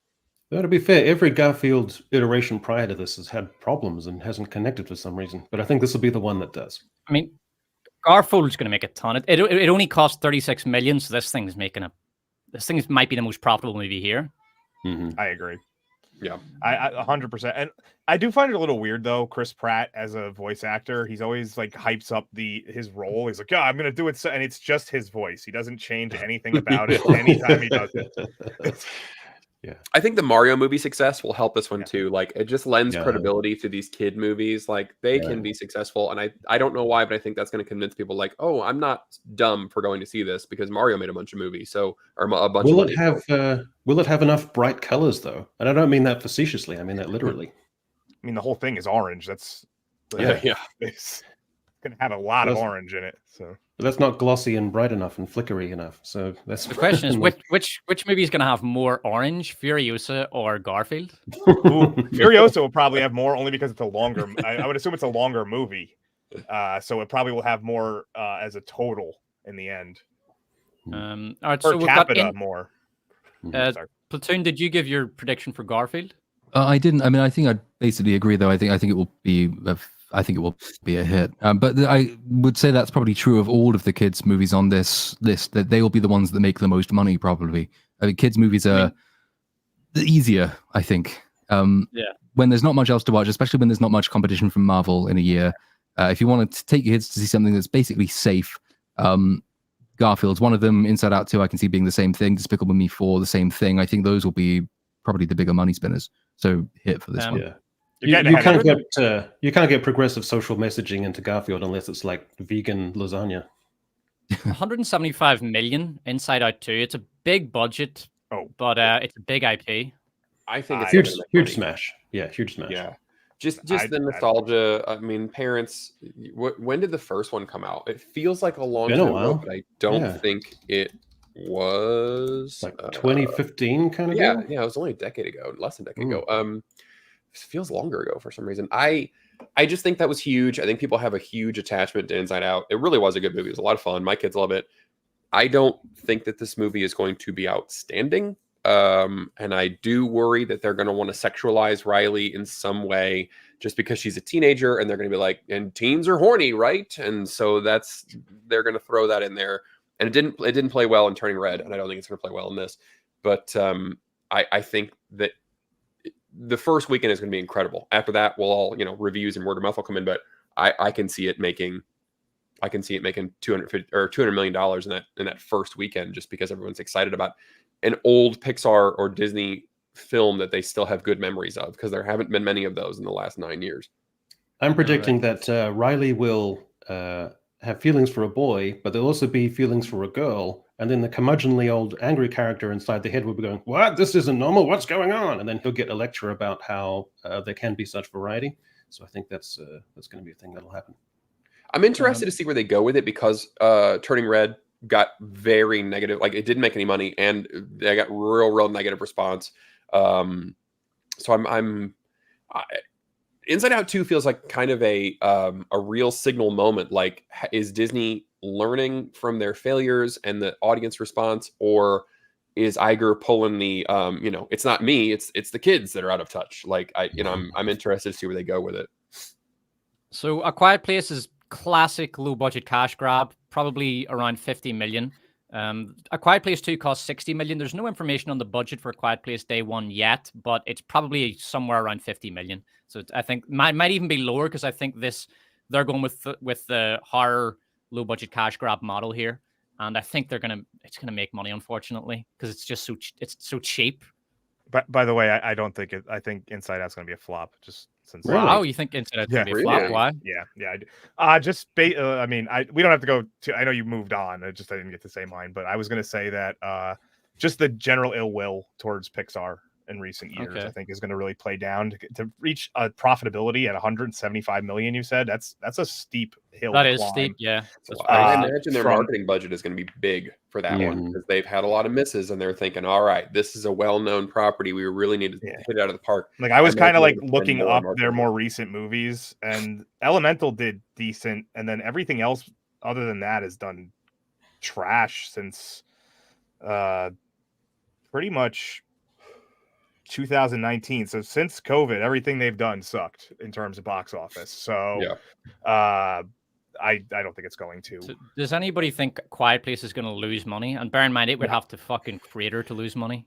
Well, to be fair, every Garfield iteration prior to this has had problems and hasn't connected for some reason. But I think this will be the one that does. I mean, Garfield's going to make a ton. It only cost 36 million, so this thing might be the most profitable movie here. Mm-hmm. I agree. Yeah, I 100%. And I do find it a little weird though. Chris Pratt as a voice actor, he's always like hypes up his role. He's like, yeah, I'm gonna do it, and it's just his voice. He doesn't change anything about it anytime he does it. Yeah, I think the Mario movie success will help this one too. Like, it just lends credibility to these kid movies. Like, they can be successful, and I don't know why, but I think that's going to convince people. Like, oh, I'm not dumb for going to see this because Mario made a bunch of movies. So, or a bunch. Will it have enough bright colors though? And I don't mean that facetiously. I mean that literally. I mean, the whole thing is orange. That's It's gonna have a lot of orange in it. So. But that's not glossy and bright enough and flickery enough. So that's the question is which movie is going to have more orange, Furiosa or Garfield? Furiosa will probably have more only because it's a longer. I would assume it's a longer movie, so it probably will have more as a total in the end. All right, per so we've capita got more. Platoon, did you give your prediction for Garfield? I didn't. I mean, I think I basically agree. Though I think it will be. I think it will be a hit. But I would say that's probably true of all of the kids' movies on this list, that they will be the ones that make the most money, probably. I mean, kids' movies are easier, I think. When there's not much else to watch, especially when there's not much competition from Marvel in a year. If you want to take your kids to see something that's basically safe, Garfield's one of them. Inside Out 2, I can see being the same thing. Despicable Me 4, the same thing. I think those will be probably the bigger money spinners. So hit for this one. Yeah. You can't get progressive social messaging into Garfield unless it's like vegan lasagna. 175 million Inside Out 2. It's a big budget, but it's a big IP. I think it's huge smash. Yeah, huge smash. Yeah, just the nostalgia. I mean, parents. When did the first one come out? It feels like a long time ago, but I don't think it was like 2015 kind of. Yeah, it was only a decade ago, less than a decade ago. Feels longer ago for some reason. I just think that was huge. I think people have a huge attachment to Inside Out. It really was a good movie. It was a lot of fun. My kids love it. I don't think that this movie is going to be outstanding. And I do worry that they're going to want to sexualize Riley in some way just because she's a teenager, and they're going to be like, and teens are horny, right? And so they're going to throw that in there. And it didn't play well in Turning Red, and I don't think it's going to play well in this. But I think that the first weekend is going to be incredible. After that, we'll all, reviews and word of mouth will come in, but I can see it making $250 or $200 million in that first weekend, just because everyone's excited about an old Pixar or Disney film that they still have good memories of, because there haven't been many of those in the last 9 years. I'm predicting that Riley will have feelings for a boy, but there'll also be feelings for a girl. And then the curmudgeonly old angry character inside the head will be going, "What? This isn't normal. What's going on?" And then he'll get a lecture about how there can be such variety. So I think that's going to be a thing that'll happen. I'm interested to see where they go with it, because Turning Red got very negative. Like, it didn't make any money, and they got real negative response. So Inside Out 2 feels like kind of a real signal moment. Like, is Disney learning from their failures and the audience response, or is Iger pulling the it's not me, it's the kids that are out of touch? Like, I'm interested to see where they go with it. So A Quiet Place is classic low budget cash grab, probably around 50 million. A Quiet Place 2 costs 60 million. There's no information on the budget for A Quiet Place Day 1 yet, but it's probably somewhere around 50 million. So I think might even be lower, because I think they're going with the horror low budget cash grab model here, and I think it's gonna make money, unfortunately, because it's just so cheap. But by the way, I don't think it. I think Inside Out's going to be a flop. Just since. Wow, you think Inside Out's going to be a flop? Why? Yeah. I do. We don't have to go to. I know you moved on. I didn't get to say mine, but I was going to say that just the general ill will towards Pixar in recent years, I think, is going to really play down to reach a profitability at 175 million. You said that's a steep hill. That is steep, yeah. I imagine their marketing budget is going to be big for that one, because they've had a lot of misses, and they're thinking, all right, this is a well-known property. We really need to hit it out of the park. Like, I was kind of like looking up their more recent movies, and Elemental did decent, and then everything else other than that has done trash since pretty much 2019. So since COVID, everything they've done sucked in terms of box office. So I don't think it's going to. So does anybody think Quiet Place is going to lose money? And bear in mind, it would have to fucking creator to lose money.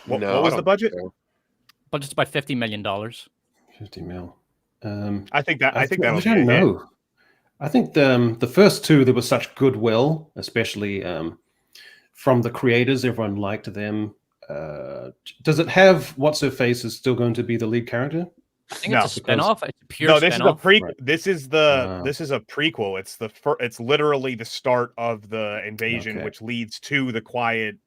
What was the budget? Budget's about $50 million. 50 mil. I think that. I don't know. I think the first two, there was such goodwill, especially from the creators. Everyone liked them. Does it have what's her face is still going to be the lead character? I think it's a spin-off. It's a pure this spin-off. is a prequel. Right. This is a prequel. It's literally the start of the invasion, which leads to the quiet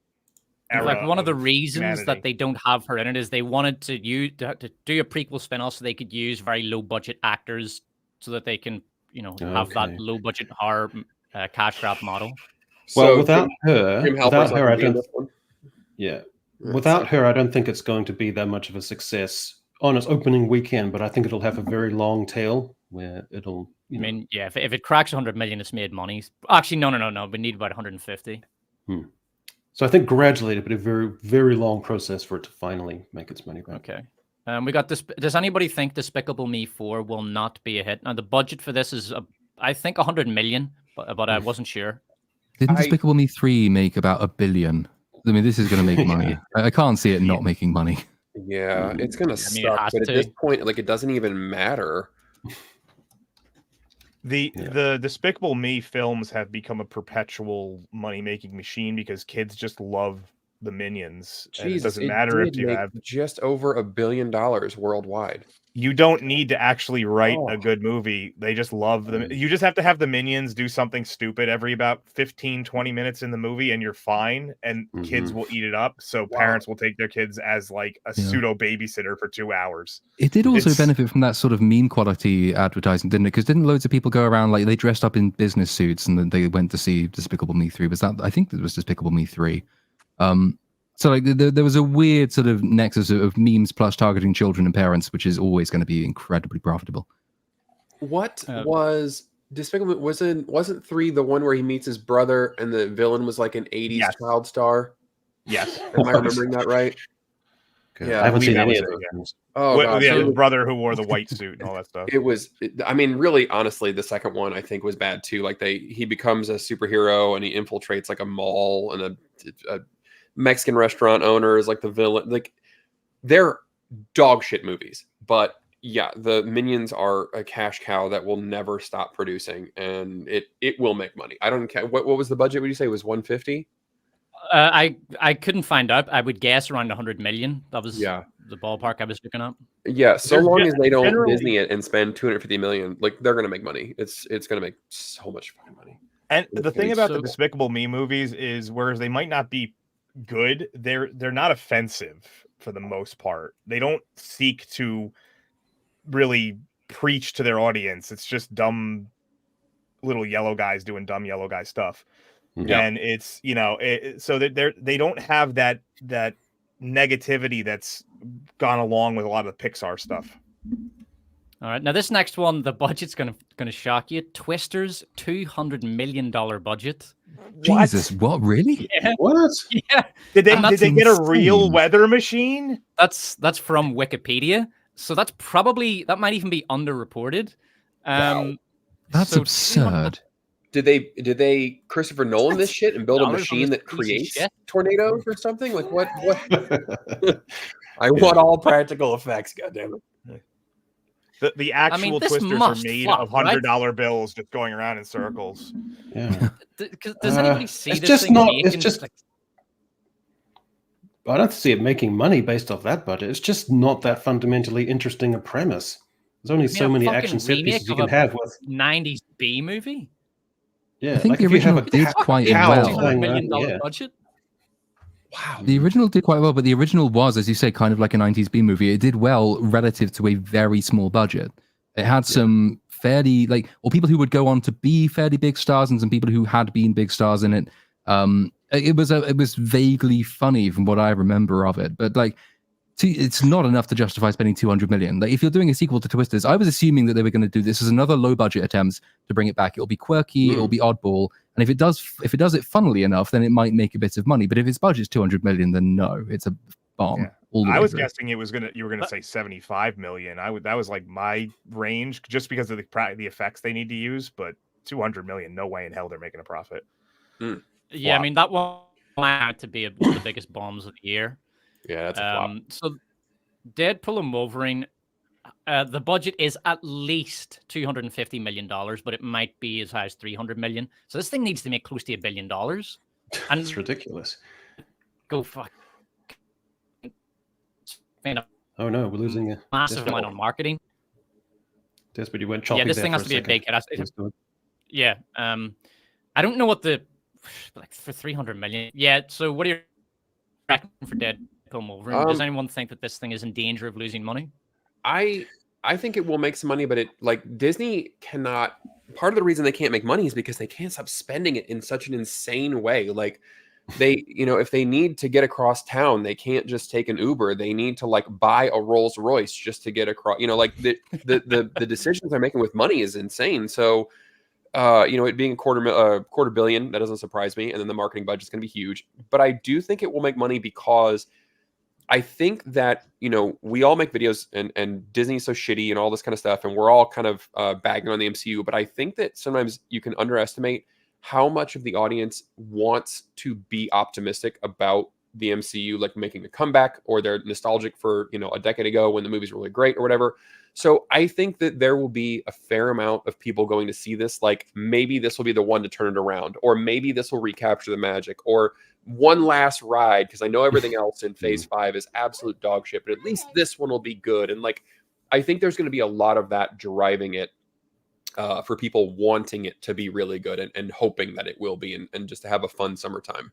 era. Like, one of the reasons humanity. that they don't have her in it is they wanted to do a prequel spin-off so they could use very low budget actors, so that they can have that low budget horror cash grab model. Well, without her, I don't. Yeah. Without her, I don't think it's going to be that much of a success on its opening weekend, but I think it'll have a very long tail where it'll. I mean, yeah, if it cracks 100 million, it's made money. Actually, no. We need about 150. So I think gradually it'll be a very, very long process for it to finally make its money back. Okay. We got this. Does anybody think Despicable Me 4 will not be a hit? Now, the budget for this is, I think, 100 million, but I wasn't sure. Didn't Despicable Me 3 make about $1 billion? I mean, this is going to make money. I can't see it not making money. Yeah, it's going to suck. But at this point, like, it doesn't even matter. The Despicable Me films have become a perpetual money-making machine, because kids just love the Minions. Jesus, and it doesn't matter if you have just over $1 billion worldwide. You don't need to actually write a good movie. They just love them. You just have to have the Minions do something stupid every about 15-20 minutes in the movie, and you're fine, and kids will eat it up. So parents will take their kids as like a pseudo babysitter for 2 hours. It did also benefit from that sort of meme quality advertising, didn't it? Because didn't loads of people go around, like, they dressed up in business suits and then they went to see Despicable Me 3? I think it was Despicable Me 3. So like there was a weird sort of nexus of memes plus targeting children and parents, which is always going to be incredibly profitable. What was Despicable? Wasn't 3 the one where he meets his brother and the villain was like an 80s child star? Yes. Am I remembering that right? Yeah, I haven't seen any of those. Oh, the brother who wore the white suit and all that stuff. I mean, really, honestly, the second one I think was bad too. Like, he becomes a superhero and he infiltrates like a mall and Mexican restaurant owners, like the villain, like they're dog shit movies. But yeah, the Minions are a cash cow that will never stop producing, and it will make money. I don't care. What was the budget? Would you say it was 150? I couldn't find out. I would guess around 100 million. That was the ballpark I was looking at. Yeah, so long as they don't Disney it and spend 250 million, like they're gonna make money. It's gonna make so much fucking money. And the thing about the Despicable Me movies is, whereas they might not be good, they're not offensive for the most part. They don't seek to really preach to their audience. It's just dumb little yellow guys doing dumb yellow guy stuff. Yeah. And it's, so that they don't have that negativity that's gone along with a lot of the Pixar stuff. All right, now this next one, the budget's gonna shock you. Twisters, $200 million budget. Jesus, what really? Yeah. What? Yeah. Did they get a real weather machine? That's from Wikipedia. So that might even be underreported. Wow. That's absurd. Did they Christopher Nolan this shit and build a machine that creates tornadoes or something? Like what? I want all practical effects, goddammit. The actual Twisters are made of $100 bills just going around in circles. Yeah. Does anybody see it's this just thing? It's just. I don't see it making money based off that budget. It's just not that fundamentally interesting a premise. There's only so many action set pieces you can have with 90s B movie. Yeah, I think the original did quite well. $200 million budget. Wow. The original did quite well, but the original was, as you say, kind of like a 90s B movie. It did well relative to a very small budget. It had some fairly, people who would go on to be fairly big stars and some people who had been big stars in it. It was vaguely funny from what I remember of it, but it's not enough to justify spending 200 million. If you're doing a sequel to Twisters, I was assuming that they were going to do this as another low budget attempt to bring it back. It'll be quirky, it'll be oddball, and if it does it funnily enough, then it might make a bit of money. But if its budget's 200 million, then no, it's a bomb. Yeah. I was guessing you were gonna say 75 million. That was like my range, just because of the effects they need to use. But 200 million, no way in hell they're making a profit. Yeah, I mean that one might out to be one of the biggest bombs of the year. Yeah, that's a flop. So Deadpool and Wolverine, the budget is at least $250 million, but it might be as high as 300 million. So this thing needs to make close to $1 billion. And it's ridiculous. Go fuck. Oh no, we're losing a massive amount on marketing. Desperate, you went choppy. Yeah, this thing has to be a big hit. Yeah. I don't know what for 300 million. Yeah. So what are you reckon for Deadpool? Does anyone think that this thing is in danger of losing money? I think it will make some money, but Disney cannot. Part of the reason they can't make money is because they can't stop spending it in such an insane way. They, if they need to get across town, they can't just take an Uber. They need to buy a Rolls Royce just to get across. The decisions they're making with money is insane. So, it being a quarter billion, that doesn't surprise me. And then the marketing budget is going to be huge. But I do think it will make money because I think that, we all make videos and Disney's so shitty and all this kind of stuff. And we're all kind of bagging on the MCU. But I think that sometimes you can underestimate how much of the audience wants to be optimistic about the MCU, making a comeback, or they're nostalgic for, a decade ago when the movies were really great or whatever. So I think that there will be a fair amount of people going to see this. Maybe this will be the one to turn it around, or maybe this will recapture the magic, or one last ride, because I know everything else in Phase 5 is absolute dog shit, but at least this one will be good. And I think there's going to be a lot of that driving it for people wanting it to be really good and hoping that it will be, and just to have a fun summertime.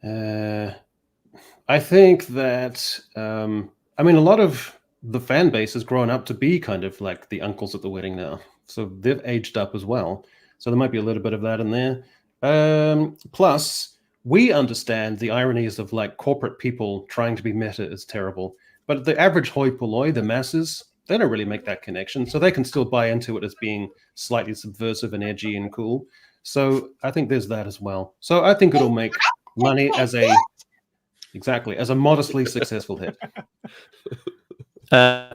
I think that a lot of the fan base has grown up to be kind of like the uncles at the wedding now, so they've aged up as well. So there might be a little bit of that in there. Plus, we understand the ironies of corporate people trying to be meta is terrible, but the average hoi polloi, the masses, they don't really make that connection, so they can still buy into it as being slightly subversive and edgy and cool. So I think there's that as well. So I think it'll make money as a modestly successful hit.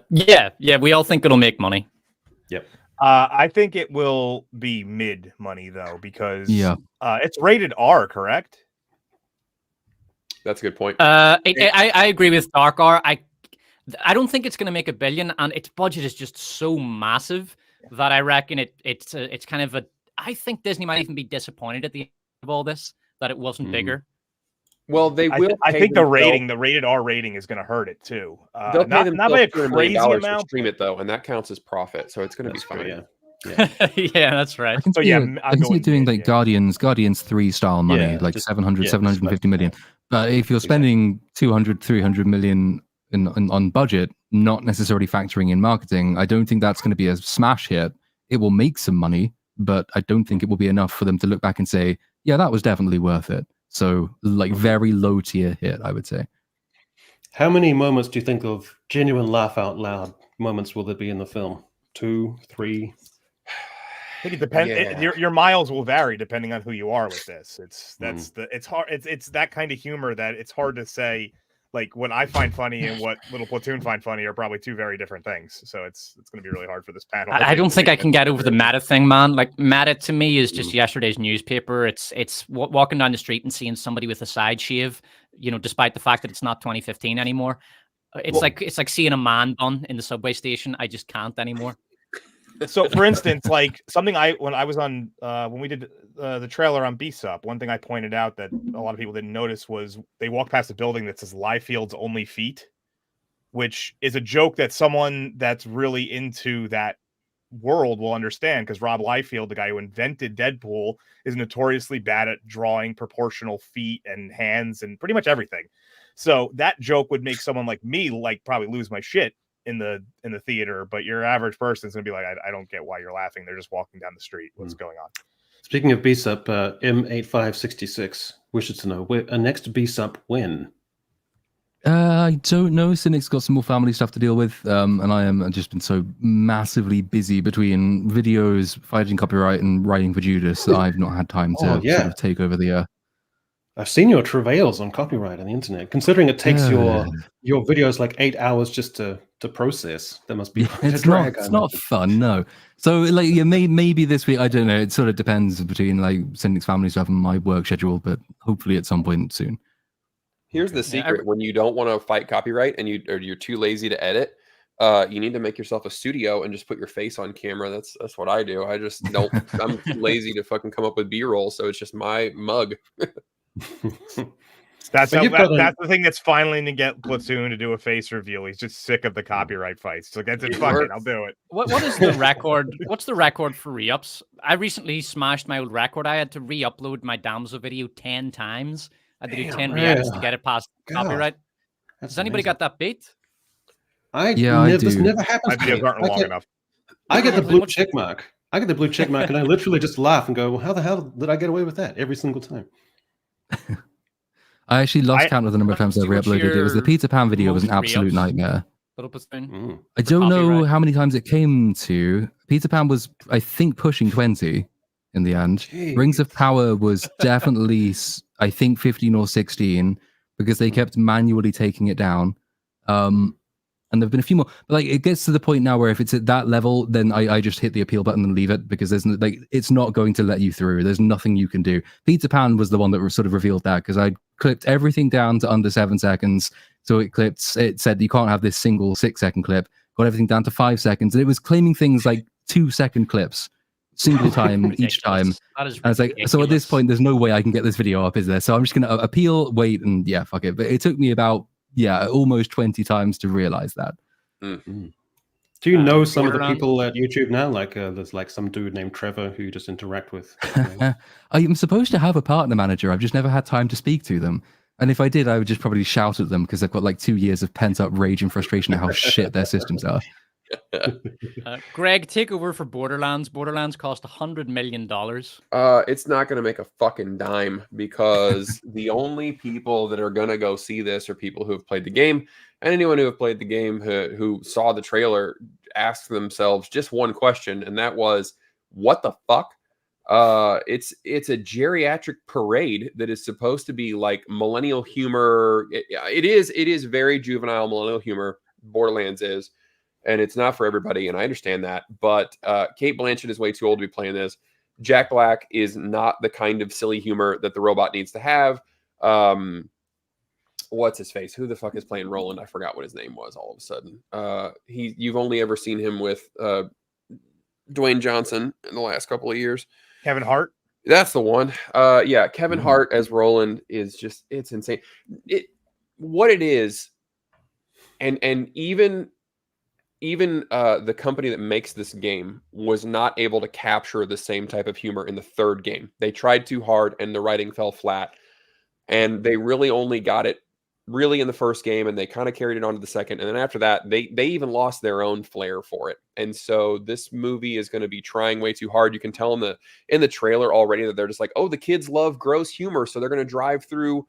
Yeah, we all think it'll make money. Yep. I think it will be mid money though, because it's rated R, correct? That's a good point. I agree with Darkar. I don't think it's going to make $1 billion, and its budget is just so massive that I reckon it's kind of a. I think Disney might even be disappointed at the end of all this that it wasn't bigger. Well, they will. I think the rated R rating is going to hurt it too. They'll pay them not by a crazy amount to stream it though, and that counts as profit, so it's going to be fine. Yeah, that's right. I can see it doing like Guardians 3 style money, like 750 million. But if you're spending 200-300 million on budget, not necessarily factoring in marketing, I don't think that's going to be a smash hit. It will make some money, but I don't think it will be enough for them to look back and say, yeah, that was definitely worth it. So like very low tier hit, I would say. How many moments do you think of genuine laugh out loud moments will there be in the film? 2, 3? I think it depends. Yeah. Your miles will vary depending on who you are with this. It's hard. It's that kind of humor that it's hard to say. Like what I find funny and what Little Platoon find funny are probably two very different things. So it's going to be really hard for this panel. I don't think I can get over the meta thing, man. Like meta to me is just yesterday's newspaper. It's walking down the street and seeing somebody with a side shave, despite the fact that it's not 2015 anymore. It's like seeing a man bun in the subway station. I just can't anymore. So, for instance, like something when I was on when we did the trailer on BSUP, one thing I pointed out that a lot of people didn't notice was they walked past a building that says Liefeld's Only Feet, which is a joke that someone that's really into that world will understand, because Rob Liefeld, the guy who invented Deadpool, is notoriously bad at drawing proportional feet and hands and pretty much everything. So that joke would make someone like me probably lose my shit in the theater, but your average person's gonna be like, I don't get why you're laughing. They're just walking down the street. What's going on? Speaking of BSUP, M8566 wishes to know a next BSUP when. I don't know. Cynic's got some more family stuff to deal with, and I've just been so massively busy between videos, fighting copyright, and writing for Judas that I've not had time to sort of take over the. I've seen your travails on copyright on the internet. Considering it takes your videos like 8 hours just to process, there must be it's not fun, no. So maybe this week, I don't know. It sort of depends between like Cynic's family stuff and my work schedule, but hopefully at some point soon. Here's the secret: when you don't want to fight copyright and you're too lazy to edit, you need to make yourself a studio and just put your face on camera. That's what I do. I just don't. I'm too lazy to fucking come up with B-roll, so it's just my mug. That's the thing that's finally to get Platoon to do a face reveal. He's just sick of the copyright fights. So that's it. Fucking, I'll do it. What is the record? What's the record for re-ups? I recently smashed my old record. I had to re-upload my Damsel video 10 times. I had to do 10 reacts to get it past copyright. Has anybody got that beat? I do. This never happens. My videos aren't long enough. I get the blue check mark. And I literally just laugh and go, well, how the hell did I get away with that every single time? I actually lost count of the number of times I re-uploaded. It was the Peter Pan video was an absolute nightmare. I don't know how many times it came to. Peter Pan was, I think, pushing 20 in the end. Jeez. Rings of Power was definitely, I think, 15 or 16 because they kept manually taking it down. And there've been a few more, but like it gets to the point now where if it's at that level, then I just hit the appeal button and leave it because there's it's not going to let you through. There's nothing you can do. Peter Pan was the one that sort of revealed that because I clipped everything down to under 7 seconds. So it said you can't have this single 6-second clip. Got everything down to 5 seconds, and it was claiming things like 2-second clips, single time each time. That is ridiculous. I was like, so at this point, there's no way I can get this video up, is there? So I'm just gonna appeal, wait, and fuck it. But it took me about almost 20 times to realize that. Mm-hmm. Do you know some of the people at YouTube now? Like there's like some dude named Trevor who you just interact with. I'm supposed to have a partner manager. I've just never had time to speak to them. And if I did, I would just probably shout at them because they've got like 2 years of pent up rage and frustration at how shit their systems are. Greg, take over for Borderlands. Borderlands cost $100 million. It's not going to make a fucking dime because the only people that are going to go see this are people who have played the game, and anyone who have played the game who saw the trailer asked themselves just one question, and that was, "What the fuck?" It's a geriatric parade that is supposed to be like millennial humor. It is very juvenile millennial humor. Borderlands is. And it's not for everybody, and I understand that. But Cate Blanchett is way too old to be playing this. Jack Black is not the kind of silly humor that the robot needs to have. what's his face? Who the fuck is playing Roland? I forgot what his name was all of a sudden. You've only ever seen him with Dwayne Johnson in the last couple of years. Kevin Hart. That's the one. Yeah, Kevin Hart as Roland is just, it's insane. What it is, and even the company that makes this game was not able to capture the same type of humor in the third game. They tried too hard and the writing fell flat. And they really only got it really in the first game, and they kind of carried it on to the second. And then after that, they even lost their own flair for it. And so this movie is going to be trying way too hard. You can tell in the trailer already that they're just like, oh, the kids love gross humor, so they're going to drive through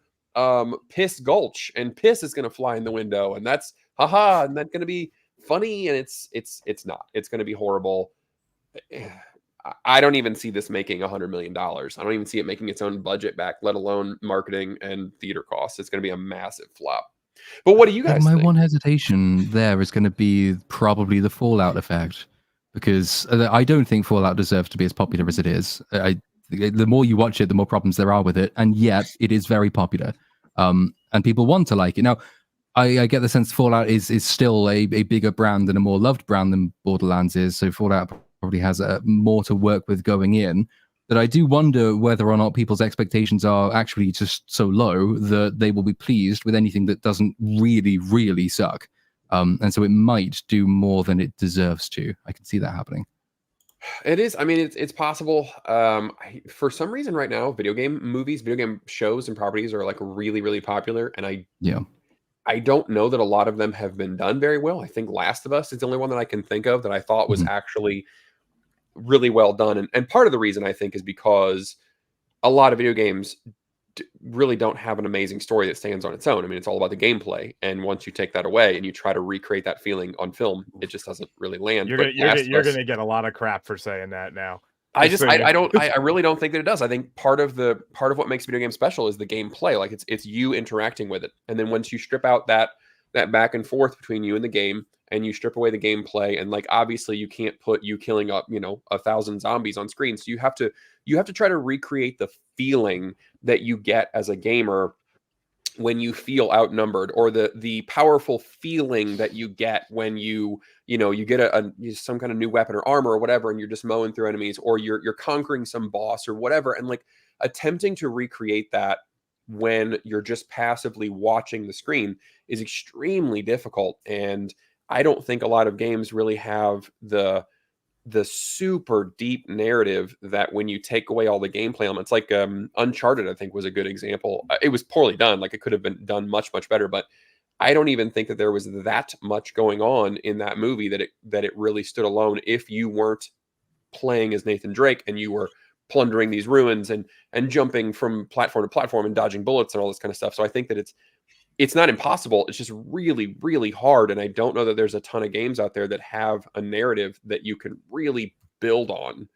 Piss Gulch, and piss is going to fly in the window, and that's haha, and that's going to be funny, and it's not. It's going to be horrible. I don't even see this making $100 million. I don't even see it making its own budget back, let alone marketing and theater costs. It's going to be a massive flop. But what do you guys think? My one hesitation there is going to be probably the Fallout effect, because I don't think Fallout deserves to be as popular as it is. The more you watch it, the more problems there are with it, and yet it is very popular, and people want to like it. Now, I get the sense Fallout is still a bigger brand and a more loved brand than Borderlands is, so Fallout probably has more to work with going in. That I do wonder whether or not people's expectations are actually just so low that they will be pleased with anything that doesn't really, really suck. And so it might do more than it deserves to. I can see that happening. It is. I mean, it's possible. For some reason right now, video game shows and properties are like really, really popular. And I don't know that a lot of them have been done very well. I think Last of Us is the only one that I can think of that I thought was actually really well done. And part of the reason I think is because a lot of video games really don't have an amazing story that stands on its own. I mean, it's all about the gameplay. And once you take that away and you try to recreate that feeling on film, it just doesn't really land. You're going to get a lot of crap for saying that now. I really don't think that it does. I think part of what makes video games special is the gameplay. Like it's you interacting with it. And then once you strip out that back and forth between you and the game, and you strip away the gameplay, and like obviously you can't put you killing up 1,000 zombies on screen, so you have to try to recreate the feeling that you get as a gamer when you feel outnumbered, or the powerful feeling that you get when you get some kind of new weapon or armor or whatever, and you're just mowing through enemies, or you're conquering some boss or whatever, and like attempting to recreate that when you're just passively watching the screen is extremely difficult. And I don't think a lot of games really have the super deep narrative that when you take away all the gameplay elements, like Uncharted, I think was a good example. It was poorly done. Like it could have been done much, much better, but I don't even think that there was that much going on in that movie that it really stood alone if you weren't playing as Nathan Drake and you were plundering these ruins and jumping from platform to platform and dodging bullets and all this kind of stuff. So I think that it's not impossible. It's just really, really hard. And I don't know that there's a ton of games out there that have a narrative that you can really build on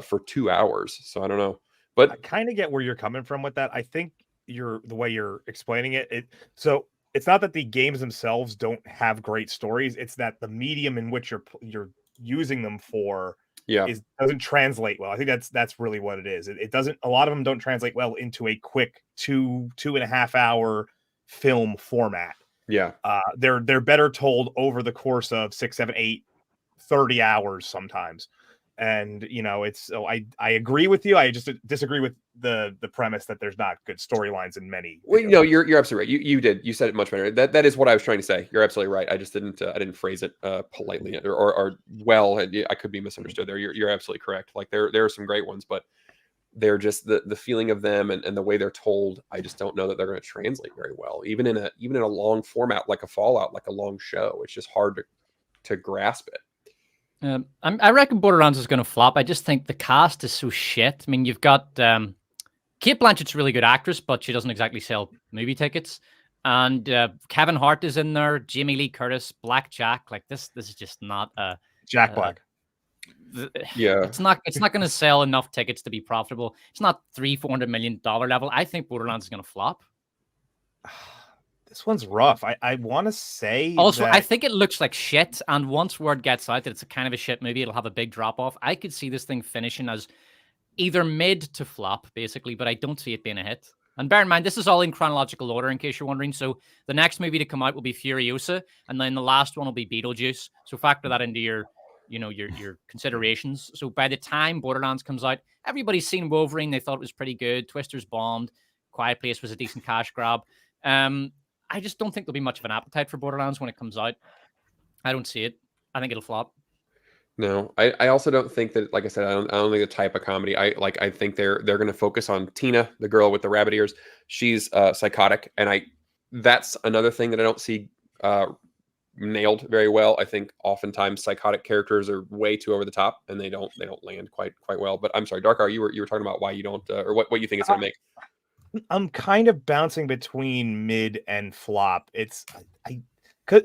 for 2 hours. So I don't know, but I kind of get where you're coming from with that. I think the way you're explaining it. So it's not that the games themselves don't have great stories. It's that the medium in which you're using them for doesn't translate well. I think that's really what it is. It doesn't. A lot of them don't translate well into a quick 2.5 hour film format. They're better told over the course of 6, 7, 8, 30 hours sometimes. And I agree with you. I just disagree with the premise that there's not good storylines in many. Well, no, you're absolutely right. You said it much better. That is what I was trying to say. You're absolutely right. I just didn't phrase it politely or well. I could be misunderstood there. You're absolutely correct. Like there are some great ones, but they're just the feeling of them and the way they're told. I just don't know that they're going to translate very well, even in a long format like a Fallout, like a long show. It's just hard to grasp it. I reckon Borderlands is going to flop. I just think the cast is so shit. I mean, you've got Cate Blanchett's a really good actress, but she doesn't exactly sell movie tickets. And Kevin Hart is in there, Jamie Lee Curtis, Black Jack. Like this is just not Jack Black. It's not going to sell enough tickets to be profitable. It's not $300-400 million level. I think Borderlands is going to flop. This one's rough. I want to say also I think it looks like shit, and once word gets out that it's a kind of a shit movie, it'll have a big drop off. I could see this thing finishing as either mid to flop, basically, but I don't see it being a hit. And bear in mind, this is all in chronological order, in case you're wondering. So the next movie to come out will be Furiosa, and then the last one will be Beetlejuice. So factor that into your considerations. So by the time Borderlands comes out, everybody's seen Wolverine. They thought it was pretty good. Twister's bombed. Quiet Place was a decent cash grab. I just don't think there'll be much of an appetite for Borderlands when it comes out. I don't see it. I think it'll flop. No, I also don't think that, like I said, I don't think the type of comedy. I think they're going to focus on Tina, the girl with the rabbit ears. She's psychotic, and that's another thing that I don't see nailed very well. I think oftentimes psychotic characters are way too over the top, and they don't land quite well. But I'm sorry, Darkar, you were talking about why you don't, or what you think it's going to make. I'm kind of bouncing between mid and flop. It's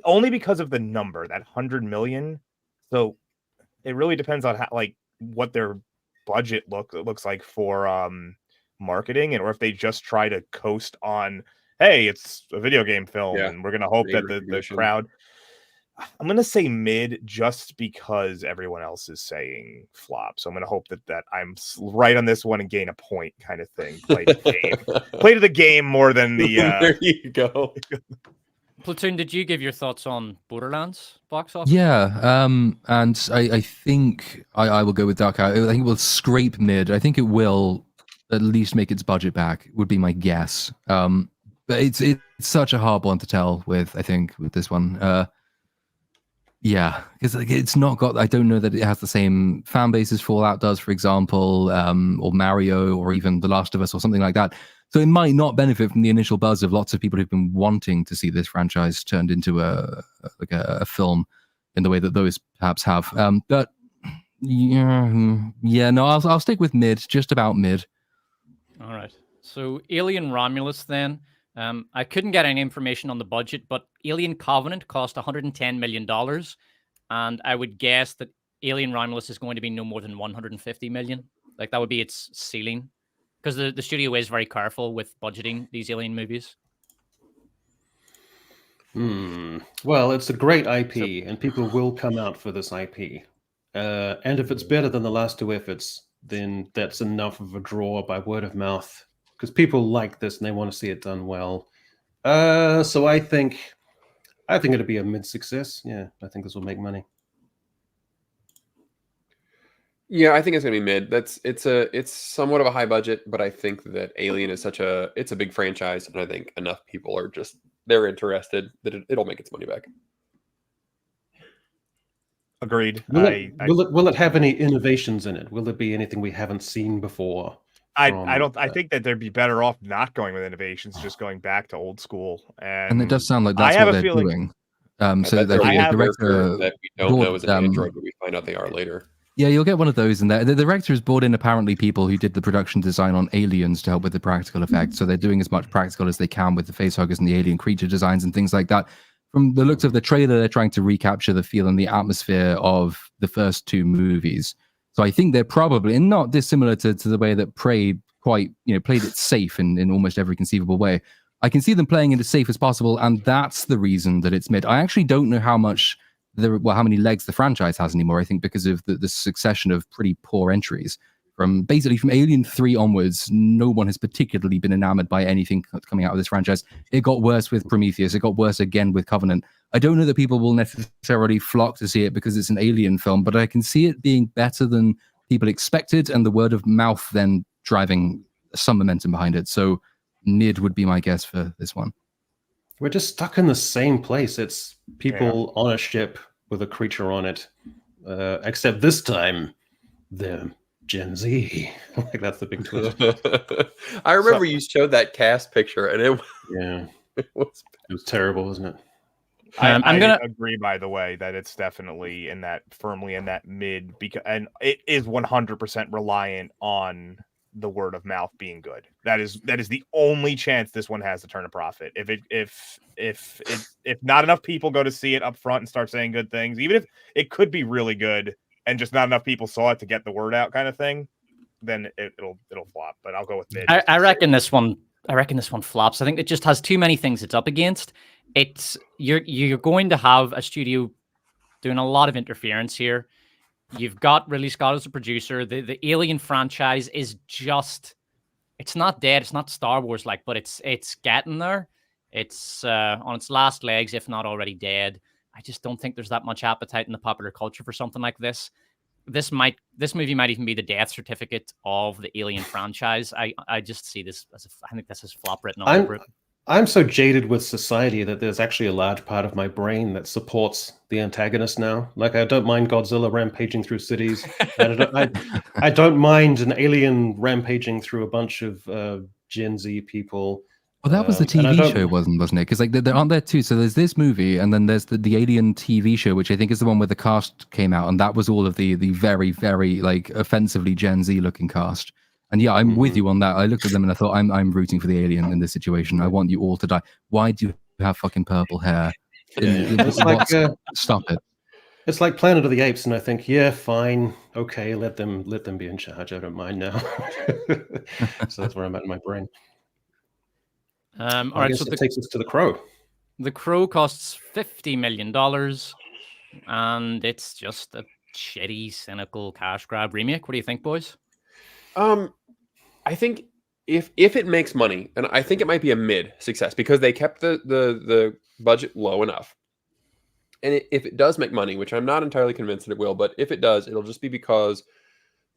only because of the number, that 100 million. So it really depends on how, like, what their budget looks like for marketing, or if they just try to coast on, hey, it's a video game film, and we're gonna hope that the crowd. I'm gonna say mid just because everyone else is saying flop. So I'm gonna hope that I'm right on this one and gain a point, kind of thing. Play to the game more than the. There you go. Platoon, did you give your thoughts on Borderlands box office? Yeah, and I think I will go with Dark Eye. I think it will scrape mid. I think it will at least make its budget back, would be my guess. But it's such a hard one to tell with, I think, with this one. Yeah, because it's not got. I don't know that it has the same fan base as Fallout does, for example, or Mario, or even The Last of Us, or something like that. So it might not benefit from the initial buzz of lots of people who've been wanting to see this franchise turned into a film in the way that those perhaps have. But no, I'll stick with mid, just about mid. All right. So Alien Romulus then. I couldn't get any information on the budget, but Alien Covenant cost $110 million. And I would guess that Alien Romulus is going to be no more than $150 million. Like, that would be its ceiling. Because the studio is very careful with budgeting these Alien movies. Well, it's a great IP, and people will come out for this IP. And if it's better than the last two efforts, then that's enough of a draw by word of mouth. Because people like this and they want to see it done well. So I think it'll be a mid-success. Yeah, I think this will make money. Yeah, I think it's gonna be mid. It's somewhat of a high budget, but I think that Alien is it's a big franchise, and I think enough people are they're interested that it'll make its money back. Agreed. Will it have any innovations in it? Will it be anything we haven't seen before? I think that they'd be better off not going with innovations, just going back to old school. And it does sound like that's what they're doing. So the director that we don't know is an android, but we find out they are later. Yeah, you'll get one of those in there. The director has brought in apparently people who did the production design on Aliens to help with the practical effects. So they're doing as much practical as they can with the facehuggers and the alien creature designs and things like that. From the looks of the trailer, they're trying to recapture the feel and the atmosphere of the first two movies. So I think they're probably, and not dissimilar to the way that Prey played it safe in almost every conceivable way. I can see them playing it as safe as possible, and that's the reason that it's mid. I actually don't know how many legs the franchise has anymore. I think because of the succession of pretty poor entries. From Alien 3 onwards, no one has particularly been enamored by anything coming out of this franchise. It got worse with Prometheus. It got worse again with Covenant. I don't know that people will necessarily flock to see it because it's an Alien film, but I can see it being better than people expected, and the word of mouth then driving some momentum behind it. So mid would be my guess for this one. We're just stuck in the same place. It's people on a ship with a creature on it, except this time they're Gen Z. Like, that's the big twist. I remember you showed that cast picture, and it was terrible, wasn't it? I'm gonna agree, by the way, that it's definitely firmly in that mid, and it is 100% reliant on the word of mouth being good. That is the only chance this one has to turn a profit. If not enough people go to see it up front and start saying good things, even if it could be really good and just not enough people saw it to get the word out, kind of thing, then it'll flop. But I'll go with mid. I reckon this one flops. I think it just has too many things it's up against. You're going to have a studio doing a lot of interference here. You've got Ridley Scott as a producer. The Alien franchise is just it's not dead. It's not Star Wars like, but it's getting there. It's on its last legs, if not already dead. I just don't think there's that much appetite in the popular culture for something like this. This movie might even be the death certificate of the Alien franchise. I just see this as I think this is flop written all over it. I'm so jaded with society that there's actually a large part of my brain that supports the antagonist now. Like, I don't mind Godzilla rampaging through cities. I don't mind an alien rampaging through a bunch of Gen Z people. Well, that was the TV show, wasn't it? Because like there aren't there two. So there's this movie, and then there's the Alien TV show, which I think is the one where the cast came out, and that was all of the very, very like offensively Gen Z looking cast. And yeah, I'm with you on that. I looked at them and I thought, I'm rooting for the alien in this situation. I want you all to die. Why do you have fucking purple hair? Stop it. It's like Planet of the Apes, and I think, yeah, fine, okay, let them be in charge. I don't mind now. So that's where I'm at in my brain. All right, so it takes us to The Crow. The Crow costs $50 million, and it's just a shitty, cynical cash grab remake. What do you think, boys? I think if it makes money, and I think it might be a mid success because they kept the budget low enough. And if it does make money, which I'm not entirely convinced that it will, but if it does, it'll just be because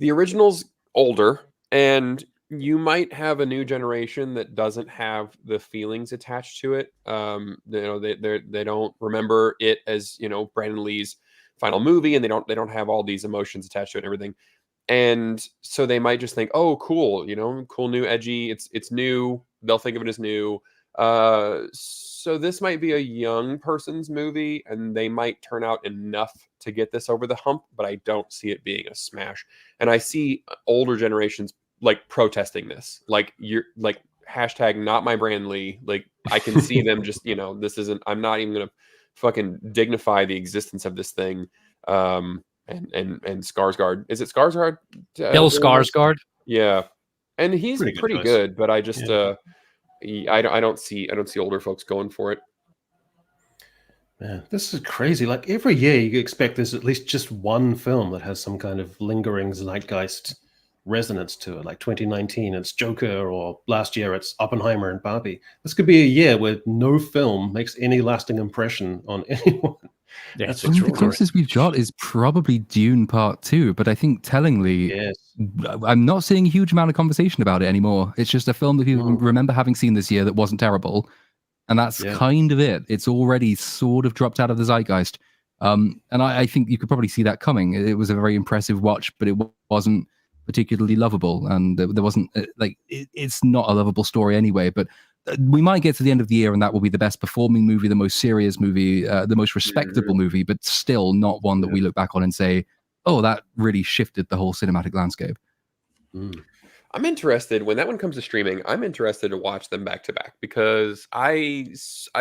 the original's older and you might have a new generation that doesn't have the feelings attached to it. They don't remember it as, Brandon Lee's final movie, and they don't have all these emotions attached to it and everything. And so they might just think, oh, cool, cool, new, edgy. It's new. They'll think of it as new. So this might be a young person's movie, and they might turn out enough to get this over the hump, but I don't see it being a smash. And I see older generations like protesting this, like you're like hashtag not my Brandon Lee. Like I can see them just, this isn't, I'm not even going to fucking dignify the existence of this thing. And Skarsgård, is it Skarsgård? Bill Skarsgård. Yeah, and he's pretty good, but I just I don't see older folks going for it. Man, this is crazy. Like every year, you expect there's at least just one film that has some kind of lingering zeitgeist resonance to it. Like 2019, it's Joker, or last year, it's Oppenheimer and Barbie. This could be a year where no film makes any lasting impression on anyone. Yeah, the closest we've got is probably Dune Part 2, but I think tellingly, I'm not seeing a huge amount of conversation about it anymore. It's just a film that people remember having seen this year that wasn't terrible, and that's kind of it. It's already sort of dropped out of the zeitgeist, and I think you could probably see that coming. It was a very impressive watch, but it wasn't particularly lovable, and there wasn't it's not a lovable story anyway, but we might get to the end of the year and that will be the best performing movie, the most serious movie, the most respectable movie, but still not one that we look back on and say, oh, that really shifted the whole cinematic landscape. I'm interested when that one comes to streaming. I'm interested to watch them back to back because I've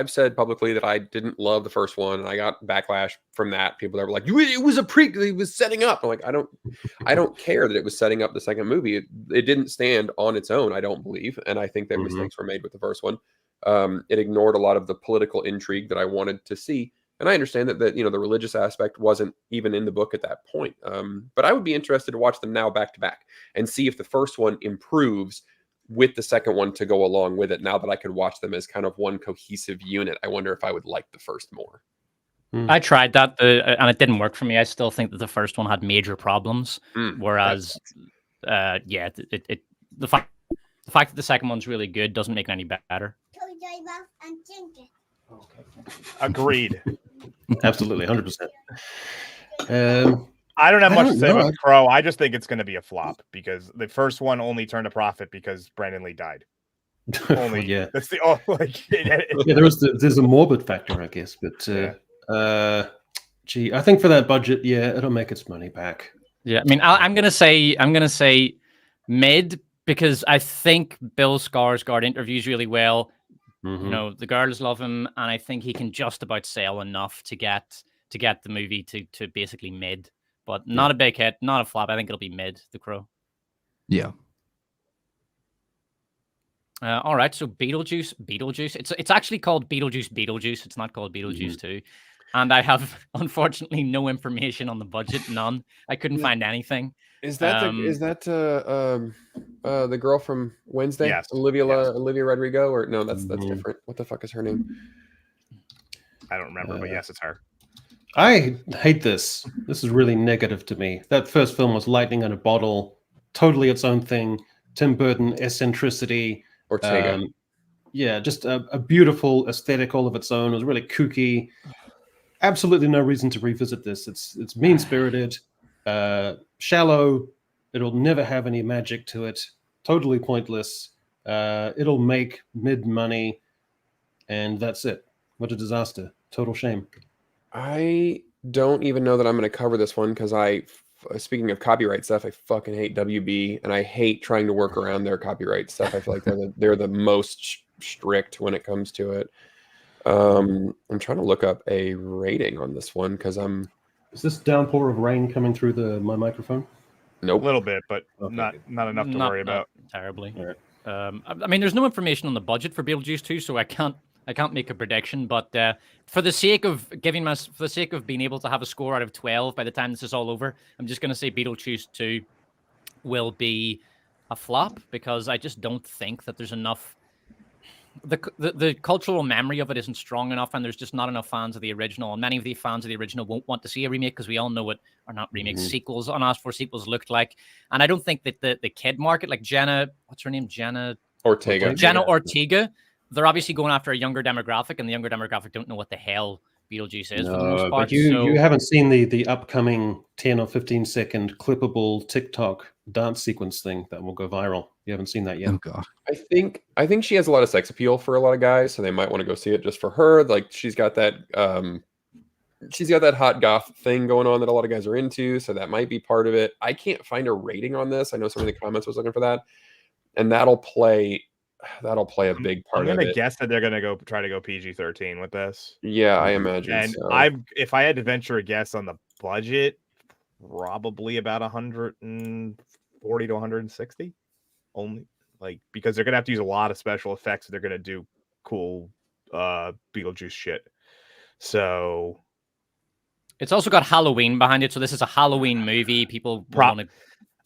said publicly that I didn't love the first one, and I got backlash from that. People that were like, "It was a prequel. It was setting up." I'm like, I don't care that it was setting up the second movie. It didn't stand on its own. I don't believe, and I think that mistakes were made with the first one. It ignored a lot of the political intrigue that I wanted to see. And I understand that the religious aspect wasn't even in the book at that point. But I would be interested to watch them now back to back and see if the first one improves with the second one to go along with it. Now that I could watch them as kind of one cohesive unit, I wonder if I would like the first more. I tried that, and it didn't work for me. I still think that the first one had major problems, whereas, the fact that the second one's really good doesn't make it any better. Agreed. Absolutely, 100%. I don't have much to say about The Crow. I just think it's going to be a flop because the first one only turned a profit because Brandon Lee died. Only, that's the there's a morbid factor, I guess, but I think for that budget, it'll make its money back. Yeah, I mean, I'm gonna say mid because I think Bill Skarsgård interviews really well. The girls love him, and I think he can just about sell enough to get the movie to basically mid, but not a big hit, not a flop. I think it'll be mid. The Crow. Yeah. All right. So Beetlejuice. It's actually called Beetlejuice. It's not called Beetlejuice 2. And I have unfortunately no information on the budget. None. I couldn't find anything. Is that the girl from Wednesday? Yes. Olivia Yes. Olivia Rodrigo, or no? That's different. What the fuck is her name? I don't remember, but yes, it's her. I hate this. This is really negative to me. That first film was lightning in a bottle, totally its own thing. Tim Burton eccentricity. Ortega. Yeah, just a beautiful aesthetic all of its own. It was really kooky. Absolutely no reason to revisit this. It's mean-spirited, shallow. It'll never have any magic to it. Totally pointless. It'll make mid-money, and that's it. What a disaster. Total shame. I don't even know that I'm going to cover this one because speaking of copyright stuff, I fucking hate WB, and I hate trying to work around their copyright stuff. I feel like they're the most strict when it comes to it. I'm trying to look up a rating on this one because Is this downpour of rain coming through my microphone? Nope. A little bit, but Okay. not enough to worry about. Not terribly. All right. I mean, there's no information on the budget for Beetlejuice 2, so I can't make a prediction. But for the sake of being able to have a score out of 12 by the time this is all over, I'm just going to say Beetlejuice 2 will be a flop because I just don't think that there's enough. The cultural memory of it isn't strong enough, and there's just not enough fans of the original. And many of the fans of the original won't want to see a remake because we all know what, or not remakes, sequels, unasked for sequels looked like. And I don't think that the kid market, like Jenna, what's her name? Jenna Ortega. They're obviously going after a younger demographic, and the younger demographic don't know what the hell Beetlejuice is for the most part. But you haven't seen the upcoming 10 or 15 second clippable TikTok dance sequence thing that will go viral. You haven't seen that yet. Oh god. I think she has a lot of sex appeal for a lot of guys, so they might want to go see it just for her. Like she's got that hot goth thing going on that a lot of guys are into, so that might be part of it. I can't find a rating on this. I know someone in the comments was looking for that, and that'll play a big part of it. I'm gonna guess that they're gonna try to go PG-13 with this. Yeah, I imagine. And so. if I had to venture a guess on the budget, probably about 140 to 160 only. Like, because they're gonna have to use a lot of special effects. They're gonna do cool Beetlejuice shit. So it's also got Halloween behind it, so this is a Halloween movie. People want to.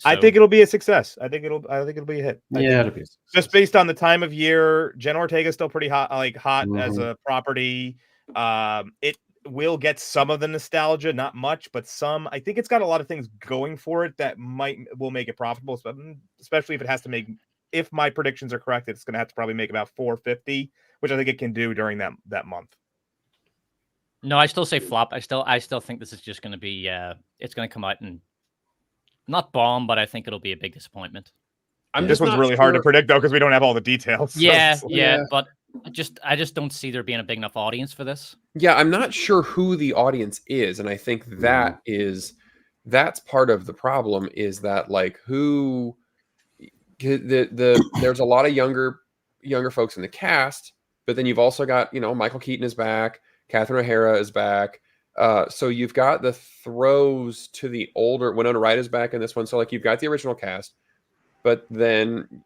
I think it'll be a success. I think it'll be a hit. It'll be a success. Just based on the time of year. Jen Ortega is still pretty hot as a property. It will get some of the nostalgia, not much, but some. I think it's got a lot of things going for it that will make it profitable, especially if it has to make. If my predictions are correct, it's going to have to probably make about 450, which I think it can do during that month. No, I still say flop. I still think this is just going to be. It's going to come out and not bomb, but I think it'll be a big disappointment. This one's really hard to predict though because we don't have all the details. Yeah, but I just don't see there being a big enough audience for this. Yeah, I'm not sure who the audience is, and I think that's part of the problem is that like who. There's a lot of younger folks in the cast, but then you've also got Michael Keaton is back, Catherine O'Hara is back, so you've got the throws to the older. Winona Ryder's back in this one, so like you've got the original cast, but then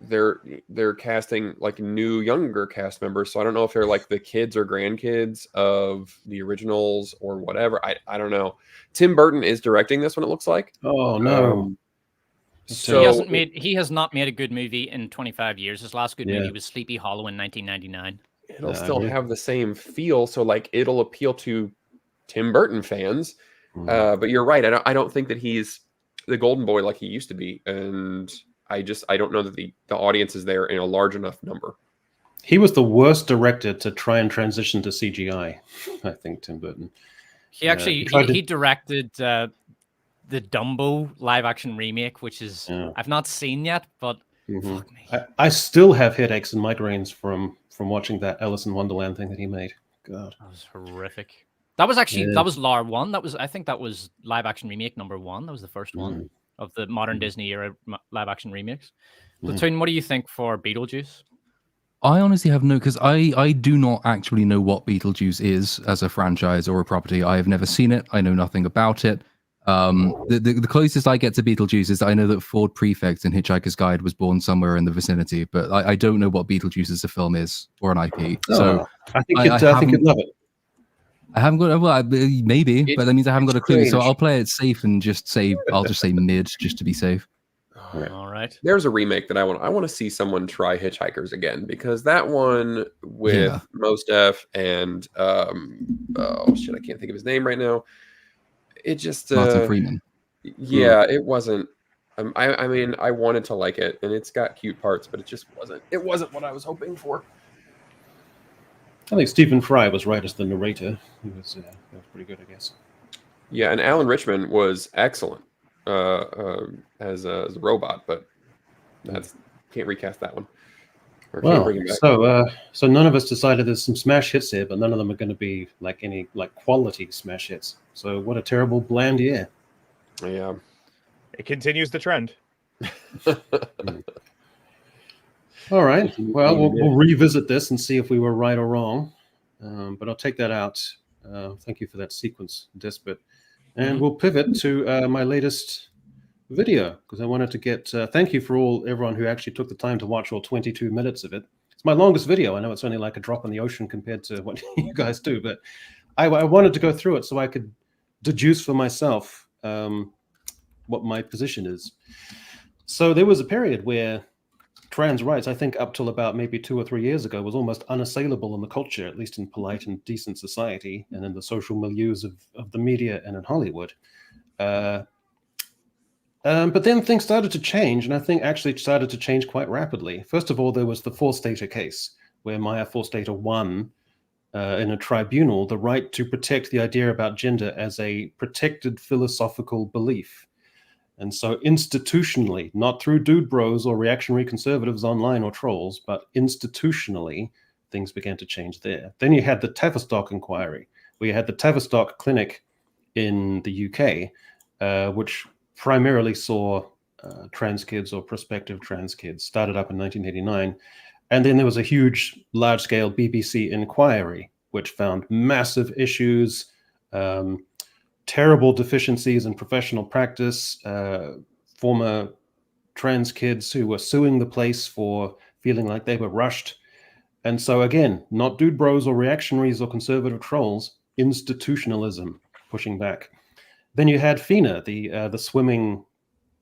they're casting like new younger cast members. So I don't know if they're like the kids or grandkids of the originals or whatever. I don't know. Tim Burton is directing this one. It looks like. Oh no. So he has not made a good movie in 25 years. His last good movie was Sleepy Hollow in 1999. It'll still have the same feel, so like it'll appeal to Tim Burton fans. But you're right. I don't think that he's the golden boy like he used to be, and I don't know that the audience is there in a large enough number. He was the worst director to try and transition to CGI. I think Tim Burton. He actually he directed the Dumbo live action remake, which is I've not seen yet, but fuck me. I still have headaches and migraines from watching that Alice in Wonderland thing that he made. God, that was horrific. That was actually that was LAR 1. I think that was live action remake number 1. That was the first one of the modern Disney era live action remakes. Platoon, what do you think for Beetlejuice? I honestly have because I do not actually know what Beetlejuice is as a franchise or a property. I have never seen it. I know nothing about it. The closest I get to Beetlejuice is I know that Ford Prefect in Hitchhiker's Guide was born somewhere in the vicinity, but I don't know what Beetlejuice as a film is or an IP. So I think you'd love it. I haven't got. Well, maybe, but that means I haven't got a clue. So strange. I'll play it safe and just say I'll just say mid, just to be safe. All right. There's a remake that I want to see someone try Hitchhikers again, because that one with Mos Def and oh shit, I can't think of his name right now. It just Martin Freeman. Yeah, it wasn't. I mean, I wanted to like it, and it's got cute parts, but it just wasn't. It wasn't what I was hoping for. I think Stephen Fry was right as the narrator. He was pretty good, I guess. Yeah, and Alan Rickman was excellent as a robot, but can't recast that one. Well, so none of us decided there's some smash hits here, but none of them are going to be like any quality smash hits. So what a terrible bland year. Yeah, it continues the trend. All right. Well, we'll revisit this and see if we were right or wrong. But I'll take that out. Thank you for that sequence, Despot. And we'll pivot to my latest video, because I wanted to get thank you for everyone who actually took the time to watch all 22 minutes of it. It's my longest video. I know it's only like a drop in the ocean compared to what you guys do, but I wanted to go through it so I could deduce for myself what my position is. So there was a period where trans rights, I think up till about maybe 2 or 3 years ago, was almost unassailable in the culture, at least in polite and decent society and in the social milieus of the media and in Hollywood. But then things started to change, and I think actually started to change quite rapidly. First of all, there was the Forstater case, where Maya Forstater won in a tribunal the right to protect the idea about gender as a protected philosophical belief. And so institutionally, not through dude bros or reactionary conservatives online or trolls, but institutionally, things began to change there. Then you had the Tavistock inquiry, where you had the Tavistock Clinic in the UK, which primarily saw trans kids or prospective trans kids, started up in 1989. And then there was a huge, large-scale BBC inquiry, which found massive issues, terrible deficiencies in professional practice, former trans kids who were suing the place for feeling like they were rushed. And so again, not dude bros or reactionaries or conservative trolls, institutionalism pushing back. Then you had FINA, the swimming,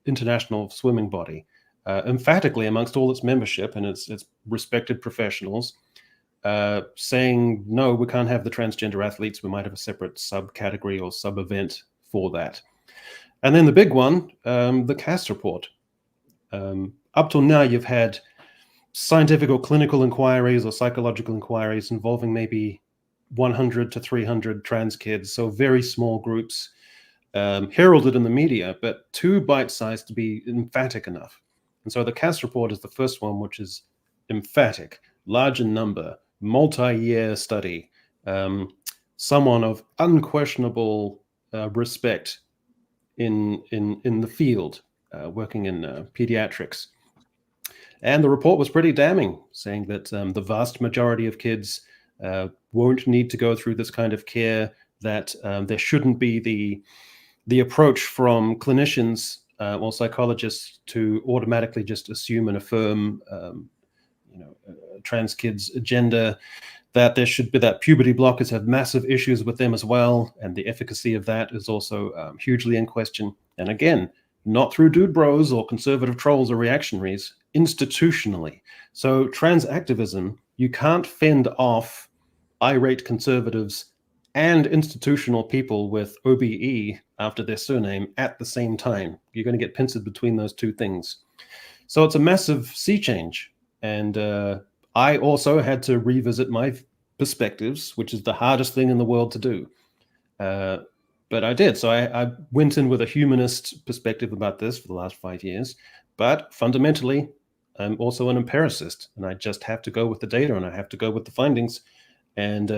international swimming body, emphatically amongst all its membership and its respected professionals, saying, no, we can't have the transgender athletes. We might have a separate subcategory or sub-event for that. And then the big one, the CAS report. Up till now, you've had scientific or clinical inquiries or psychological inquiries involving maybe 100 to 300 trans kids, so very small groups, heralded in the media, but too bite-sized to be emphatic enough. And so the CAS report is the first one, which is emphatic, large in number, multi-year study, someone of unquestionable respect in the field, working in pediatrics. And the report was pretty damning, saying that the vast majority of kids won't need to go through this kind of care, that there shouldn't be the approach from clinicians or psychologists to automatically just assume and affirm trans kids' agenda, that there should be that puberty blockers have massive issues with them as well, and the efficacy of that is also hugely in question. And again, not through dude bros or conservative trolls or reactionaries, institutionally. So trans activism, you can't fend off irate conservatives and institutional people with OBE after their surname at the same time. You're going to get pincered between those two things. So it's a massive sea change. And I also had to revisit my perspectives, which is the hardest thing in the world to do. But I did. So I went in with a humanist perspective about this for the last 5 years. But fundamentally, I'm also an empiricist, and I just have to go with the data, and I have to go with the findings. And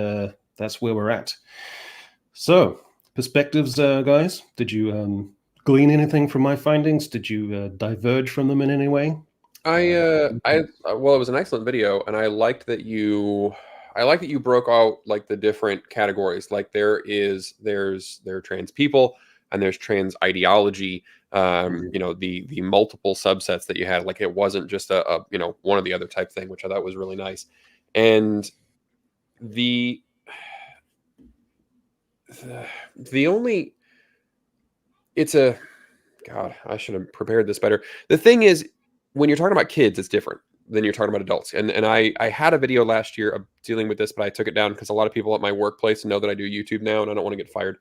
that's where we're at. So perspectives, guys, did you glean anything from my findings? Did you diverge from them in any way? Well, it was an excellent video, and I liked that you broke out like the different categories. Like there's trans people and there's trans ideology. The multiple subsets that you had. Like it wasn't just a one or the other type thing, which I thought was really nice. And the only, it's a, God, I should have prepared this better. The thing is, when you're talking about kids, it's different than you're talking about adults. And I had a video last year of dealing with this, but I took it down because a lot of people at my workplace know that I do YouTube now, and I don't want to get fired.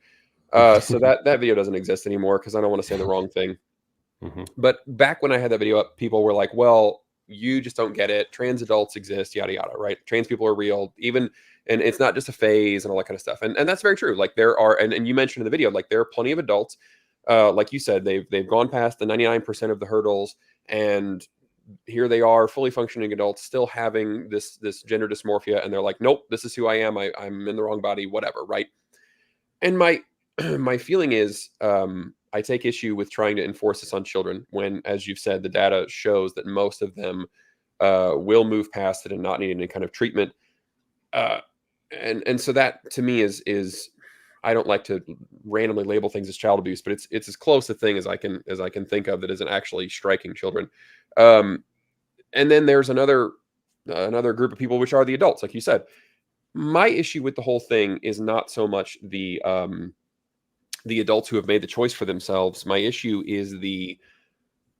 So that video doesn't exist anymore because I don't want to say the wrong thing. But back when I had that video up, people were like, well, you just don't get it. Trans adults exist, yada, yada, right? Trans people are real, even, and it's not just a phase and all that kind of stuff. And that's very true. Like there are, and you mentioned in the video, like there are plenty of adults, like you said, they've gone past the 99% of the hurdles, and here they are, fully functioning adults, still having this gender dysmorphia, and they're like, nope, this is who I am. I'm in the wrong body, whatever, right? And my my feeling is, I take issue with trying to enforce this on children when, as you've said, the data shows that most of them will move past it and not need any kind of treatment. And so that to me is I don't like to randomly label things as child abuse, but it's as close a thing as I can think of that isn't actually striking children. And then there's another group of people, which are the adults, like you said. My issue with the whole thing is not so much the adults who have made the choice for themselves. My issue is the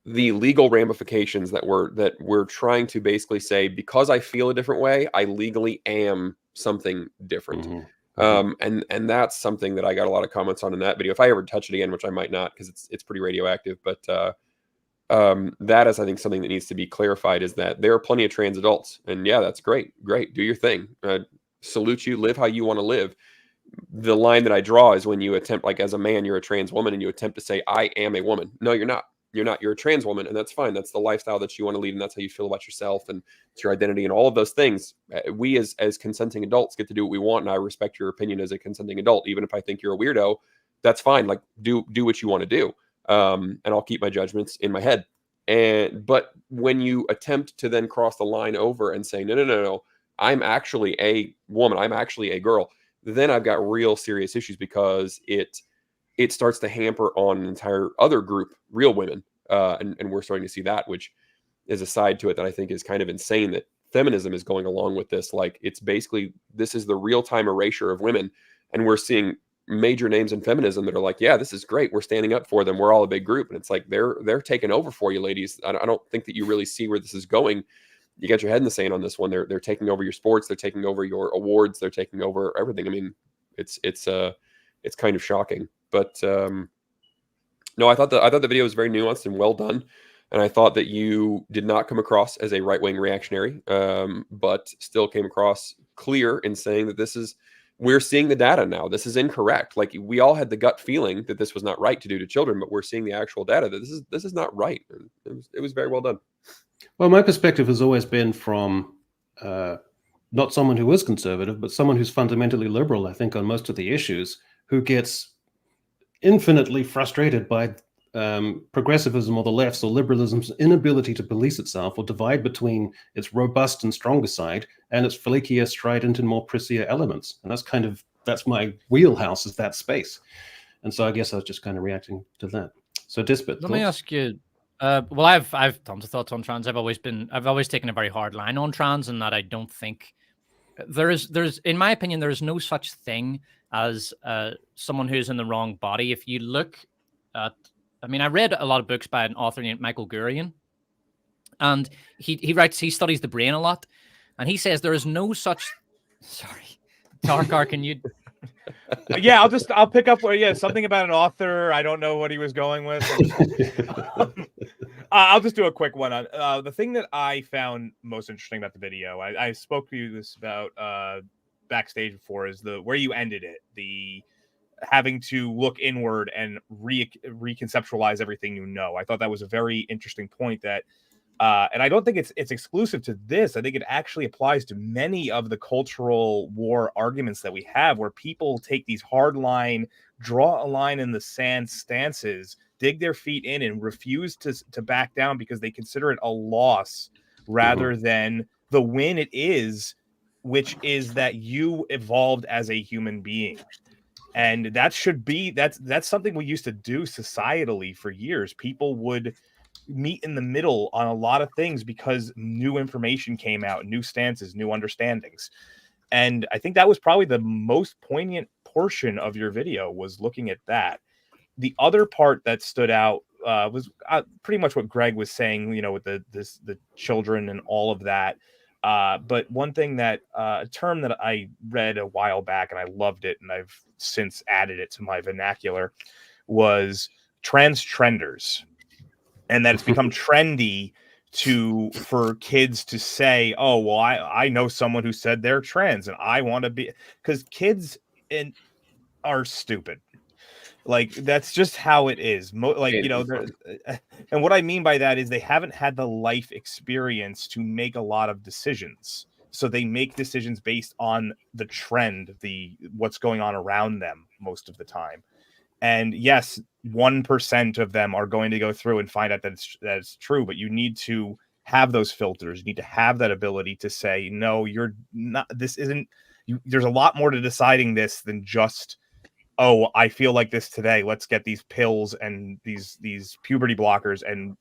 legal ramifications that we're trying to basically say, because I feel a different way, I legally am something different. And that's something that I got a lot of comments on in that video. If I ever touch it again, which I might not, because it's pretty radioactive, but that is, I think, something that needs to be clarified, is that there are plenty of trans adults, and yeah, that's great, do your thing, salute you, live how you want to live. The line that I draw is when you attempt, like as a man, you're a trans woman, and you attempt to say, I am a woman. No, you're not. You're a trans woman, and that's fine. That's the lifestyle that you want to lead, and that's how you feel about yourself, and it's your identity, and all of those things. We as consenting adults get to do what we want, and I respect your opinion as a consenting adult. Even if I think you're a weirdo, that's fine. Like do what you want to do, and I'll keep my judgments in my head. But when you attempt to then cross the line over and say, no, I'm actually a woman, I'm actually a girl, then I've got real serious issues, because it starts to hamper on an entire other group, real women. And we're starting to see that, which is a side to it that I think is kind of insane, that feminism is going along with this. Like, it's basically, this is the real-time erasure of women. And we're seeing major names in feminism that are like, yeah, this is great, we're standing up for them, we're all a big group. And it's like, they're taking over for you, ladies. I don't think that you really see where this is going. You got your head in the sand on this one. They're taking over your sports, they're taking over your awards, they're taking over everything. I mean, it's kind of shocking. But no, I thought the video was very nuanced and well done, and I thought that you did not come across as a right-wing reactionary, but still came across clear in saying that we're seeing the data now. This is incorrect. Like, we all had the gut feeling that this was not right to do to children, but we're seeing the actual data that this is not right. And it was very well done. Well, my perspective has always been from not someone who is conservative, but someone who's fundamentally liberal, I think, on most of the issues, who gets infinitely frustrated by progressivism or the left's or liberalism's inability to police itself or divide between its robust and stronger side and its flakier, strident, and more prissier elements. And that's my wheelhouse, is that space. And so I guess I was just kind of reacting to that. So Dispit, let me ask you. Well, I've tons of thoughts on trans. I've always taken a very hard line on trans, and that I don't think there's in my opinion, there is no such thing as someone who's in the wrong body. If you look at, I mean, I read a lot of books by an author named Michael Gurian, and he studies the brain a lot, and he says there is no such. Sorry, Tarkar, can you? Yeah, I'll pick up where, yeah, something about an author. I don't know what he was going with. I'll just do a quick one on the thing that I found most interesting about the video. I spoke to you this about backstage before, is where you ended it, the having to look inward and reconceptualize everything you know. I thought that was a very interesting point that and I don't think it's exclusive to this. I think it actually applies to many of the cultural war arguments that we have, where people take these hard line, draw a line in the sand stances, dig their feet in, and refuse to back down because they consider it a loss rather than the win it is, which is that you evolved as a human being. And that's something we used to do societally for years. People would meet in the middle on a lot of things because new information came out, new stances, new understandings. And I think that was probably the most poignant portion of your video was looking at that. The other part that stood out was pretty much what Greg was saying, you know, with the children and all of that. But one thing that a term that I read a while back and I loved it, and I've since added it to my vernacular, was transtrenders, and that it's become trendy for kids to say, oh, well, I know someone who said they're trans and I want to be, because kids are stupid. Like, that's just how it is. You know, and what I mean by that is they haven't had the life experience to make a lot of decisions. So they make decisions based on the trend, what's going on around them most of the time. And yes, 1% of them are going to go through and find out that it's true, but you need to have those filters. You need to have that ability to say, no, you're not, this isn't, there's a lot more to deciding this than just, oh, I feel like this today, let's get these pills and these puberty blockers and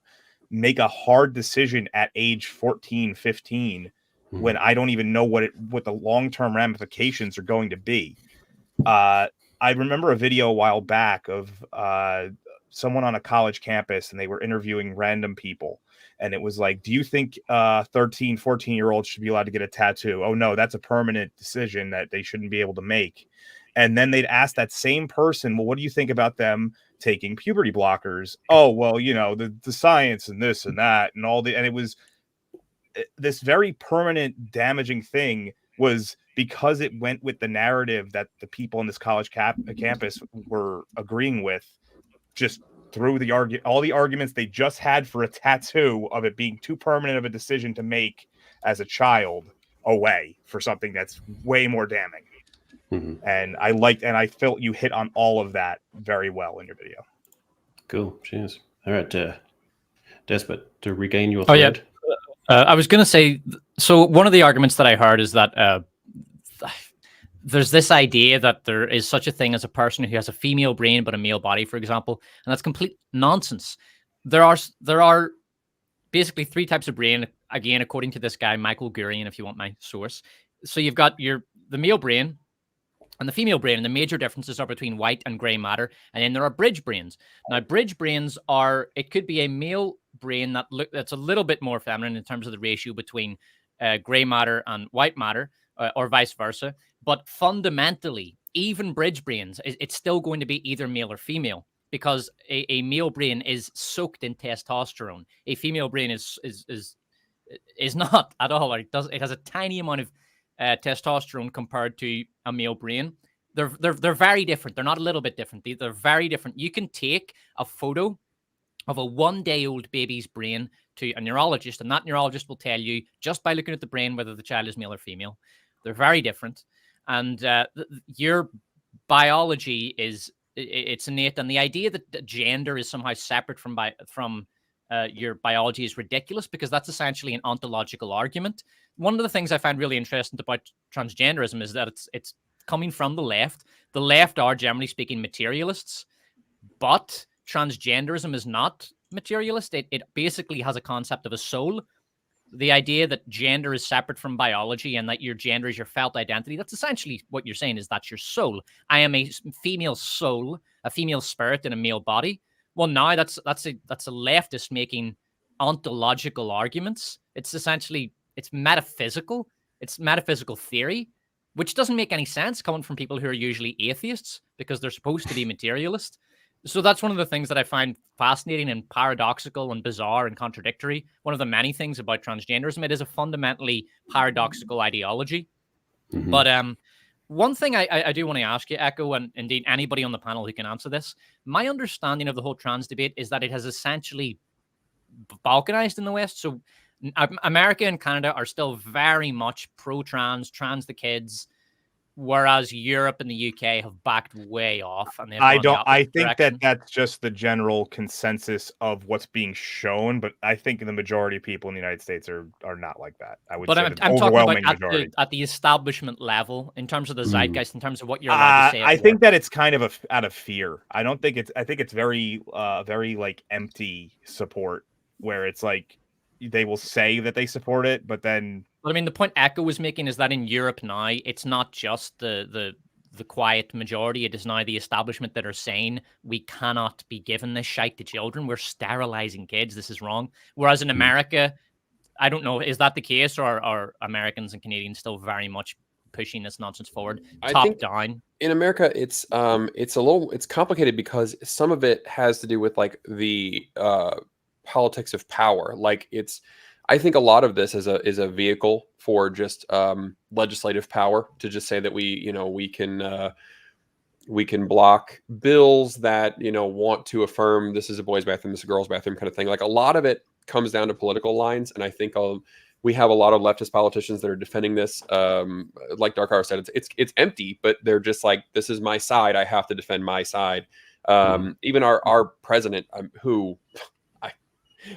make a hard decision at age 14, 15, when I don't even know what the long-term ramifications are going to be. I remember a video a while back of someone on a college campus, and they were interviewing random people. And it was like, do you think 13, 14-year-olds should be allowed to get a tattoo? Oh, no, that's a permanent decision that they shouldn't be able to make. And then they'd ask that same person, well, what do you think about them taking puberty blockers? Oh, well, you know, the science and this and that and all and it was this very permanent damaging thing, was because it went with the narrative that the people in this college campus were agreeing with, just through all the arguments they just had for a tattoo of it being too permanent of a decision to make as a child, away for something that's way more damning. And I felt you hit on all of that very well in your video. Cool. Cheers. All right, Despot, to regain your thread. Yeah. I was going to say, so one of the arguments that I heard is that there's this idea that there is such a thing as a person who has a female brain but a male body, for example, and that's complete nonsense. There are basically three types of brain, again, according to this guy, Michael Gurian, if you want my source. So you've got the male brain and the female brain, and the major differences are between white and gray matter. And then there are bridge brains. Now, bridge brains it could be a male brain that's a little bit more feminine in terms of the ratio between gray matter and white matter, or vice versa. But fundamentally, even bridge brains, it's still going to be either male or female, because a male brain is soaked in testosterone. A female brain is not at all. It has a tiny amount of testosterone compared to a male brain. They're very different. They're not a little bit different. They're very different. You can take a photo of a 1-day-old baby's brain to a neurologist, and that neurologist will tell you just by looking at the brain whether the child is male or female. They're very different, and your biology it's innate, and the idea that gender is somehow separate from your biology is ridiculous, because that's essentially an ontological argument. One of the things I find really interesting about transgenderism is that it's coming from the left. The left are, generally speaking, materialists, but transgenderism is not materialist. It basically has a concept of a soul. The idea that gender is separate from biology and that your gender is your felt identity, that's essentially what you're saying, is that's your soul. I am a female soul, a female spirit in a male body. Well, now that's a leftist making ontological arguments. It's essentially, it's metaphysical theory, which doesn't make any sense coming from people who are usually atheists, because they're supposed to be materialist. So that's one of the things that I find fascinating and paradoxical and bizarre and contradictory. One of the many things about transgenderism, it is a fundamentally paradoxical ideology. But one thing I do want to ask you, Echo, and indeed anybody on the panel who can answer this, my understanding of the whole trans debate is that it has essentially balkanized in the West. So America and Canada are still very much pro-trans, trans the kids, whereas Europe and the UK have backed way off. And I think that's just the general consensus of what's being shown, but I think the majority of people in the United States are not like that. I'm talking about at the establishment level, in terms of the zeitgeist, in terms of what you're allowed to say. I think that it's kind of out of fear. I think it's very like empty support, where it's like they will say that they support it, but then. But I mean, the point Echo was making is that in Europe now, it's not just the the quiet majority. It is now the establishment that are saying we cannot be giving this shite to children. We're sterilizing kids. This is wrong. Whereas in America, I don't know, is that the case, or are Americans and Canadians still very much pushing this nonsense forward, top down? In America, it's complicated because some of it has to do with like the politics of power. Like I think a lot of this is a vehicle for just legislative power to just say that we can block bills that want to affirm this is a boys' bathroom, this is a girls' bathroom kind of thing. Like a lot of it comes down to political lines, and I think we have a lot of leftist politicians that are defending this. Like Dark Hour said, it's empty, but they're just like, this is my side. I have to defend my side. Even our president, who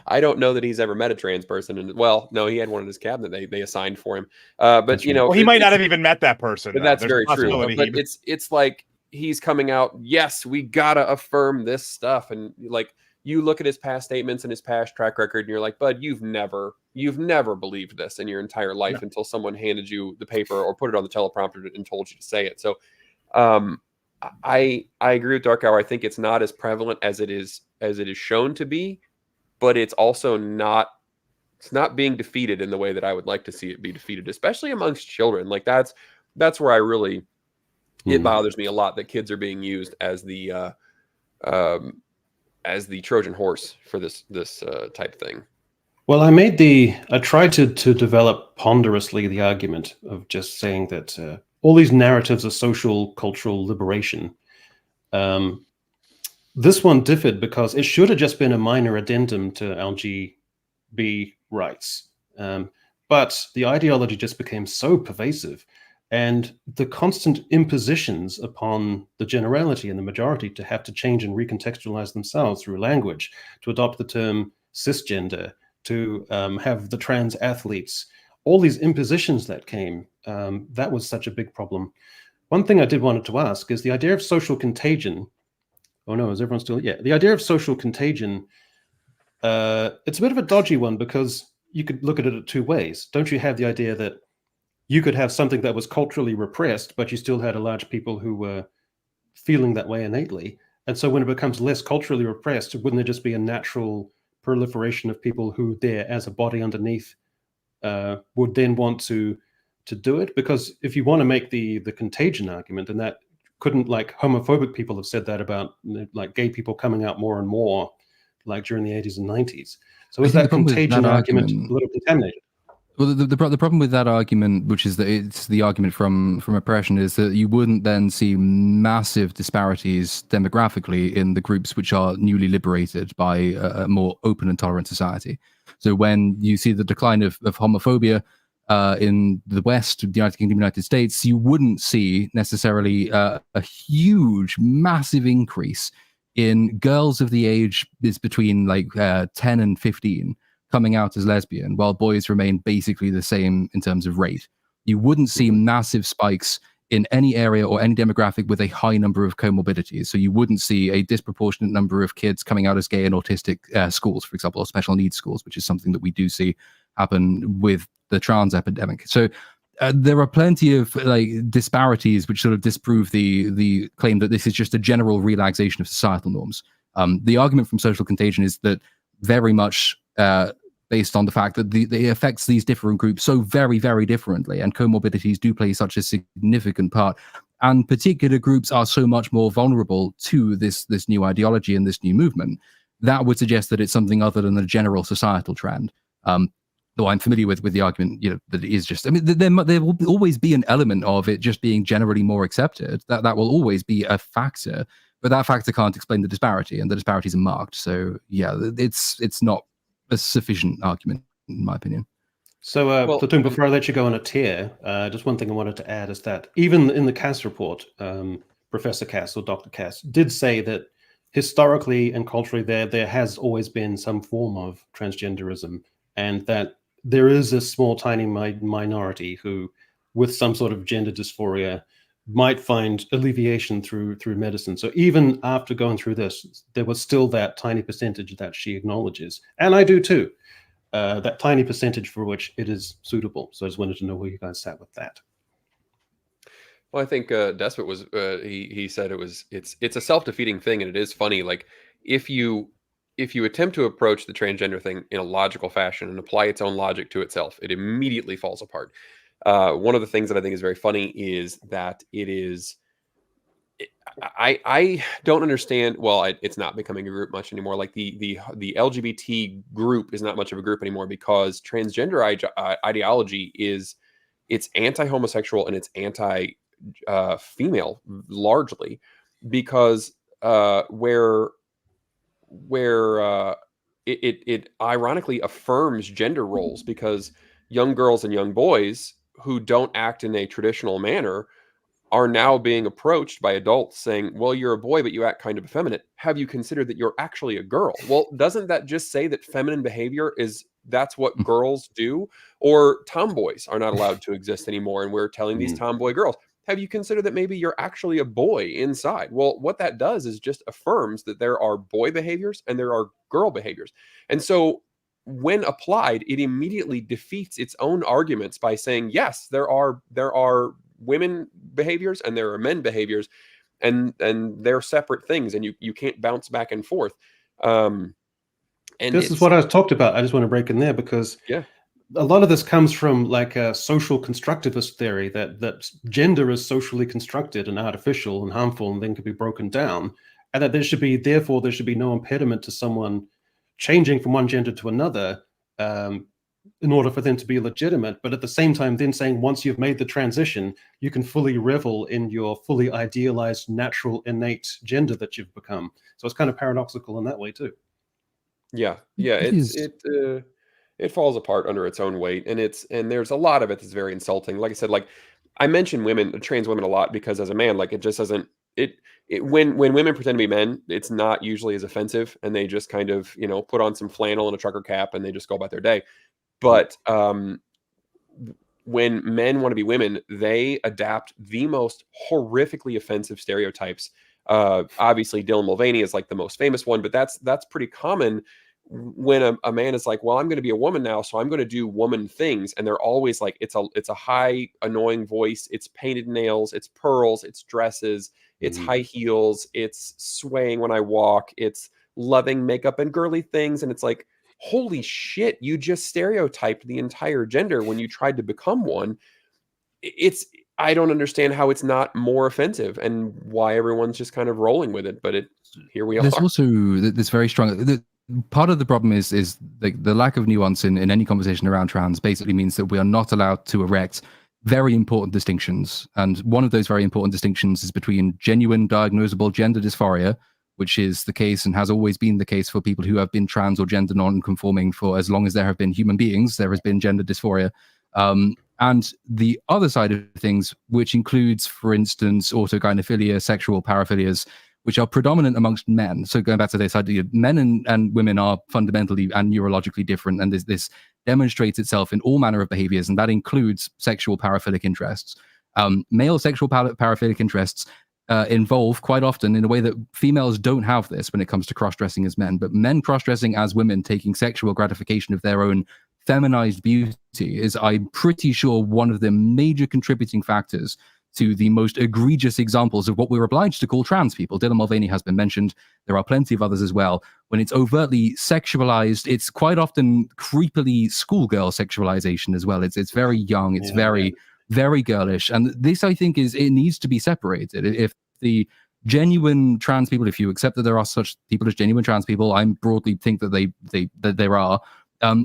I don't know that he's ever met a trans person. And well, no, he had one in his cabinet. They assigned for him. But well, he might not have even met that person. But that's very true. But it's like he's coming out. Yes, we gotta affirm this stuff. And like you look at his past statements and his past track record, and you're like, bud, you've never believed this in your entire life until someone handed you the paper or put it on the teleprompter and told you to say it. So, I agree with Dark Hour. I think it's not as prevalent as it is shown to be. But it's also not being defeated in the way that I would like to see it be defeated, especially amongst children. Like that's where I really it bothers me a lot that kids are being used as the Trojan horse for this type thing. Well, I tried to develop ponderously the argument of just saying that all these narratives of social cultural liberation. This one differed because it should have just been a minor addendum to LGB rights. But the ideology just became so pervasive, and the constant impositions upon the generality and the majority to have to change and recontextualize themselves through language, to adopt the term cisgender, to have the trans athletes, all these impositions that came, that was such a big problem. One thing I did wanted to ask is the idea of social contagion. Oh no, is everyone still? Yeah, the idea of social contagion, it's a bit of a dodgy one because you could look at it two ways. Don't you have the idea that you could have something that was culturally repressed, but you still had a large people who were feeling that way innately? And so when it becomes less culturally repressed, wouldn't there just be a natural proliferation of people who there as a body underneath would then want to do it? Because if you want to make the contagion argument, and that couldn't, like, homophobic people have said that about like gay people coming out more and more, like during the 80s and 90s. So is that contagion argument a little contaminated? Well, the problem with that argument, which is that it's the argument from oppression, is that you wouldn't then see massive disparities demographically in the groups which are newly liberated by a more open and tolerant society. So when you see the decline of homophobia in the West, the United Kingdom, United States, you wouldn't see necessarily a huge, massive increase in girls of the age is between like 10 and 15 coming out as lesbian, while boys remain basically the same in terms of rate. You wouldn't see massive spikes in any area or any demographic with a high number of comorbidities. So you wouldn't see a disproportionate number of kids coming out as gay in autistic schools, for example, or special needs schools, which is something that we do see happen with the trans epidemic. So there are plenty of like disparities which sort of disprove the claim that this is just a general relaxation of societal norms. The argument from social contagion is that very much based on the fact that it affects these different groups so very, very differently, and comorbidities do play such a significant part. And particular groups are so much more vulnerable to this new ideology and this new movement. That would suggest that it's something other than a general societal trend. Though I'm familiar with the argument, that it is just, I mean, there will always be an element of it just being generally more accepted. That will always be a factor, but that factor can't explain the disparity, and the disparities are marked. So yeah, it's not a sufficient argument, in my opinion. So, Platoon, before I let you go on a tear, just one thing I wanted to add is that even in the Cass report, Professor Cass or Dr. Cass did say that historically and culturally there has always been some form of transgenderism, and that there is a small, tiny minority who, with some sort of gender dysphoria, might find alleviation through medicine. So even after going through this, there was still that tiny percentage that she acknowledges, and I do too, that tiny percentage for which it is suitable. So I just wanted to know where you guys sat with that. Well, I think Despot was he said it's a self-defeating thing, and it is funny. Like if you attempt to approach the transgender thing in a logical fashion and apply its own logic to itself, it immediately falls apart. One of the things that I think is very funny is that it is. I don't understand. Well, it's not becoming a group much anymore. Like the LGBT group is not much of a group anymore because transgender ideology is it's anti-homosexual and it's anti-female largely because where it ironically affirms gender roles because young girls and young boys who don't act in a traditional manner are now being approached by adults saying, well, you're a boy, but you act kind of effeminate. Have you considered that you're actually a girl? Well, doesn't that just say that feminine behavior that's what girls do? Or tomboys are not allowed to exist anymore. And we're telling these tomboy girls, have you considered that maybe you're actually a boy inside? Well, what that does is just affirms that there are boy behaviors and there are girl behaviors. And so when applied, it immediately defeats its own arguments by saying, yes, there are women behaviors and there are men behaviors and they're separate things and you can't bounce back and forth. And this is what I talked about. I just want to break in there because a lot of this comes from like a social constructivist theory that gender is socially constructed and artificial and harmful and then can be broken down, and that there should be no impediment to someone changing from one gender to another in order for them to be legitimate, but at the same time then saying once you've made the transition, you can fully revel in your fully idealized, natural, innate gender that you've become. So it's kind of paradoxical in that way too. Yeah, it falls apart under its own weight, and there's a lot of it that's very insulting. Like I said, like I mention trans women a lot because as a man, like it just doesn't when women pretend to be men, it's not usually as offensive, and they just kind of put on some flannel and a trucker cap and they just go about their day. But when men want to be women, they adapt the most horrifically offensive stereotypes. Obviously, Dylan Mulvaney is like the most famous one, but that's pretty common when a man is like, well, I'm going to be a woman now, so I'm going to do woman things. And they're always like, it's a high, annoying voice. It's painted nails. It's pearls. It's dresses. It's high heels. It's swaying when I walk. It's loving makeup and girly things. And it's like, holy shit, you just stereotyped the entire gender when you tried to become one. I don't understand how it's not more offensive and why everyone's just kind of rolling with it. But here we are. There's also this very strong... part of the problem is the lack of nuance in any conversation around trans basically means that we are not allowed to erect very important distinctions. And one of those very important distinctions is between genuine diagnosable gender dysphoria, which is the case and has always been the case for people who have been trans or gender non-conforming for as long as there have been human beings. There has been gender dysphoria. And the other side of things, which includes, for instance, autogynephilia, sexual paraphilias, which are predominant amongst men. So going back to this idea, men and women are fundamentally and neurologically different, and this demonstrates itself in all manner of behaviors, and that includes sexual paraphilic interests. Male sexual paraphilic interests involve quite often in a way that females don't have this when it comes to cross-dressing as men, but men cross-dressing as women, taking sexual gratification of their own feminized beauty is, I'm pretty sure, one of the major contributing factors to the most egregious examples of what we're obliged to call trans people. Dylan Mulvaney has been mentioned. There are plenty of others as well. When it's overtly sexualized, it's quite often creepily schoolgirl sexualization as well. It's very young. It's very girlish. And this, I think, it needs to be separated. If the genuine trans people, if you accept that there are such people as genuine trans people, I broadly think that there are.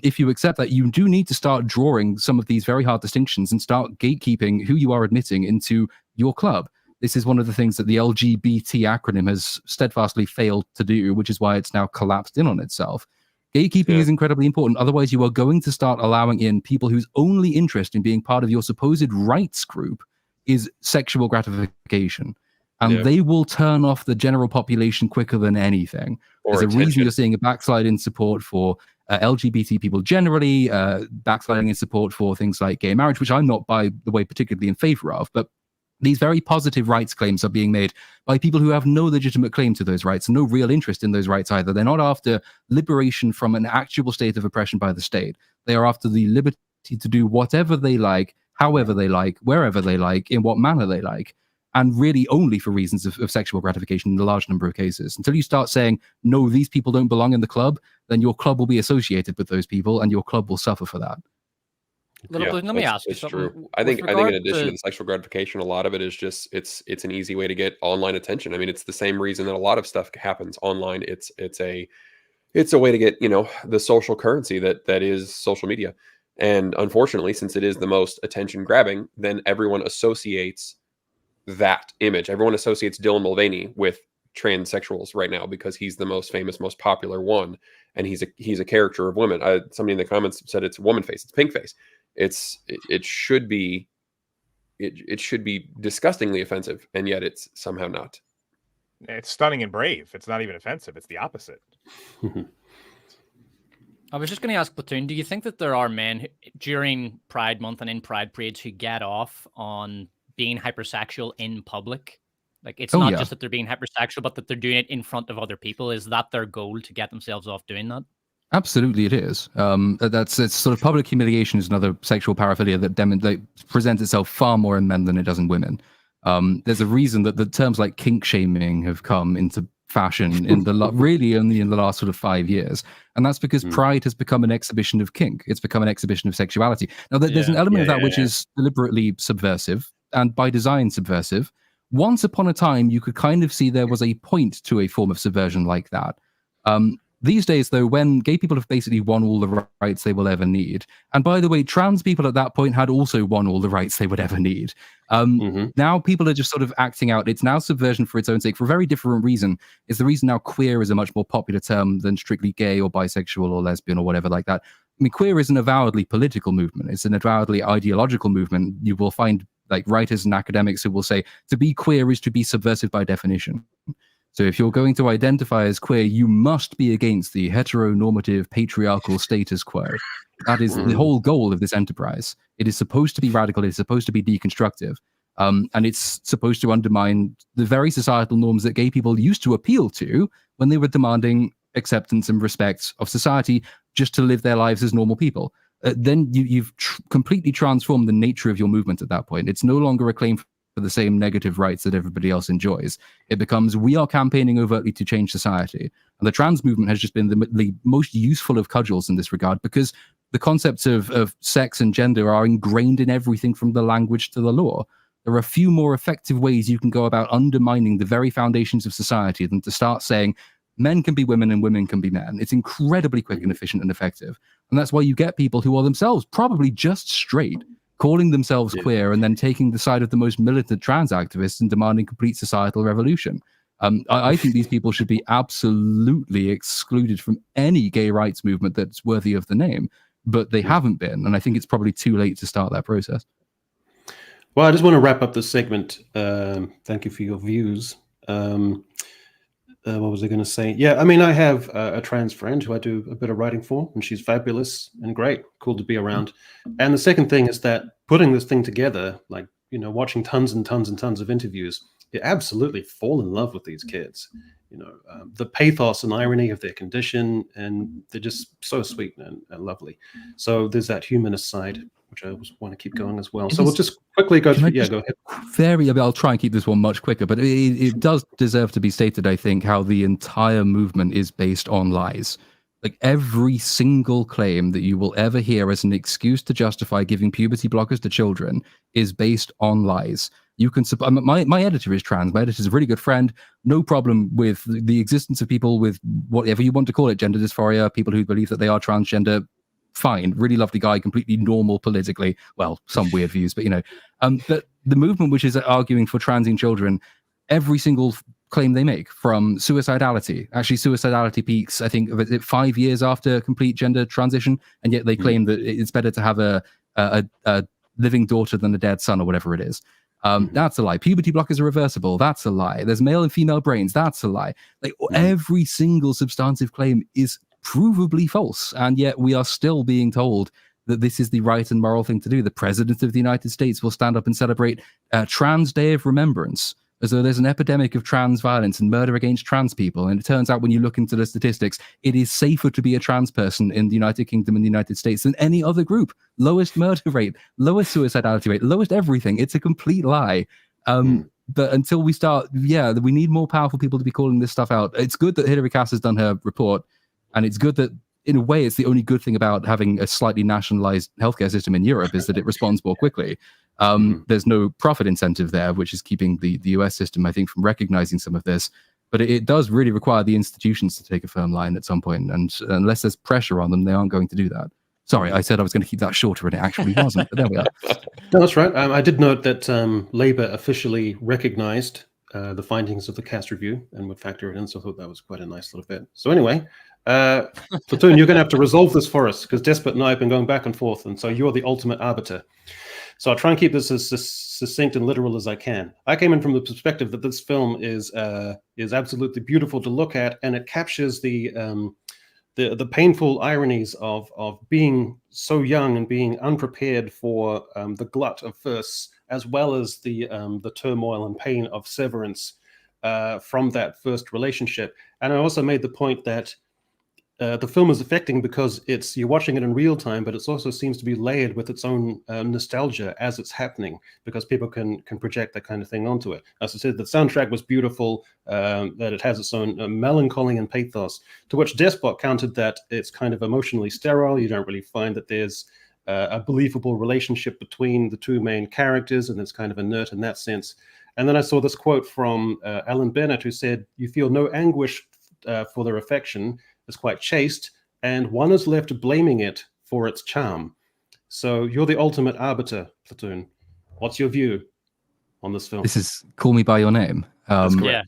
If you accept that, you do need to start drawing some of these very hard distinctions and start gatekeeping who you are admitting into your club. This is one of the things that the LGBT acronym has steadfastly failed to do, which is why it's now collapsed in on itself. Gatekeeping is incredibly important. Otherwise, you are going to start allowing in people whose only interest in being part of your supposed rights group is sexual gratification. And they will turn off the general population quicker than anything. There's a reason you're seeing a backslide in support for LGBT people generally, backsliding in support for things like gay marriage, which I'm not, by the way, particularly in favor of. But these very positive rights claims are being made by people who have no legitimate claim to those rights and no real interest in those rights either. They're not after liberation from an actual state of oppression by the state. They are after the liberty to do whatever they like, however they like, wherever they like, in what manner they like, and really only for reasons of sexual gratification in a large number of cases. Until you start saying, no, these people don't belong in the club, then your club will be associated with those people and your club will suffer for that. Let me ask you it's something. true. I think in addition to the sexual gratification, a lot of it is just it's an easy way to get online attention. I mean, it's the same reason that a lot of stuff happens online. It's a way to get, the social currency that is social media. And unfortunately, since it is the most attention grabbing, then everyone associates that image. Everyone associates Dylan Mulvaney with transsexuals right now because he's the most famous, most popular one, and he's a caricature of women. Somebody in the comments said it's woman face, it's pink face. It should be disgustingly offensive, and yet it's somehow not. It's stunning and brave. It's not even offensive. It's the opposite. I was just going to ask Platoon, do you think that there are men during Pride Month and in Pride parades who get off on being hypersexual in public? Like, it's not just that they're being hypersexual, but that they're doing it in front of other people. Is that their goal, to get themselves off doing that? Absolutely, it is. It's sort of public humiliation is another sexual paraphilia that presents itself far more in men than it does in women. There's a reason that the terms like kink shaming have come into fashion really only in the last sort of 5 years, and that's because Pride has become an exhibition of kink. It's become an exhibition of sexuality. Now, there's an element of that which is deliberately subversive and by design subversive. Once upon a time, you could kind of see there was a point to a form of subversion like that. These days, though, when gay people have basically won all the rights they will ever need, and by the way, trans people at that point had also won all the rights they would ever need. Now people are just sort of acting out. It's now subversion for its own sake, for a very different reason. It's the reason now queer is a much more popular term than strictly gay or bisexual or lesbian or whatever like that. I mean, queer is an avowedly political movement. It's an avowedly ideological movement. You will find writers and academics who will say to be queer is to be subversive by definition. So if you're going to identify as queer, you must be against the heteronormative patriarchal status quo. That is the whole goal of this enterprise. It is supposed to be radical. It's supposed to be deconstructive. And it's supposed to undermine the very societal norms that gay people used to appeal to when they were demanding acceptance and respect of society just to live their lives as normal people. Then you've completely transformed the nature of your movement at that point. It's no longer a claim for the same negative rights that everybody else enjoys. It becomes, we are campaigning overtly to change society. And the trans movement has just been the most useful of cudgels in this regard, because the concepts of sex and gender are ingrained in everything from the language to the law. There are a few more effective ways you can go about undermining the very foundations of society than to start saying men can be women and women can be men. It's incredibly quick and efficient and effective. And that's why you get people who are themselves probably just straight, calling themselves queer and then taking the side of the most militant trans activists and demanding complete societal revolution. I think these people should be absolutely excluded from any gay rights movement that's worthy of the name, but they haven't been. And I think it's probably too late to start that process. Well, I just want to wrap up this segment. Thank you for your views. What was I going to say? Yeah, I mean, I have a trans friend who I do a bit of writing for, and she's fabulous and great, cool to be around. And the second thing is that putting this thing together, watching tons and tons and tons of interviews, you absolutely fall in love with these kids. The pathos and irony of their condition, and they're just so sweet and lovely. So there's that humanist side, which I always want to keep going as well. So we'll just quickly go through. Yeah, go ahead. I'll try and keep this one much quicker, but it does deserve to be stated, I think, how the entire movement is based on lies. Like every single claim that you will ever hear as an excuse to justify giving puberty blockers to children is based on lies. You can my editor is trans. My editor is a really good friend. No problem with the existence of people with whatever you want to call it, gender dysphoria, people who believe that they are transgender. Fine, really lovely guy, completely normal politically. Well, some weird views, but but the movement which is arguing for transing children, every single claim they make, from suicidality. Actually, suicidality peaks, I think, 5 years after complete gender transition, and yet they claim that it's better to have a living daughter than a dead son, or whatever it is. That's a lie. Puberty blockers are reversible. That's a lie. There's male and female brains. That's a lie. Every single substantive claim is provably false, and yet we are still being told that this is the right and moral thing to do. The President of the United States will stand up and celebrate Trans Day of Remembrance as though there's an epidemic of trans violence and murder against trans people. And it turns out when you look into the statistics, it is safer to be a trans person in the United Kingdom and the United States than any other group. Lowest murder rate, lowest suicidality rate, lowest everything. It's a complete lie. But until we start, we need more powerful people to be calling this stuff out. It's good that Hilary Cass has done her report, and it's good that, in a way, it's the only good thing about having a slightly nationalized healthcare system in Europe is that it responds more quickly. There's no profit incentive there, which is keeping the US system, I think, from recognizing some of this. But it does really require the institutions to take a firm line at some point. And unless there's pressure on them, they aren't going to do that. Sorry, I said I was going to keep that shorter, and it actually wasn't. But there we are. No, that's right. I did note that Labour officially recognised the findings of the Cass review and would factor it in. So I thought that was quite a nice little bit. So anyway, Platoon, you're going to have to resolve this for us, because Despot and I have been going back and forth, and so you're the ultimate arbiter. So I'll try and keep this as succinct and literal as I can. I came in from the perspective that this film is absolutely beautiful to look at, and it captures the painful ironies of being so young and being unprepared for the glut of firsts, as well as the turmoil and pain of severance from that first relationship. And I also made the point that the film is affecting because you're watching it in real time, but it also seems to be layered with its own nostalgia as it's happening, because people can project that kind of thing onto it. As I said, the soundtrack was beautiful, that it has its own melancholy and pathos, to which Despot countered that it's kind of emotionally sterile. You don't really find that there's a believable relationship between the two main characters, and it's kind of inert in that sense. And then I saw this quote from Alan Bennett, who said, "You feel no anguish for their affection. It's quite chaste, and one is left blaming it for its charm." So you're the ultimate arbiter, Platoon. What's your view on this film? This is Call Me By Your Name. That's correct.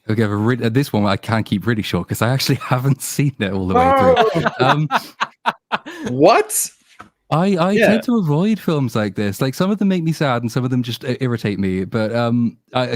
Okay, this one I can keep really short because I actually haven't seen it all the way through. What? I tend to avoid films like this. Like, some of them make me sad and some of them just irritate me. But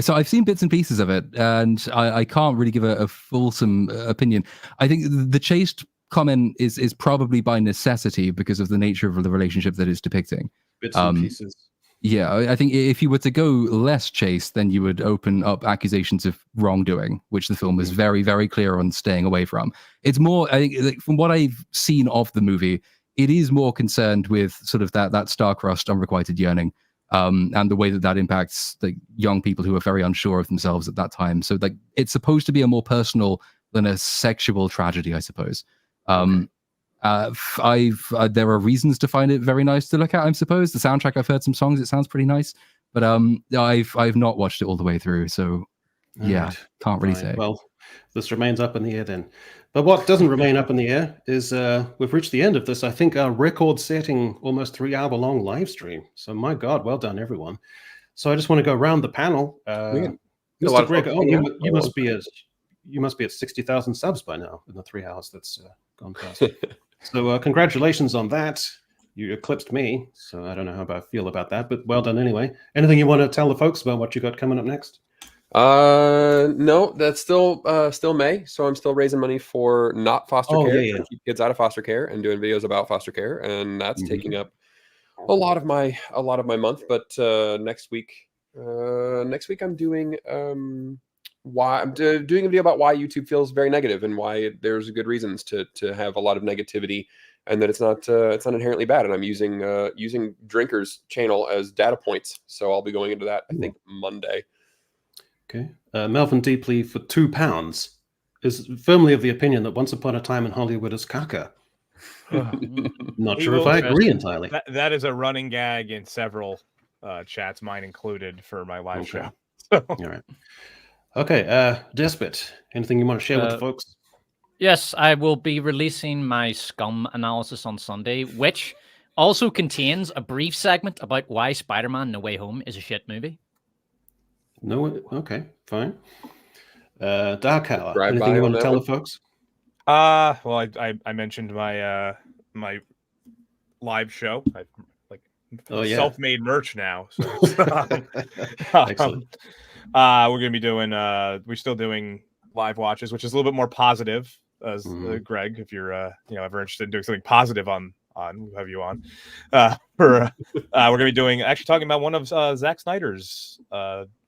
so I've seen bits and pieces of it, and I can't really give a fulsome opinion. I think the chaste comment is probably by necessity because of the nature of the relationship that it's depicting. Bits and pieces. Yeah, I think if you were to go less chaste, then you would open up accusations of wrongdoing, which the film is very, very clear on staying away from. It's more, I think, like, from what I've seen of the movie, it is more concerned with sort of that star-crossed, unrequited yearning, and the way that impacts the young people who are very unsure of themselves at that time. So, like, it's supposed to be a more personal than a sexual tragedy, I suppose. There are reasons to find it very nice to look at, I suppose. The soundtrack, I've heard some songs, it sounds pretty nice, but I've not watched it all the way through, so can't really say. Well, this remains up in the air then. But what doesn't remain up in the air is we've reached the end of this, I think, our record-setting, almost 3-hour-long live stream. So, my God, well done, everyone. So I just want to go around the panel. Mr. Greg, you must be at 60,000 subs by now in the 3 hours that's gone past. So congratulations on that. You eclipsed me, so I don't know how I feel about that, but well done anyway. Anything you want to tell the folks about what you got coming up next? No, that's still May, so I'm still raising money for not foster care, to keep kids out of foster care, and doing videos about foster care, and that's taking up a lot of my month. But next week I'm doing doing a video about why YouTube feels very negative and why there's good reasons to have a lot of negativity, and that it's not inherently bad. And I'm using Drinker's channel as data points, so I'll be going into that I think Monday. Okay. Melvin Deeply for £2 is firmly of the opinion that Once Upon a Time in Hollywood is caca. Not sure if I agree entirely. That is a running gag in several chats, mine included, for my live show. So. All right. Okay, Despot, anything you want to share with the folks? Yes, I will be releasing my Scum analysis on Sunday, which also contains a brief segment about why Spider-Man No Way Home is a shit movie. No, okay, fine. Dark Hour, anything you want to tell the folks? Well, I mentioned my my live show. Self-made merch now. So excellent. We're gonna be doing we're still doing live watches, which is a little bit more positive, as Greg, if you're ever interested in doing something positive on we'll have you on. We're gonna be talking about one of Zack Snyder's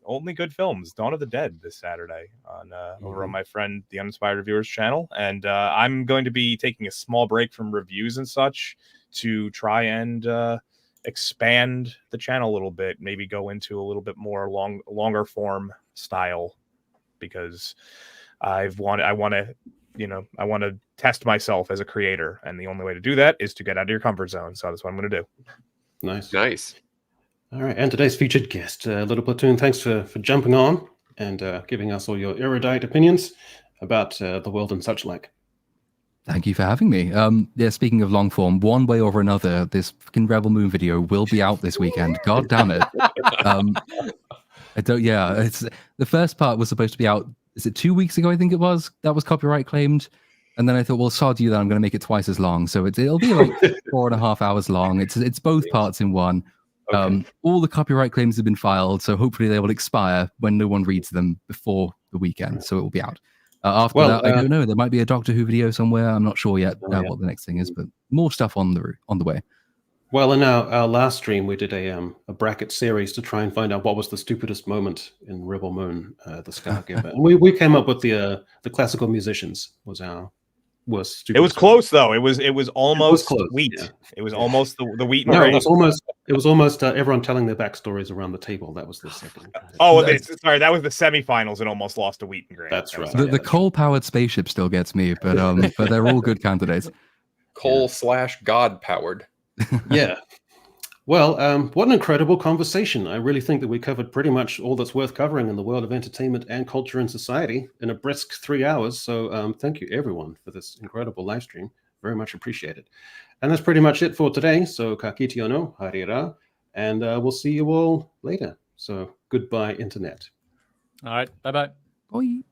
only good films, Dawn of the Dead, this Saturday on over on my friend the Uninspired Reviewers channel, and I'm going to be taking a small break from reviews and such to try and expand the channel a little bit, maybe go into a little bit more longer form style, because I want to test myself as a creator, and the only way to do that is to get out of your comfort zone. So that's what I'm going to do. Nice. All right, and today's featured guest, Little Platoon, thanks for jumping on and giving us all your erudite opinions about the world and such like. Thank you for having me. Yeah, speaking of long form, one way or another, this fucking Rebel Moon video will be out this weekend. God damn it. It's the first part was supposed to be out, is it 2 weeks ago, I think it was? That was copyright claimed. And then I thought, well, sod you, then I'm going to make it twice as long. So it'll be like 4.5 hours long. It's both parts in one. Okay. All the copyright claims have been filed, so hopefully they will expire when no one reads them before the weekend. So it will be out. After that, I don't know. There might be a Doctor Who video somewhere. I'm not sure yet what the next thing is, but more stuff on the way. Well, in our last stream, we did a bracket series to try and find out what was the stupidest moment in Rebel Moon, the Saga. And we came up with the classical musicians was our worst stupidest. It was close though. It was almost close, wheat. Yeah. It was almost the wheat. No, it was almost everyone telling their backstories around the table. That was the second. Sorry, that was the semifinals and almost lost to Wheat and Grain. That's right. The coal-powered spaceship still gets me, but but they're all good candidates. Coal/God powered. Yeah. Well, what an incredible conversation. I really think that we covered pretty much all that's worth covering in the world of entertainment and culture and society in a brisk 3 hours. So thank you, everyone, for this incredible live stream. Very much appreciated. And that's pretty much it for today. So kakiti ono, harira, and we'll see you all later. So goodbye, Internet. All right. Bye-bye. Bye.